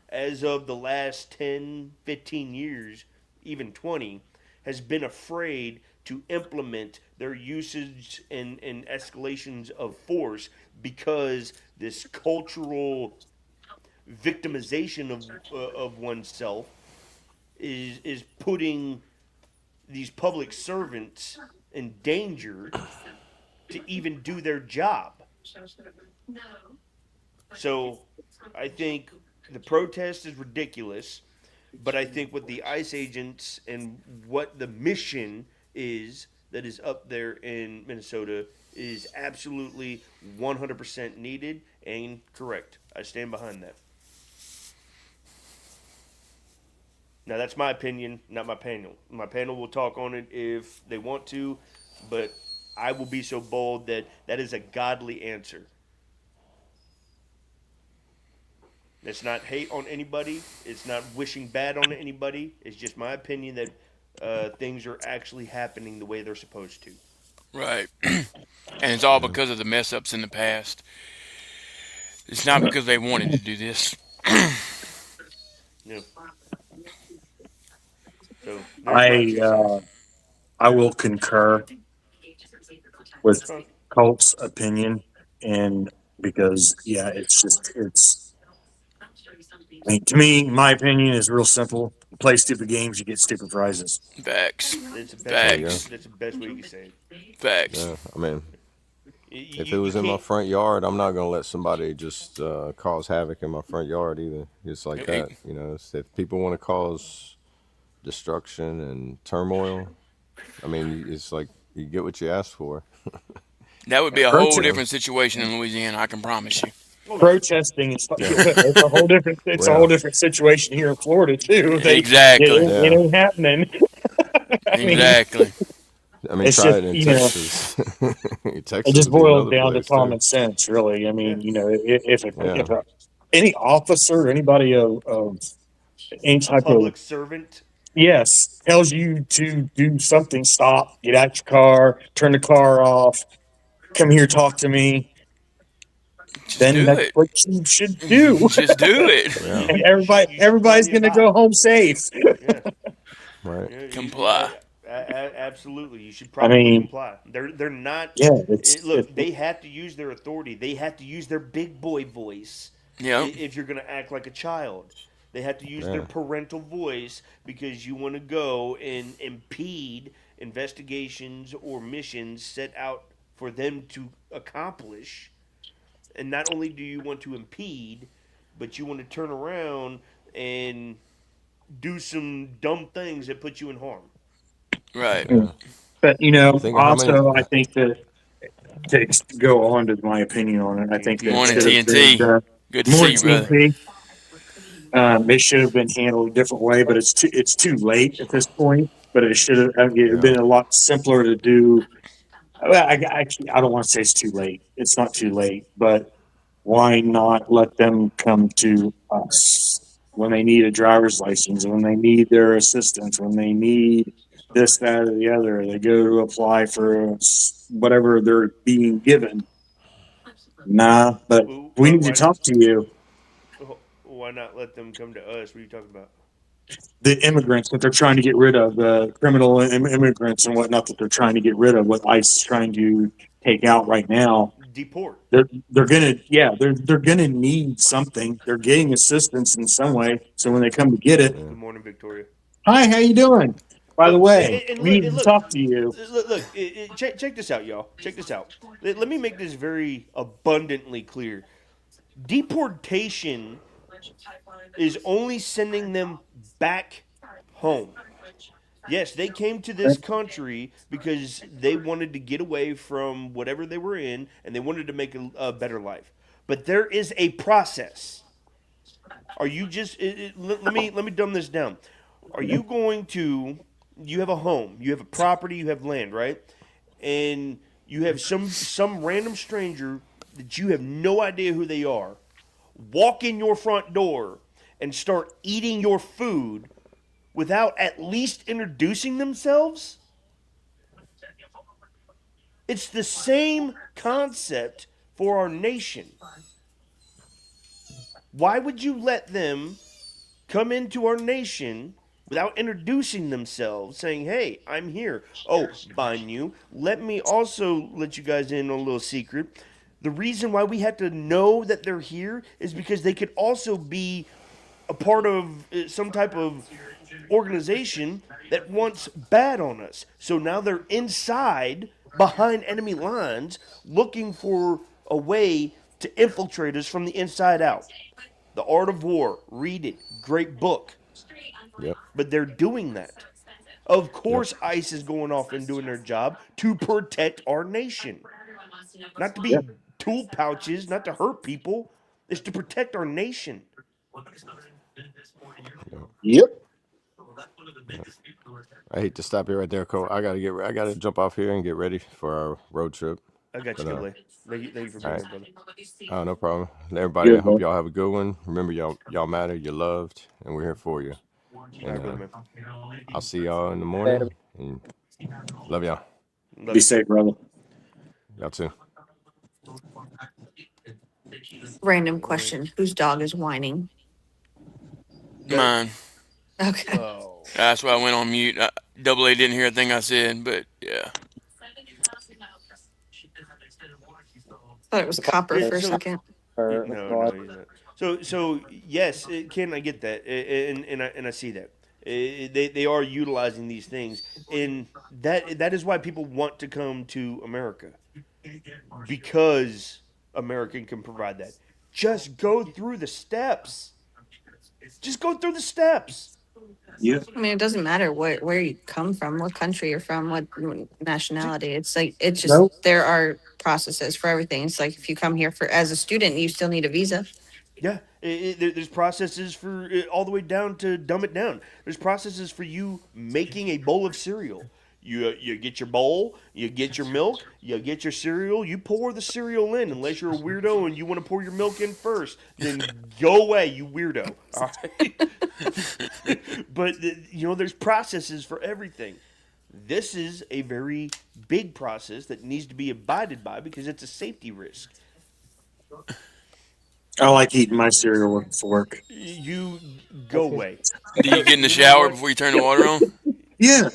[SPEAKER 4] as of the last 10, 15 years, even 20, has been afraid to implement their usage and escalations of force because this cultural victimization of oneself is putting these public servants in danger to even do their job. So I think the protest is ridiculous, but I think what the ICE agents and what the mission is that is up there in Minnesota is absolutely 100% needed and correct. I stand behind that. Now, that's my opinion, not my panel. My panel will talk on it if they want to, but I will be so bold that that is a godly answer. It's not hate on anybody. It's not wishing bad on anybody. It's just my opinion that things are actually happening the way they're supposed to.
[SPEAKER 5] Right. And it's all
[SPEAKER 3] yeah.
[SPEAKER 5] because of the mess ups in the past. It's not because they wanted to do this.
[SPEAKER 4] Yeah. So there's my
[SPEAKER 6] I
[SPEAKER 4] 2 cents.
[SPEAKER 6] I will concur. with Colt's opinion, and because it's. I mean, to me, my opinion is real simple. You play stupid games, you get stupid prizes.
[SPEAKER 5] Facts.
[SPEAKER 4] It's the best
[SPEAKER 3] There
[SPEAKER 4] way.
[SPEAKER 3] you go.
[SPEAKER 5] Facts.
[SPEAKER 4] That's the best way you can say it.
[SPEAKER 5] Facts.
[SPEAKER 3] Yeah, I mean, if it
[SPEAKER 4] You
[SPEAKER 3] was in my
[SPEAKER 4] can't.
[SPEAKER 3] front yard, I'm not gonna let somebody just cause havoc in my front yard either. It's like that, you know. If people want to cause destruction and turmoil, I mean, it's like you get what you ask for.
[SPEAKER 5] That would be a whole
[SPEAKER 6] Protest,
[SPEAKER 3] You know?
[SPEAKER 5] different situation in Louisiana, I can promise you.
[SPEAKER 4] Oh yeah.
[SPEAKER 6] protesting is
[SPEAKER 3] Yeah.
[SPEAKER 6] it's a whole different
[SPEAKER 3] Well,
[SPEAKER 6] situation here in Florida too.
[SPEAKER 5] Exactly.
[SPEAKER 6] It
[SPEAKER 3] yeah.
[SPEAKER 6] ain't happening. I mean,
[SPEAKER 5] Exactly.
[SPEAKER 3] I mean,
[SPEAKER 6] it's
[SPEAKER 3] try
[SPEAKER 6] just
[SPEAKER 3] it in Texas.
[SPEAKER 6] it
[SPEAKER 3] Texas
[SPEAKER 6] just
[SPEAKER 3] would be
[SPEAKER 6] boils
[SPEAKER 3] another
[SPEAKER 6] down to
[SPEAKER 3] place too.
[SPEAKER 6] common sense, really. I
[SPEAKER 4] Yeah.
[SPEAKER 6] mean, if
[SPEAKER 3] Yeah.
[SPEAKER 6] any officer, anybody of any
[SPEAKER 4] A
[SPEAKER 6] type of
[SPEAKER 4] public servant.
[SPEAKER 6] yes tells you to do something, stop, get out your car, turn the car off, come here, talk to me,
[SPEAKER 5] Just
[SPEAKER 6] then
[SPEAKER 5] do
[SPEAKER 6] that's
[SPEAKER 5] it.
[SPEAKER 6] what you should do.
[SPEAKER 5] Just do it.
[SPEAKER 3] Yeah.
[SPEAKER 6] And
[SPEAKER 4] You should run
[SPEAKER 6] everybody's
[SPEAKER 4] the
[SPEAKER 6] gonna go
[SPEAKER 4] bot.
[SPEAKER 6] home safe.
[SPEAKER 4] Yeah.
[SPEAKER 3] Right.
[SPEAKER 4] Yeah,
[SPEAKER 5] Comply.
[SPEAKER 4] absolutely. You should
[SPEAKER 6] I
[SPEAKER 4] probably
[SPEAKER 6] mean,
[SPEAKER 4] comply. They're not.
[SPEAKER 6] yeah,
[SPEAKER 4] Look, they have to use their authority. They have to use their big boy voice
[SPEAKER 5] Yep.
[SPEAKER 4] if you're going to act like a child. They have to use their
[SPEAKER 3] Yeah.
[SPEAKER 4] parental voice because you want to go and impede investigations or missions set out for them to accomplish. And not only do you want to impede, but you want to turn around and do some dumb things that put you in harm.
[SPEAKER 5] Right.
[SPEAKER 3] Yeah.
[SPEAKER 6] but
[SPEAKER 3] Think of how many.
[SPEAKER 6] also I think that to go on to my opinion on it, I think that
[SPEAKER 4] TNT,
[SPEAKER 6] it
[SPEAKER 5] Morning,
[SPEAKER 6] should
[SPEAKER 4] yeah.
[SPEAKER 6] have been
[SPEAKER 5] TNT. Good to
[SPEAKER 6] more
[SPEAKER 5] see you, brother.
[SPEAKER 6] TNT. It should have been handled a different way, but it's too late at this point. But it should have
[SPEAKER 3] Yeah.
[SPEAKER 6] been a lot simpler to do. Well, actually, I don't want to say it's too late. It's not too late, but why not let them come to us when they need a driver's license, when they need their assistance, when they need this, that, or the other? They go to apply for whatever they're being given. Nah, but
[SPEAKER 4] Well,
[SPEAKER 6] we need to talk to you.
[SPEAKER 4] why not let them come to us? What are you talking about?
[SPEAKER 6] The immigrants that they're trying to get rid of, the criminal immigrants and whatnot that they're trying to get rid of, what ICE is trying to take out right now.
[SPEAKER 4] Deport.
[SPEAKER 6] They're gonna they're gonna need something. They're getting assistance in some way. So when they come to get it,
[SPEAKER 4] Good morning, Victoria.
[SPEAKER 6] hi, how you doing? By the
[SPEAKER 4] Look,
[SPEAKER 6] way,
[SPEAKER 4] and
[SPEAKER 6] we
[SPEAKER 4] look,
[SPEAKER 6] need to talk to you.
[SPEAKER 4] check this out, y'all. Check this out. Let me make this very abundantly clear. Deportation is only sending them back home. Yes, they came to this country because they wanted to get away from whatever they were in and they wanted to make a better life. But there is a process. Are you just let me dumb this down. Are you going to you have a home, you have a property, you have land, right? And you have some random stranger that you have no idea who they are walk in your front door and start eating your food without at least introducing themselves? It's the same concept for our nation. Why would you let them come into our nation without introducing themselves, saying, "Hey, I'm here"? Oh, mind you, let me also let you guys in on a little secret. The reason why we have to know that they're here is because they could also be a part of some type of organization that wants bad on us. So now they're inside behind enemy lines looking for a way to infiltrate us from the inside out. The Art of War, read it. Great book.
[SPEAKER 3] Yep.
[SPEAKER 4] But they're doing that. Of
[SPEAKER 3] Yep.
[SPEAKER 4] course, ICE is going off and doing their job to protect our nation. Not to
[SPEAKER 6] Yeah.
[SPEAKER 4] be tool pouches, not to hurt people. It's to protect our nation.
[SPEAKER 6] Yep.
[SPEAKER 3] I hate to stop you right there, Cole. I gotta jump off here and get ready for our road trip.
[SPEAKER 4] I got you,
[SPEAKER 3] But
[SPEAKER 4] Goulet. Thank you for
[SPEAKER 3] all
[SPEAKER 4] being
[SPEAKER 3] right.
[SPEAKER 4] here, brother.
[SPEAKER 3] Oh, no problem. And everybody, I
[SPEAKER 6] Good,
[SPEAKER 3] hope
[SPEAKER 6] man.
[SPEAKER 3] y'all have a good one. Remember, y'all matter. You're loved, and we're here for you.
[SPEAKER 4] All
[SPEAKER 3] And
[SPEAKER 4] right, brother, man.
[SPEAKER 3] I'll see y'all in the morning. And love y'all.
[SPEAKER 4] Love
[SPEAKER 6] Be
[SPEAKER 4] you.
[SPEAKER 6] safe, brother.
[SPEAKER 3] Y'all too.
[SPEAKER 10] Random question. Whose dog is whining?
[SPEAKER 5] Mine.
[SPEAKER 10] Okay.
[SPEAKER 4] Oh.
[SPEAKER 5] That's why I went on mute. Double A didn't hear a thing I said, but yeah.
[SPEAKER 10] Thought it was copper
[SPEAKER 4] Yeah,
[SPEAKER 10] for a
[SPEAKER 4] so
[SPEAKER 10] second.
[SPEAKER 8] or
[SPEAKER 4] no,
[SPEAKER 8] fraud.
[SPEAKER 4] no, he's not. So yes, Ken, I get that, and I see that. They are utilizing these things, and that is why people want to come to America, because America can provide that. Just go through the steps. Just go through the steps.
[SPEAKER 6] Yeah.
[SPEAKER 10] I mean, it doesn't matter where you come from, what country you're from, what nationality. It's like it's just
[SPEAKER 6] Nope.
[SPEAKER 10] there are processes for everything. It's like if you come here for as a student, you still need a visa.
[SPEAKER 4] Yeah, there's processes for all the way down to dumb it down. There's processes for you making a bowl of cereal. You get your bowl, you get your milk, you get your cereal, you pour the cereal in. Unless you're a weirdo and you want to pour your milk in first, then go away, you weirdo. All right. But there's processes for everything. This is a very big process that needs to be abided by because it's a safety risk.
[SPEAKER 6] I like eating my cereal with a fork.
[SPEAKER 4] You go away.
[SPEAKER 5] Do you get in the
[SPEAKER 4] You know
[SPEAKER 5] shower
[SPEAKER 4] what?
[SPEAKER 5] before you turn the water on?
[SPEAKER 6] Yeah.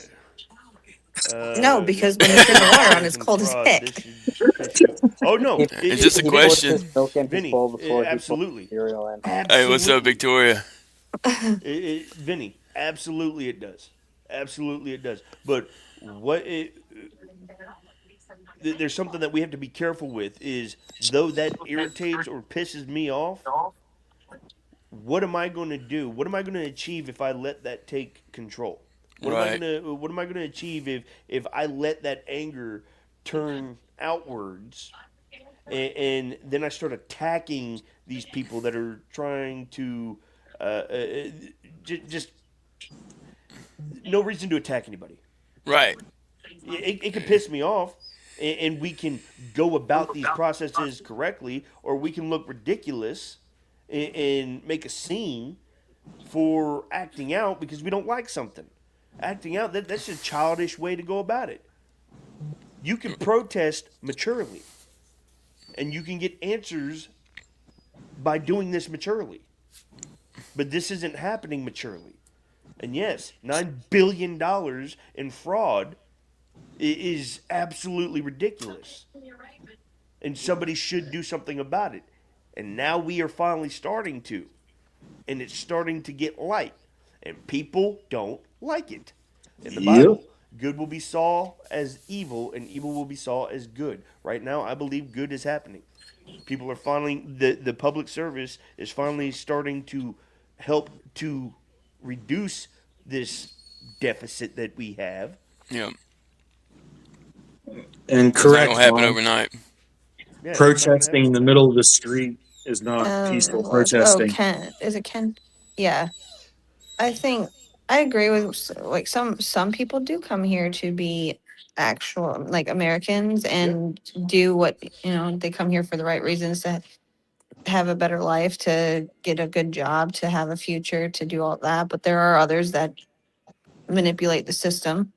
[SPEAKER 10] No, because when you turn the water on, it's
[SPEAKER 4] Listen,
[SPEAKER 10] cold as
[SPEAKER 4] Fraud,
[SPEAKER 10] heck.
[SPEAKER 4] this should piss you. Oh no,
[SPEAKER 5] It's just a
[SPEAKER 8] He pours
[SPEAKER 5] question.
[SPEAKER 8] his milk in his
[SPEAKER 4] Vinny,
[SPEAKER 8] bowl before he pours
[SPEAKER 4] absolutely,
[SPEAKER 8] cereal in.
[SPEAKER 5] Hey, what's up,
[SPEAKER 4] absolutely,
[SPEAKER 5] Victoria?
[SPEAKER 4] Vinny, absolutely it does, absolutely it does. But there's something that we have to be careful with is though that irritates or pisses me off. What am I going to do? What am I going to achieve if I let that take control?
[SPEAKER 5] Right.
[SPEAKER 4] What am I going to achieve if I let that anger turn outwards and then I start attacking these people that are trying to just no reason to attack anybody.
[SPEAKER 5] Right.
[SPEAKER 4] It can piss me off, and we can go about these processes correctly, or we can look ridiculous and make a scene for acting out because we don't like something. Acting out, that's a childish way to go about it. You can protest maturely, and you can get answers by doing this maturely. But this isn't happening maturely. And yes, $9 billion in fraud is absolutely ridiculous. And somebody should do something about it. And now we are finally starting to. And it's starting to get light. And people don't like it. In the
[SPEAKER 6] Yep.
[SPEAKER 4] Bible, good will be saw as evil, and evil will be saw as good. Right now, I believe good is happening. People are finally, the public service is finally starting to help to reduce this deficit that we have.
[SPEAKER 5] Yeah.
[SPEAKER 6] And
[SPEAKER 5] It's not
[SPEAKER 6] correct,
[SPEAKER 5] gonna happen
[SPEAKER 6] Mom.
[SPEAKER 5] overnight.
[SPEAKER 4] Yeah, it's not gonna
[SPEAKER 6] Protesting in
[SPEAKER 4] happen.
[SPEAKER 6] the middle of the street is not peaceful protesting.
[SPEAKER 10] Ken, is it Ken? Yeah, I think I agree with like some people do come here to be actual like Americans and do what they come here for the right reasons to have a better life, to get a good job, to have a future, to do all that. But there are others that manipulate the system.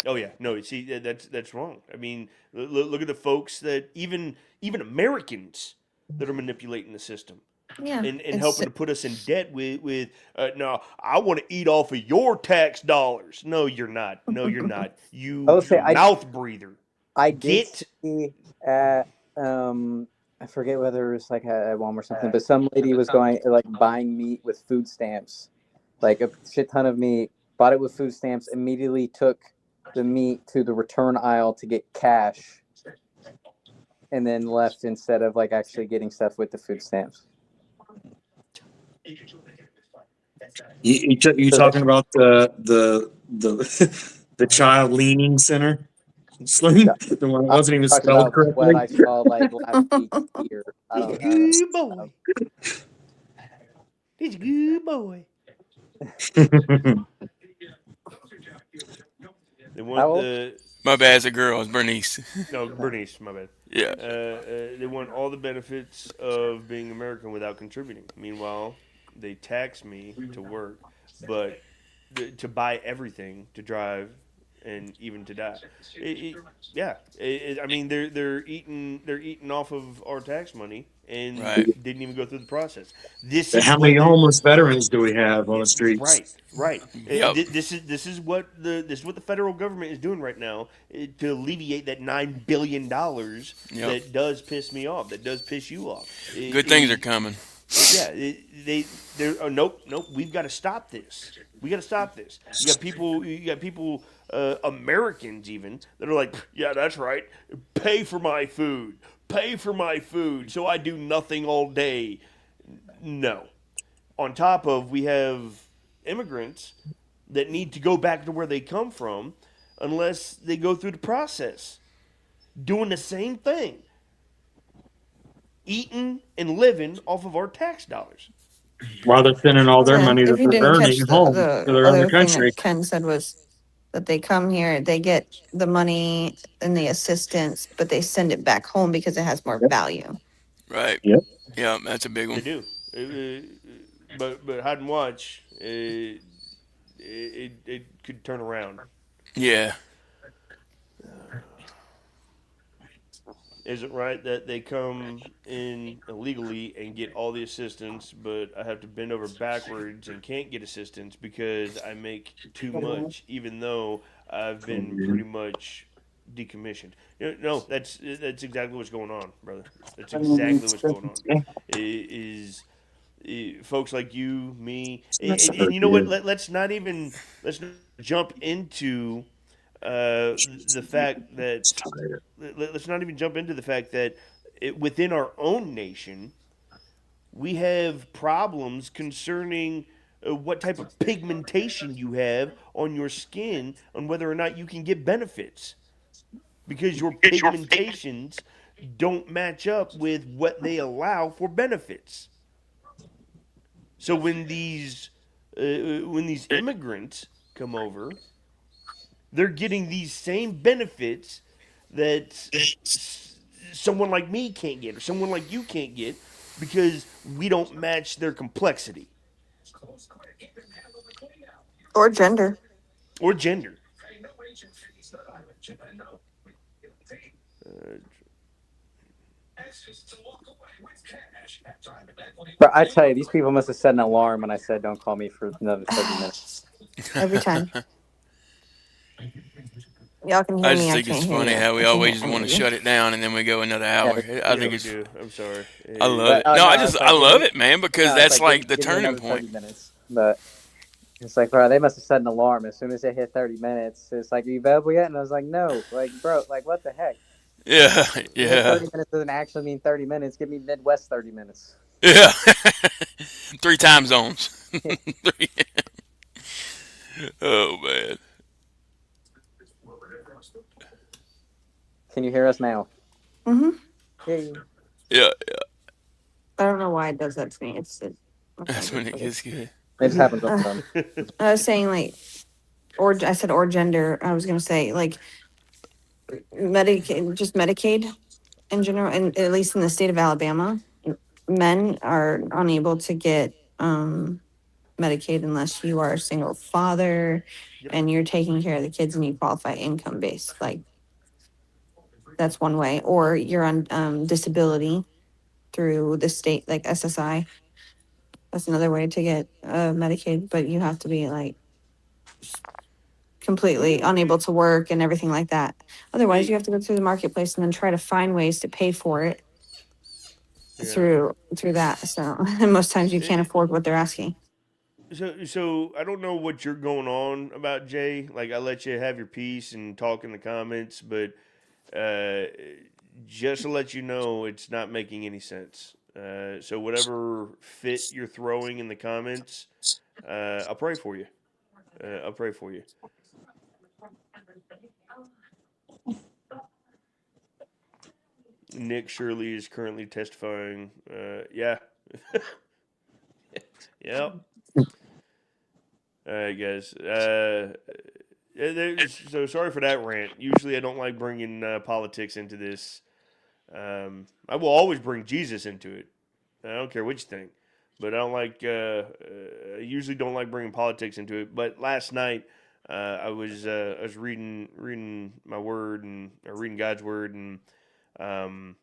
[SPEAKER 4] Oh yeah, no. See, that's wrong. I mean, look at the folks that even Americans that are manipulating the system
[SPEAKER 10] Yeah,
[SPEAKER 4] and
[SPEAKER 10] it's
[SPEAKER 4] helping to put us in debt with. No, I want to eat off of your tax dollars. No, you're not. No, you're not.
[SPEAKER 8] I will say,
[SPEAKER 4] You're a mouth breather.
[SPEAKER 8] I did
[SPEAKER 4] Get
[SPEAKER 8] see at I forget whether it was like at Walmart or something, but some lady was going like buying meat with food stamps, like a shit ton of meat, bought it with food stamps, immediately took the meat to the return aisle to get cash, and then left instead of like actually getting stuff with the food stamps.
[SPEAKER 6] You
[SPEAKER 8] So
[SPEAKER 6] talking about the the child leaning center? Sling, the one that
[SPEAKER 8] I'm
[SPEAKER 6] wasn't even
[SPEAKER 8] talking
[SPEAKER 6] spelled
[SPEAKER 8] about what I
[SPEAKER 6] correctly.
[SPEAKER 8] saw like last week here. I don't know.
[SPEAKER 4] good boy. He's a good boy. They
[SPEAKER 8] How
[SPEAKER 4] want
[SPEAKER 8] old?
[SPEAKER 5] My bad, it's a girl. It's Bernice.
[SPEAKER 4] no Bernice. My bad.
[SPEAKER 5] Yeah.
[SPEAKER 4] They want all the benefits of being American without contributing. Meanwhile, they tax me to work, but to buy everything, to drive, and even to die. Yeah, I mean they're eating off of our tax money and
[SPEAKER 5] Right.
[SPEAKER 4] didn't even go through the process. This
[SPEAKER 6] But
[SPEAKER 4] is
[SPEAKER 6] how many
[SPEAKER 4] what they're
[SPEAKER 6] homeless veterans do we have on the streets?
[SPEAKER 4] right, right.
[SPEAKER 5] Yep.
[SPEAKER 4] This is what the federal government is doing right now to alleviate that $9 billion
[SPEAKER 5] Yep.
[SPEAKER 4] that does piss me off. That does piss you off.
[SPEAKER 5] Good things are coming.
[SPEAKER 4] Yeah, they're nope. We've got to stop this. We got to stop this. You got people, Americans even that are like, yeah, that's right. Pay for my food. Pay for my food, so I do nothing all day. No. On top of we have immigrants that need to go back to where they come from, unless they go through the process, doing the same thing, eating and living off of our tax dollars.
[SPEAKER 6] While they're spending all their
[SPEAKER 10] Yeah,
[SPEAKER 6] money
[SPEAKER 10] if
[SPEAKER 6] that
[SPEAKER 10] you
[SPEAKER 6] they're
[SPEAKER 10] didn't
[SPEAKER 6] earning
[SPEAKER 10] catch
[SPEAKER 6] at
[SPEAKER 10] the
[SPEAKER 6] home to their own
[SPEAKER 10] other thing
[SPEAKER 6] country.
[SPEAKER 10] that Ken said was that they come here, they get the money and the assistance, but they send it back home because it has more
[SPEAKER 6] Yep.
[SPEAKER 10] value.
[SPEAKER 5] Right.
[SPEAKER 6] Yep.
[SPEAKER 5] Yeah, that's a big
[SPEAKER 4] They
[SPEAKER 5] one.
[SPEAKER 4] do. But hide and watch, it could turn around.
[SPEAKER 5] Yeah.
[SPEAKER 4] Is it right that they come in illegally and get all the assistance, but I have to bend over backwards and can't get assistance because I make too much, even though I've been pretty much decommissioned? No, that's exactly what's going on, brother. That's exactly what's going on. Is folks like you, me, and you know what? Let's not jump into the fact that let's not even jump into the fact that within our own nation we have problems concerning what type of pigmentation you have on your skin, on whether or not you can get benefits because your pigmentations don't match up with what they allow for benefits. So when these immigrants come over, they're getting these same benefits that someone like me can't get or someone like you can't get because we don't match their complexity
[SPEAKER 10] Or gender.
[SPEAKER 4] or gender. Uh,
[SPEAKER 8] But I tell you, these people must have set an alarm when I said don't call me for another 30 minutes.
[SPEAKER 10] Every time. Y'all can hear
[SPEAKER 5] I
[SPEAKER 10] me,
[SPEAKER 5] just
[SPEAKER 10] I
[SPEAKER 5] think it's
[SPEAKER 10] can't hear
[SPEAKER 5] funny
[SPEAKER 10] you.
[SPEAKER 5] how we
[SPEAKER 10] I can't
[SPEAKER 5] always
[SPEAKER 10] hear
[SPEAKER 5] just want to
[SPEAKER 10] any of you.
[SPEAKER 5] shut it down and then we go another
[SPEAKER 8] Yeah,
[SPEAKER 5] hour. I
[SPEAKER 4] yeah,
[SPEAKER 5] think
[SPEAKER 4] we
[SPEAKER 5] it's.
[SPEAKER 4] do. I'm sorry.
[SPEAKER 5] I love it.
[SPEAKER 8] but,
[SPEAKER 5] No, I
[SPEAKER 8] no,
[SPEAKER 5] just
[SPEAKER 8] it's
[SPEAKER 5] I
[SPEAKER 8] like,
[SPEAKER 5] love it, man, because
[SPEAKER 8] no, it's
[SPEAKER 5] that's
[SPEAKER 8] like,
[SPEAKER 5] like the
[SPEAKER 8] give me
[SPEAKER 5] turning
[SPEAKER 8] another
[SPEAKER 5] point.
[SPEAKER 8] 30 minutes. But it's like, bro, they must have set an alarm as soon as they hit 30 minutes. It's like, are you available yet? And I was like, no. Like, bro, like, what the heck?
[SPEAKER 5] Yeah,
[SPEAKER 8] You hit
[SPEAKER 5] yeah,
[SPEAKER 8] 30 minutes doesn't actually mean 30 minutes. Give me Midwest 30 minutes.
[SPEAKER 5] yeah. 3 time zones. Three. Oh man.
[SPEAKER 8] Can you hear us now?
[SPEAKER 10] Mm-hmm.
[SPEAKER 8] Yay.
[SPEAKER 5] Yeah,
[SPEAKER 10] I don't know why it does that to me.
[SPEAKER 5] that's when it gets good.
[SPEAKER 8] It just happens all
[SPEAKER 10] Uh,
[SPEAKER 8] the time.
[SPEAKER 10] I was saying like, or I said or gender. I was gonna say like Medicaid, just Medicaid in general, and at least in the state of Alabama, men are unable to get Medicaid unless you are a single father
[SPEAKER 4] Yep.
[SPEAKER 10] and you're taking care of the kids and you qualify income based. Like that's one way, or you're on disability through the state, like SSI. That's another way to get Medicaid, but you have to be like completely unable to work and everything like that. Otherwise, you have to go through the marketplace and then try to find ways to pay for it
[SPEAKER 4] Yeah.
[SPEAKER 10] through that. So and most times you can't afford what they're asking.
[SPEAKER 4] So I don't know what you're going on about, Jay. Like I let you have your piece and talk in the comments, but uh, just to let you know, it's not making any sense. So whatever fit you're throwing in the comments, I'll pray for you. I'll pray for you. Nick Shirley is currently testifying. Yeah. Yep. All right, guys. So sorry for that rant. Usually, I don't like bringing politics into this. I will always bring Jesus into it. I don't care what you think, but I don't like. I usually don't like bringing politics into it. But last night, I was reading my word or reading God's word um,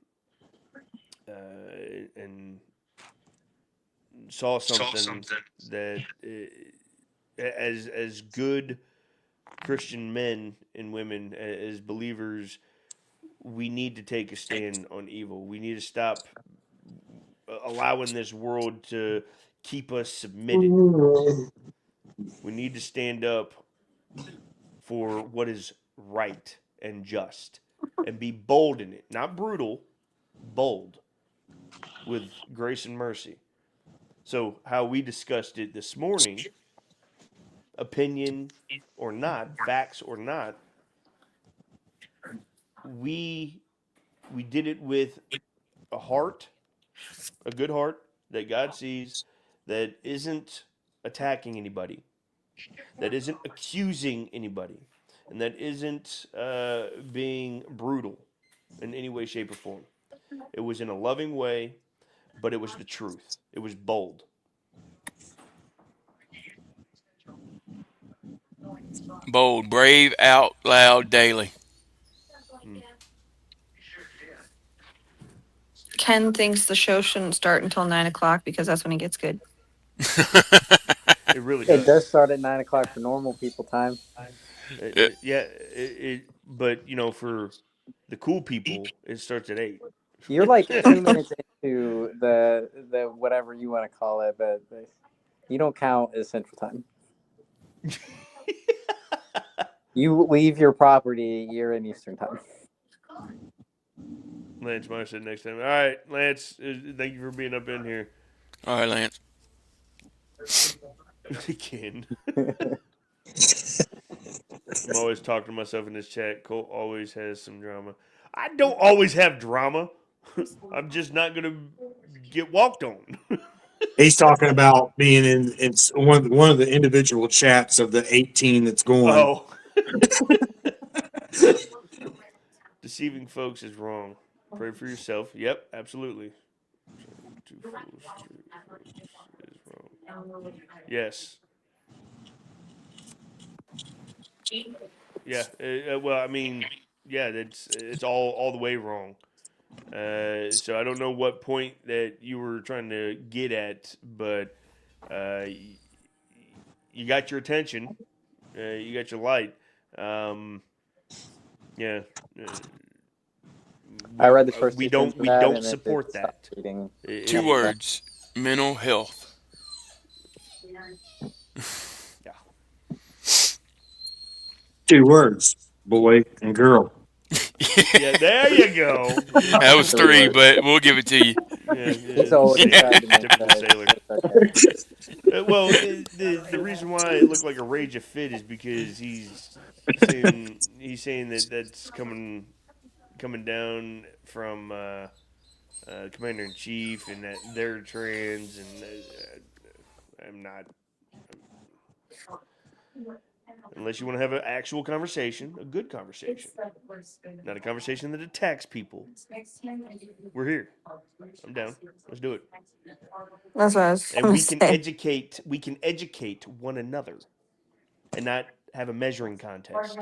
[SPEAKER 4] and saw something that as good Christian men and women as believers, we need to take a stand on evil. We need to stop allowing this world to keep us submitted. We need to stand up for what is right and just and be bold in it. Not brutal, bold with grace and mercy. So, how we discussed it this morning, opinion or not, facts or not, we we did it with a heart, a good heart that God sees, that isn't attacking anybody, that isn't accusing anybody, and that isn't being brutal in any way, shape, or form. It was in a loving way, but it was the truth. It was bold.
[SPEAKER 5] Bold, brave, out loud daily.
[SPEAKER 10] Ken thinks the show shouldn't start until 9 o'clock because that's when it gets good.
[SPEAKER 4] It really
[SPEAKER 8] It does
[SPEAKER 4] does.
[SPEAKER 8] start at 9 o'clock for normal people time.
[SPEAKER 4] But for the cool people, it starts at 8.
[SPEAKER 8] You're like 2 minutes into the whatever you want to call it, but you don't count as Central Time. You leave your property, you're in Eastern Time.
[SPEAKER 4] Lance might sit next time. All right, Lance, thank you for being up in here.
[SPEAKER 5] All right, Lance.
[SPEAKER 4] Again. I'm always talking to myself in this chat. Colt always has some drama. I don't always have drama. I'm just not going to get walked on.
[SPEAKER 6] He's talking about being in one of the individual chats of the 18 that's going.
[SPEAKER 4] Oh. Deceiving folks is wrong. Pray for yourself. Yep, absolutely. Too foolish is wrong. Yes. Yeah. Well, I mean, yeah, it's all the way wrong. So I don't know what point that you were trying to get at, but you got your attention. You got your light. Yeah.
[SPEAKER 8] I read the first
[SPEAKER 4] We
[SPEAKER 8] two sentences
[SPEAKER 4] don't
[SPEAKER 8] of that, and then
[SPEAKER 4] support
[SPEAKER 8] it stopped
[SPEAKER 4] that.
[SPEAKER 8] reading.
[SPEAKER 5] Two words: mental health.
[SPEAKER 4] Yeah.
[SPEAKER 6] 2 words: boy and girl.
[SPEAKER 4] Yeah, there you go.
[SPEAKER 5] That was 3, but we'll give it to you.
[SPEAKER 8] He's always tried to make
[SPEAKER 4] Typical sailor. Well, the reason why it looked like a rage of fit is because he's saying that that's coming down from Commander in Chief, and that they're trans, and I'm not. Unless you want to have an actual conversation, a good conversation, not a conversation that attacks people. We're here. I'm down. Let's do it.
[SPEAKER 10] That's what I was
[SPEAKER 4] And
[SPEAKER 10] gonna
[SPEAKER 4] we can
[SPEAKER 10] say.
[SPEAKER 4] educate. We can educate one another, and not have a measuring contest.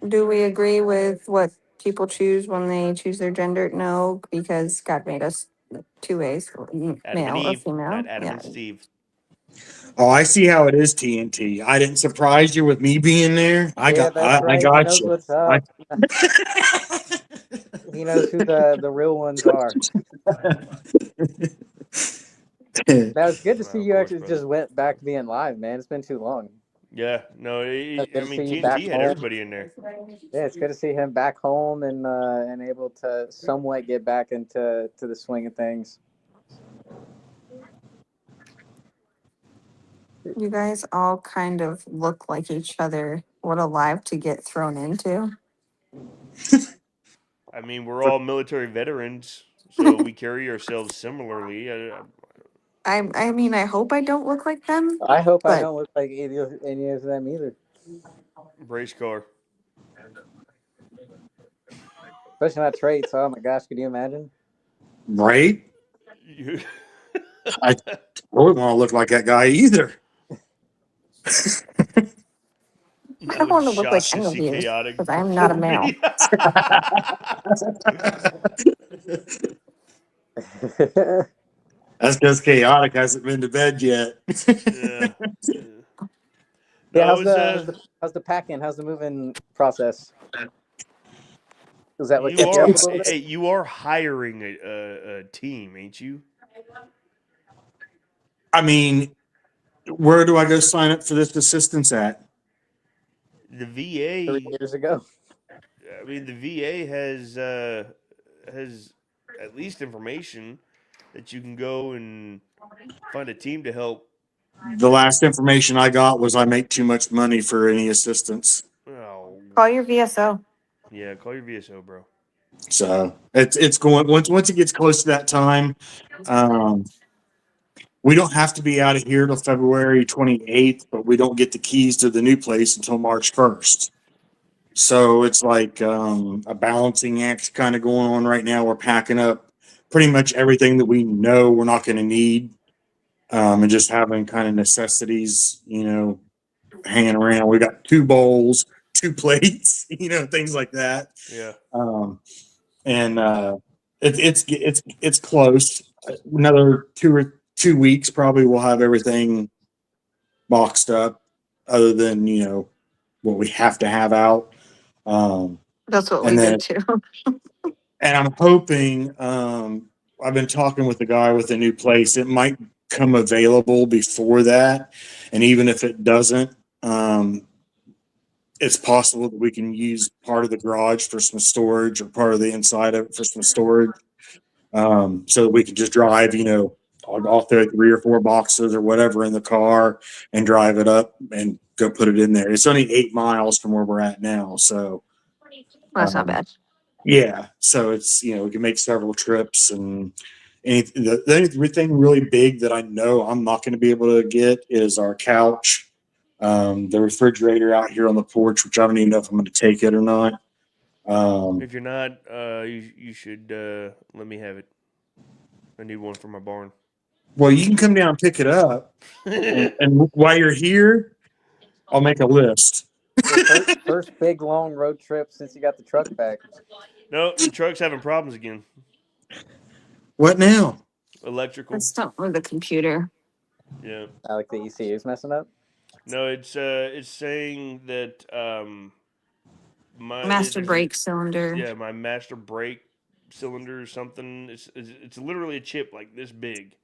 [SPEAKER 10] Do we agree with what people choose when they choose their gender? No, because God made us 2 ways,
[SPEAKER 4] Adam and
[SPEAKER 10] male or
[SPEAKER 4] Eve,
[SPEAKER 10] female.
[SPEAKER 4] not Adam
[SPEAKER 10] Yeah.
[SPEAKER 4] and Steve.
[SPEAKER 6] Oh, I see how it is, TNT. I didn't surprise you with me being there. I
[SPEAKER 8] Yeah,
[SPEAKER 6] got,
[SPEAKER 8] that's
[SPEAKER 6] I
[SPEAKER 8] right. He
[SPEAKER 6] got
[SPEAKER 8] knows
[SPEAKER 6] you.
[SPEAKER 8] what's up. He knows who the real ones are. Now it's good to see
[SPEAKER 4] Of
[SPEAKER 8] you
[SPEAKER 4] course,
[SPEAKER 8] actually
[SPEAKER 4] brother.
[SPEAKER 8] just went back to being live, man. It's been too long.
[SPEAKER 4] Yeah, no,
[SPEAKER 8] It's good to see you
[SPEAKER 4] TNT
[SPEAKER 8] back
[SPEAKER 4] had
[SPEAKER 8] home.
[SPEAKER 4] everybody in there.
[SPEAKER 8] Yeah, it's good to see him back home and able to somewhat get back into the swing of things.
[SPEAKER 10] You guys all kind of look like each other. What a life to get thrown into.
[SPEAKER 4] I mean, we're all military veterans, so we carry ourselves similarly.
[SPEAKER 10] I mean, I hope I don't look like them,
[SPEAKER 8] I hope I
[SPEAKER 10] but
[SPEAKER 8] don't look like any of them either.
[SPEAKER 4] Race car.
[SPEAKER 8] Especially not traits. Oh my gosh, could you imagine?
[SPEAKER 6] Right? I wouldn't want to look like that guy either.
[SPEAKER 10] I want to look like
[SPEAKER 4] shocked to
[SPEAKER 10] any of
[SPEAKER 4] see
[SPEAKER 10] you
[SPEAKER 4] chaotic
[SPEAKER 10] because I am not a
[SPEAKER 4] before
[SPEAKER 10] male.
[SPEAKER 4] me.
[SPEAKER 6] That's because chaotic hasn't been to bed yet.
[SPEAKER 4] Yeah.
[SPEAKER 8] Yeah,
[SPEAKER 4] No, it was
[SPEAKER 8] how's the packing? How's the moving process? Is that what
[SPEAKER 4] you
[SPEAKER 8] kept you up
[SPEAKER 4] are
[SPEAKER 8] a little
[SPEAKER 4] hey,
[SPEAKER 8] bit?
[SPEAKER 4] you are hiring a team, ain't you?
[SPEAKER 6] I mean, where do I go sign up for this assistance at?
[SPEAKER 4] The
[SPEAKER 8] 3
[SPEAKER 4] VA.
[SPEAKER 8] years ago.
[SPEAKER 4] I mean, the VA has at least information that you can go and find a team to help.
[SPEAKER 6] The last information I got was I make too much money for any assistance.
[SPEAKER 4] Oh,
[SPEAKER 10] Call your VSO.
[SPEAKER 4] yeah, call your VSO, bro.
[SPEAKER 6] So it's going once it gets close to that time. Um, we don't have to be out of here till February 28th, but we don't get the keys to the new place until March 1st. So it's like a balancing act kind of going on right now. We're packing up pretty much everything that we know we're not going to need, and just having kind of necessities, hanging around. We got 2 bowls, 2 plates, things like that.
[SPEAKER 4] Yeah.
[SPEAKER 6] And it's close. Another 2 weeks probably we'll have everything boxed up, other than what we have to have out.
[SPEAKER 10] That's what we
[SPEAKER 6] And then
[SPEAKER 10] did too.
[SPEAKER 6] and I'm hoping. I've been talking with the guy with the new place. It might come available before that, and even if it doesn't, it's possible that we can use part of the garage for some storage or part of the inside of it for some storage. So that we can just drive, I'll throw 3 or 4 boxes or whatever in the car and drive it up and go put it in there. It's only 8 miles from where we're at now. So,
[SPEAKER 10] That's not bad.
[SPEAKER 6] yeah. So it's, we can make several trips, and the only thing really big that I know I'm not going to be able to get is our couch, the refrigerator out here on the porch, which I don't even know if I'm going to take it or not.
[SPEAKER 4] If you're not, you should let me have it. I need one for my barn.
[SPEAKER 6] Well, you can come down and pick it up, and while you're here, I'll make a list.
[SPEAKER 8] First big long road trip since you got the truck back.
[SPEAKER 4] No, the truck's having problems again.
[SPEAKER 6] What now?
[SPEAKER 4] Electrical.
[SPEAKER 10] That's not with the computer.
[SPEAKER 4] Yeah.
[SPEAKER 8] I like the ECU's messing up.
[SPEAKER 4] No, it's saying that my
[SPEAKER 10] Master brake cylinder.
[SPEAKER 4] Yeah, my master brake cylinder or something. It's literally a chip like this big,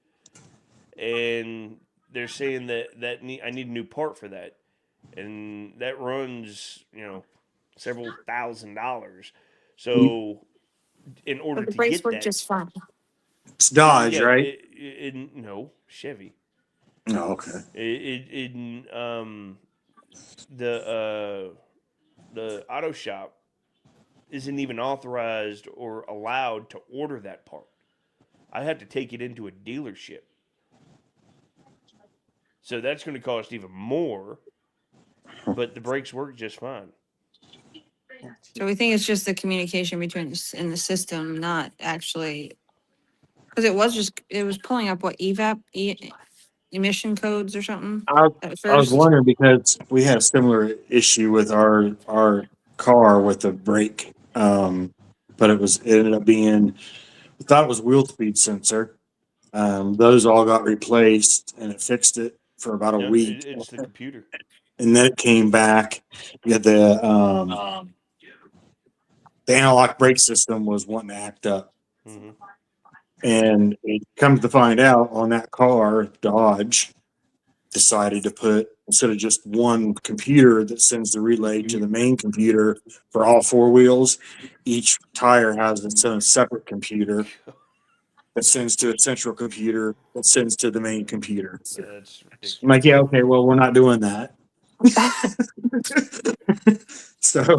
[SPEAKER 4] and they're saying that I need a new part for that, and that runs several $1,000s. So in order
[SPEAKER 10] But the
[SPEAKER 4] to
[SPEAKER 10] brakes
[SPEAKER 4] get
[SPEAKER 10] work
[SPEAKER 4] that,
[SPEAKER 10] just fine.
[SPEAKER 6] It's Dodge,
[SPEAKER 4] yeah,
[SPEAKER 6] right?
[SPEAKER 4] no, Chevy.
[SPEAKER 6] Oh, okay.
[SPEAKER 4] The auto shop isn't even authorized or allowed to order that part. I have to take it into a dealership. So that's going to cost even more, but the brakes work just fine.
[SPEAKER 10] So we think it's just the communication between in the system, not actually, because it was pulling up what emission codes or something
[SPEAKER 6] I,
[SPEAKER 10] at
[SPEAKER 6] I was
[SPEAKER 10] first.
[SPEAKER 6] wondering because we had a similar issue with our car with the brake, but it ended up being, we thought it was wheel speed sensor. Those all got replaced, and it fixed it for about a
[SPEAKER 4] No,
[SPEAKER 6] week,
[SPEAKER 4] it's the computer.
[SPEAKER 6] and then it came back. We had the analog brake system was wanting to act up.
[SPEAKER 4] Mm-hmm.
[SPEAKER 6] And it comes to find out on that car, Dodge decided to put, instead of just one computer that sends the relay to the main computer for all 4 wheels, each tire has its own separate computer that sends to a central computer that sends to the main computer.
[SPEAKER 4] That's ridiculous.
[SPEAKER 6] I'm like, yeah, okay, well, we're not doing that. So,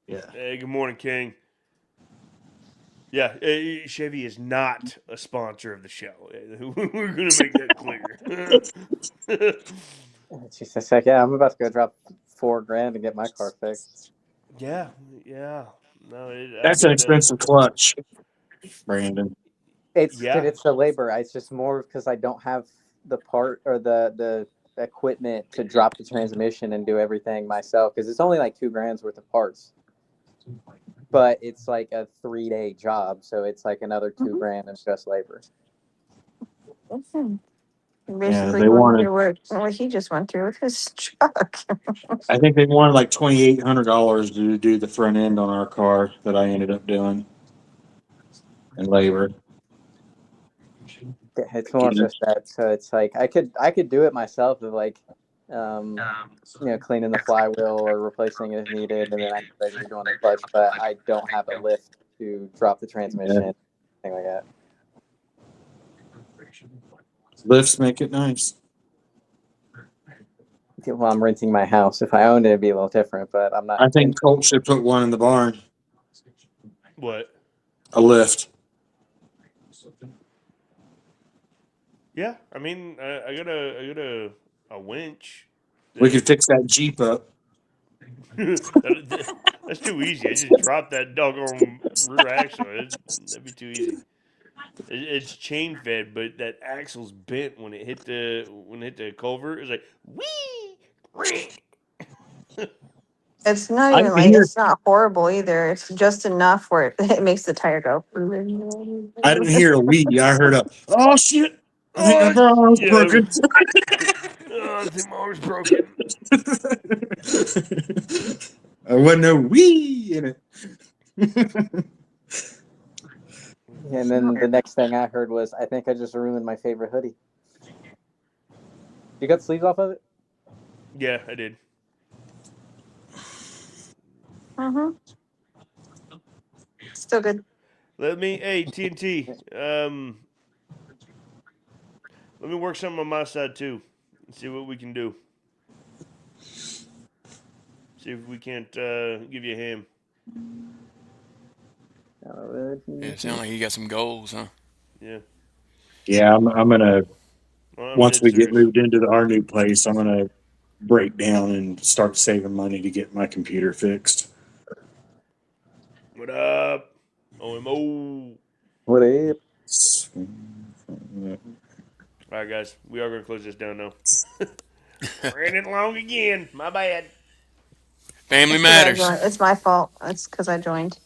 [SPEAKER 6] yeah.
[SPEAKER 4] Hey, good morning, King. Yeah, Chevy is not a sponsor of the show. We're going to make that clear.
[SPEAKER 8] Jesus heck, yeah, I'm about to go drop $4,000 and get my car fixed.
[SPEAKER 4] Yeah. No,
[SPEAKER 6] That's an expensive clutch, Brandon.
[SPEAKER 8] It's the labor. It's just more because I don't have the part or the equipment to drop the transmission and do everything myself because it's only like $2,000 worth of parts. But it's like a 3-day job, so it's like another $2,000 of just labor.
[SPEAKER 10] Basically
[SPEAKER 6] they
[SPEAKER 10] going
[SPEAKER 6] wanted.
[SPEAKER 10] through what he just went through with his truck.
[SPEAKER 6] I think they wanted like $2,800 to do the front end on our car that I ended up doing in labor.
[SPEAKER 8] It's more just that. So it's like I could do it myself of like, cleaning the flywheel or replacing it if needed, and then I'm ready to go on the clutch. But I don't have a lift to drop the transmission, thing like that.
[SPEAKER 6] Lifts make it nice.
[SPEAKER 8] Well, I'm renting my house. If I owned it, it'd be a little different. But I'm not.
[SPEAKER 6] I think Colt should put one in the barn.
[SPEAKER 4] What?
[SPEAKER 6] A lift.
[SPEAKER 4] Yeah, I mean, I got a winch.
[SPEAKER 6] We could fix that Jeep up.
[SPEAKER 4] That's too easy. I just drop that doggone rear axle. That'd be too easy. It's chain fed, but that axle's bent when it hit the culvert. It's like wee.
[SPEAKER 10] It's not
[SPEAKER 6] I
[SPEAKER 10] even
[SPEAKER 6] didn't
[SPEAKER 10] like
[SPEAKER 6] hear.
[SPEAKER 10] it's not horrible either. It's just enough where it makes the tire go.
[SPEAKER 6] I didn't hear a wee. I heard a oh shit. I think my barn's
[SPEAKER 4] Yeah.
[SPEAKER 6] broken.
[SPEAKER 4] I think my arm's broken.
[SPEAKER 6] There wasn't no wee in it.
[SPEAKER 8] And then the next thing I heard was, I think I just ruined my favorite hoodie. You got sleeves off of it?
[SPEAKER 4] Yeah, I did.
[SPEAKER 10] Still good.
[SPEAKER 4] TNT. Let me work something on my side too. And see what we can do. See if we can't give you a hand.
[SPEAKER 5] Yeah, it sounds like you got some goals, huh?
[SPEAKER 4] Yeah.
[SPEAKER 6] Yeah, I'm gonna.
[SPEAKER 4] Well,
[SPEAKER 6] Once we get
[SPEAKER 4] serious.
[SPEAKER 6] moved into our new place, I'm gonna break down and start saving money to get my computer fixed.
[SPEAKER 4] What up? OMO.
[SPEAKER 8] What up?
[SPEAKER 4] All right, guys. We are going to close this down now. Ran it long again. My bad.
[SPEAKER 5] Family
[SPEAKER 10] It's 'cause I
[SPEAKER 5] matters.
[SPEAKER 10] joined. It's my fault. It's because I joined.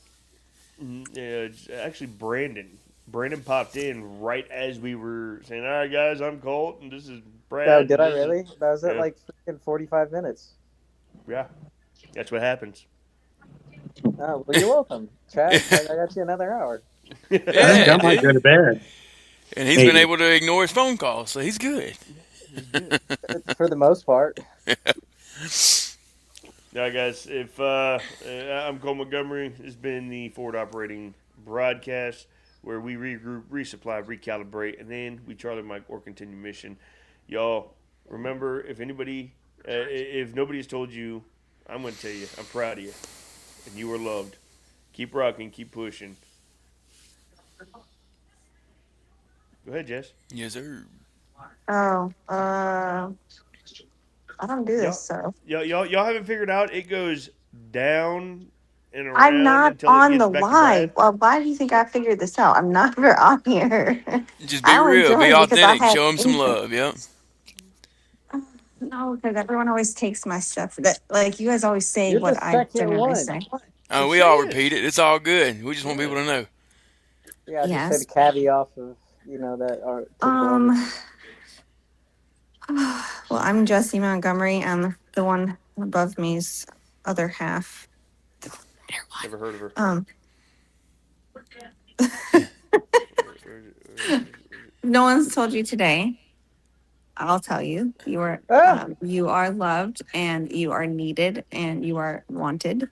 [SPEAKER 4] Yeah, it's actually Brandon. Brandon popped in right as we were saying, all right, guys, I'm Colt, and this is Brad.
[SPEAKER 8] No, did I
[SPEAKER 4] This is-"
[SPEAKER 8] really? That was at
[SPEAKER 4] Yeah.
[SPEAKER 8] like freaking 45 minutes.
[SPEAKER 4] Yeah. That's what happens.
[SPEAKER 8] Oh, well, you're welcome, Chad. I got you another hour.
[SPEAKER 6] I think I might go to bed.
[SPEAKER 5] And he's been able to ignore his phone calls, so he's good.
[SPEAKER 8] For the most part.
[SPEAKER 4] All right, guys. If I'm Cole Montgomery, this has been the Forward Operating Broadcast, where we regroup, resupply, recalibrate, and then we Charlie Mike or continue mission. Y'all, remember, if nobody's told you, I'm going to tell you, I'm proud of you, and you are loved. Keep rocking, keep pushing. Go ahead, Jess.
[SPEAKER 5] Yes, sir.
[SPEAKER 10] Oh, I don't do this, so
[SPEAKER 4] Y'all haven't figured out it goes down and around
[SPEAKER 10] I'm not
[SPEAKER 4] until it
[SPEAKER 10] on
[SPEAKER 4] gets
[SPEAKER 10] the
[SPEAKER 4] back to
[SPEAKER 10] live.
[SPEAKER 4] Brad.
[SPEAKER 10] Well, why do you think I figured this out? I'm not ever on here.
[SPEAKER 5] Just be
[SPEAKER 10] I only
[SPEAKER 5] real, be
[SPEAKER 10] joined because I
[SPEAKER 5] authentic,
[SPEAKER 10] had
[SPEAKER 5] show him some
[SPEAKER 10] interest.
[SPEAKER 5] love. Yep.
[SPEAKER 10] No, because everyone always takes my stuff. That like you guys always say
[SPEAKER 8] You're
[SPEAKER 10] what
[SPEAKER 8] the
[SPEAKER 10] I
[SPEAKER 8] second
[SPEAKER 10] generally
[SPEAKER 8] one.
[SPEAKER 10] say.
[SPEAKER 5] Oh, we all repeat it. It's all good. We just want people to know.
[SPEAKER 8] Yeah, I just
[SPEAKER 10] Yes.
[SPEAKER 8] said caveat off of, that are
[SPEAKER 10] Well, I'm Jesse Montgomery, and the one above me's other half.
[SPEAKER 4] Never heard of her.
[SPEAKER 10] No one's told you today. I'll tell you. You are loved, and you are needed, and you are wanted.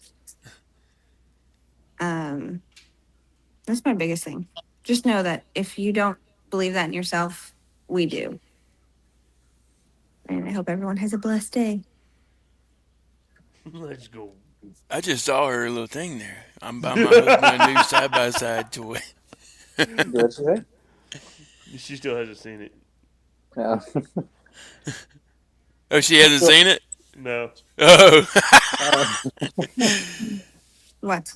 [SPEAKER 10] That's my biggest thing. Just know that if you don't believe that in yourself, we do. And I hope everyone has a blessed day.
[SPEAKER 4] Let's go.
[SPEAKER 5] I just saw her little thing there. I'm buying my husband a new side-by-side toy.
[SPEAKER 8] What'd you say?
[SPEAKER 4] She still hasn't seen it.
[SPEAKER 8] No.
[SPEAKER 5] Oh, she hasn't seen it?
[SPEAKER 4] No.
[SPEAKER 5] Oh.
[SPEAKER 10] What?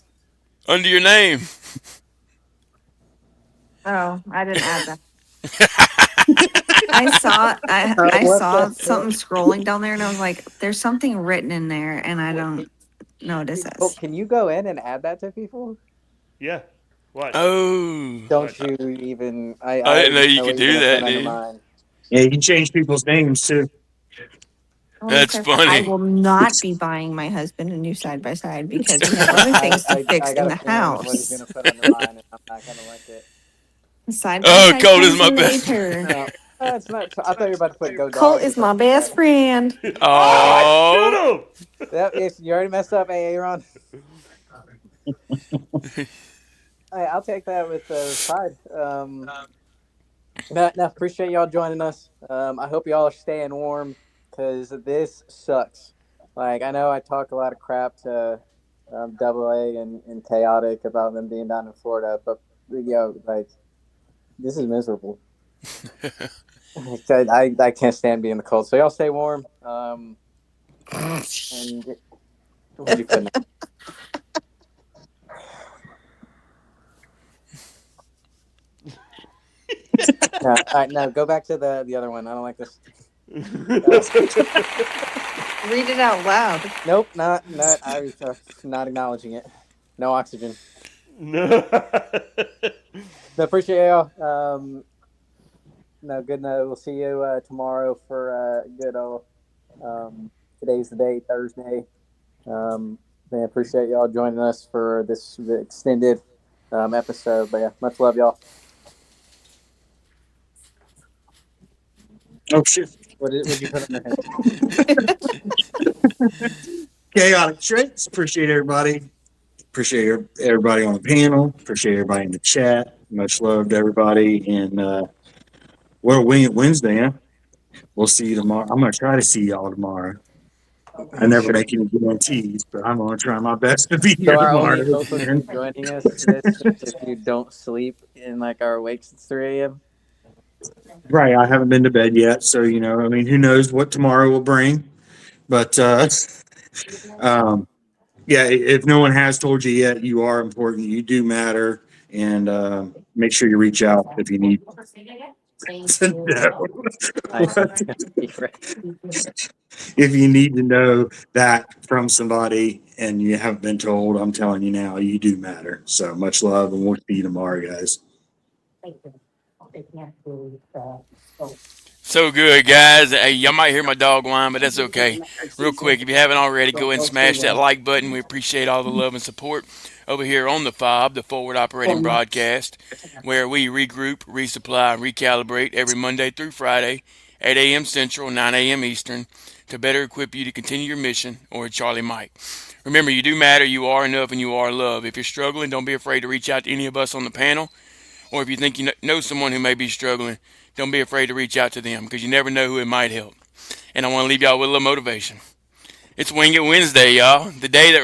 [SPEAKER 5] Under your name.
[SPEAKER 10] Oh, I didn't add that. I saw I
[SPEAKER 8] What's
[SPEAKER 10] saw
[SPEAKER 8] that?
[SPEAKER 10] something scrolling down there, and I was like, "There's something written in there," and I don't know what it
[SPEAKER 8] Oh,
[SPEAKER 10] says.
[SPEAKER 8] can you go in and add that to people?
[SPEAKER 4] Yeah. Watch.
[SPEAKER 5] Oh,
[SPEAKER 8] Don't you even? I
[SPEAKER 5] I didn't know
[SPEAKER 8] already
[SPEAKER 5] you
[SPEAKER 8] know what
[SPEAKER 5] could
[SPEAKER 8] you're
[SPEAKER 5] do
[SPEAKER 8] gonna put
[SPEAKER 5] that,
[SPEAKER 8] under
[SPEAKER 5] dude.
[SPEAKER 8] mine.
[SPEAKER 6] Yeah, you can change people's names too.
[SPEAKER 5] That's
[SPEAKER 10] I
[SPEAKER 5] funny.
[SPEAKER 10] will not be buying my husband a new side by side because we have other things to fix
[SPEAKER 8] I
[SPEAKER 10] in
[SPEAKER 8] got
[SPEAKER 10] the
[SPEAKER 8] a feeling of what he's
[SPEAKER 10] house.
[SPEAKER 8] gonna put under mine, and I'm not gonna like it.
[SPEAKER 10] Side by
[SPEAKER 5] Oh,
[SPEAKER 10] side
[SPEAKER 5] Colt is
[SPEAKER 10] comes
[SPEAKER 5] my best.
[SPEAKER 10] later.
[SPEAKER 8] No, it's not. I thought you were about to put Go
[SPEAKER 10] Colt
[SPEAKER 8] Dog or
[SPEAKER 10] is my
[SPEAKER 8] something like
[SPEAKER 10] best
[SPEAKER 8] that.
[SPEAKER 10] friend.
[SPEAKER 4] I
[SPEAKER 5] Oh,
[SPEAKER 4] should have.
[SPEAKER 8] Yep, yes, you already messed up, Aaron. Hey, I'll take that with pride. No, appreciate y'all joining us. I hope y'all are staying warm because this sucks. Like, I know I talk a lot of crap to Double A and Chaotic about them being down in Florida, but like, this is miserable. I can't stand being in the cold. So y'all stay warm. And what'd you put? No, all right, no, go back to the other one. I don't like this.
[SPEAKER 10] Read it out loud.
[SPEAKER 8] Nope, not. I was not acknowledging it. No oxygen.
[SPEAKER 4] No.
[SPEAKER 8] No, appreciate y'all. No, good night. We'll see you tomorrow for good old. Today's the day, Thursday. Man, appreciate y'all joining us for this extended episode. But yeah, much love, y'all.
[SPEAKER 6] Oh shit!
[SPEAKER 8] What'd you put in there?
[SPEAKER 6] Chaotic traits. Appreciate everybody. Appreciate everybody on the panel. Appreciate everybody in the chat. Much love to everybody. And well, Wednesday, huh? We'll see you tomorrow. I'm gonna try to see y'all tomorrow. I never make any guarantees, but I'm gonna try my best to be here
[SPEAKER 8] So our
[SPEAKER 6] tomorrow.
[SPEAKER 8] only hope of you joining us is if you don't sleep in like our wakes at 3 a.m.
[SPEAKER 6] Right, I haven't been to bed yet, so I mean, who knows what tomorrow will bring? But yeah, if no one has told you yet, you are important. You do matter, and make sure you reach out if you need to know. If you need to know that from somebody and you haven't been told, I'm telling you now, you do matter. So much love, and we'll see you tomorrow, guys.
[SPEAKER 5] so good, guys. Hey, y'all might hear my dog whine, but that's okay. Real quick, if you haven't already, go ahead and smash that like button. We appreciate all the love and support over here on the F.O.B, the Forward Operating Broadcast, where we regroup, resupply, and recalibrate every Monday through Friday, 8 a.m. Central, 9 a.m. Eastern, to better equip you to continue your mission, or Charlie Mike. Remember, you do matter, you are enough, and you are loved. If you're struggling, don't be afraid to reach out to any of us on the panel. Or if you think you know someone who may be struggling, don't be afraid to reach out to them, because you never know who it might help. And I want to leave y'all with a little motivation. It's Wing It Wednesday, y'all. The day that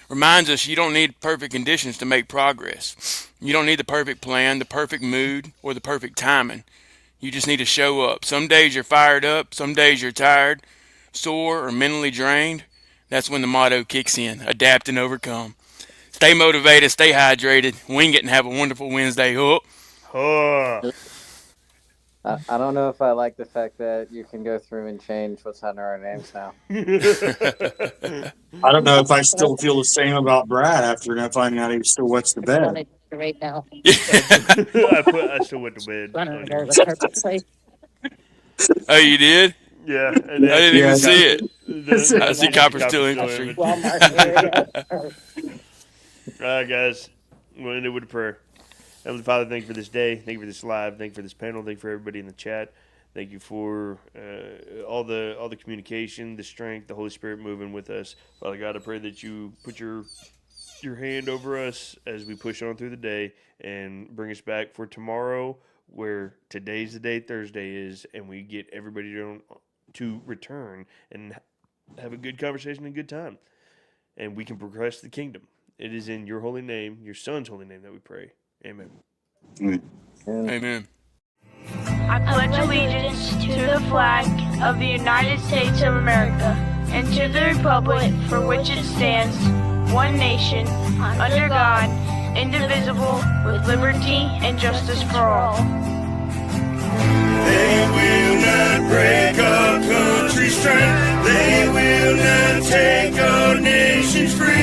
[SPEAKER 5] reminds us you don't need perfect conditions to make progress. You don't need the perfect plan, the perfect mood, or the perfect timing. You just need to show up. Some days you're fired up, some days you're tired, sore, or mentally drained. That's when the motto kicks in: adapt and overcome. Stay motivated, stay hydrated, wing it, and have a wonderful Wednesday. Oh.
[SPEAKER 8] I don't know if I like the fact that you can go through and change what's under our names now.
[SPEAKER 6] I don't know if I still feel the same about Brad after finding out he still wets the bed.
[SPEAKER 9] Right now.
[SPEAKER 4] I still went to bed.
[SPEAKER 5] Oh, you did?
[SPEAKER 4] Yeah.
[SPEAKER 5] I didn't even see it. I see Copper still
[SPEAKER 4] in.
[SPEAKER 5] infantry.
[SPEAKER 4] All right, guys. We'll end it with a prayer. Heavenly Father, thank you for this day. Thank you for this live. Thank you for this panel. Thank you for everybody in the chat. Thank you for all the communication, the strength, the Holy Spirit moving with us. Father God, I pray that you put your hand over us as we push on through the day and bring us back for tomorrow, where today's the day Thursday is, and we get everybody to return and have a good conversation and a good time, and we can progress the kingdom. It is in your holy name, your Son's holy name, that we pray. Amen.
[SPEAKER 5] Amen.
[SPEAKER 2] I pledge allegiance to the flag of the United States of America and to the republic for which it stands, one nation, under God, indivisible, with liberty and justice for all.
[SPEAKER 1] They will not break our country's strength. They will not take our nation's free.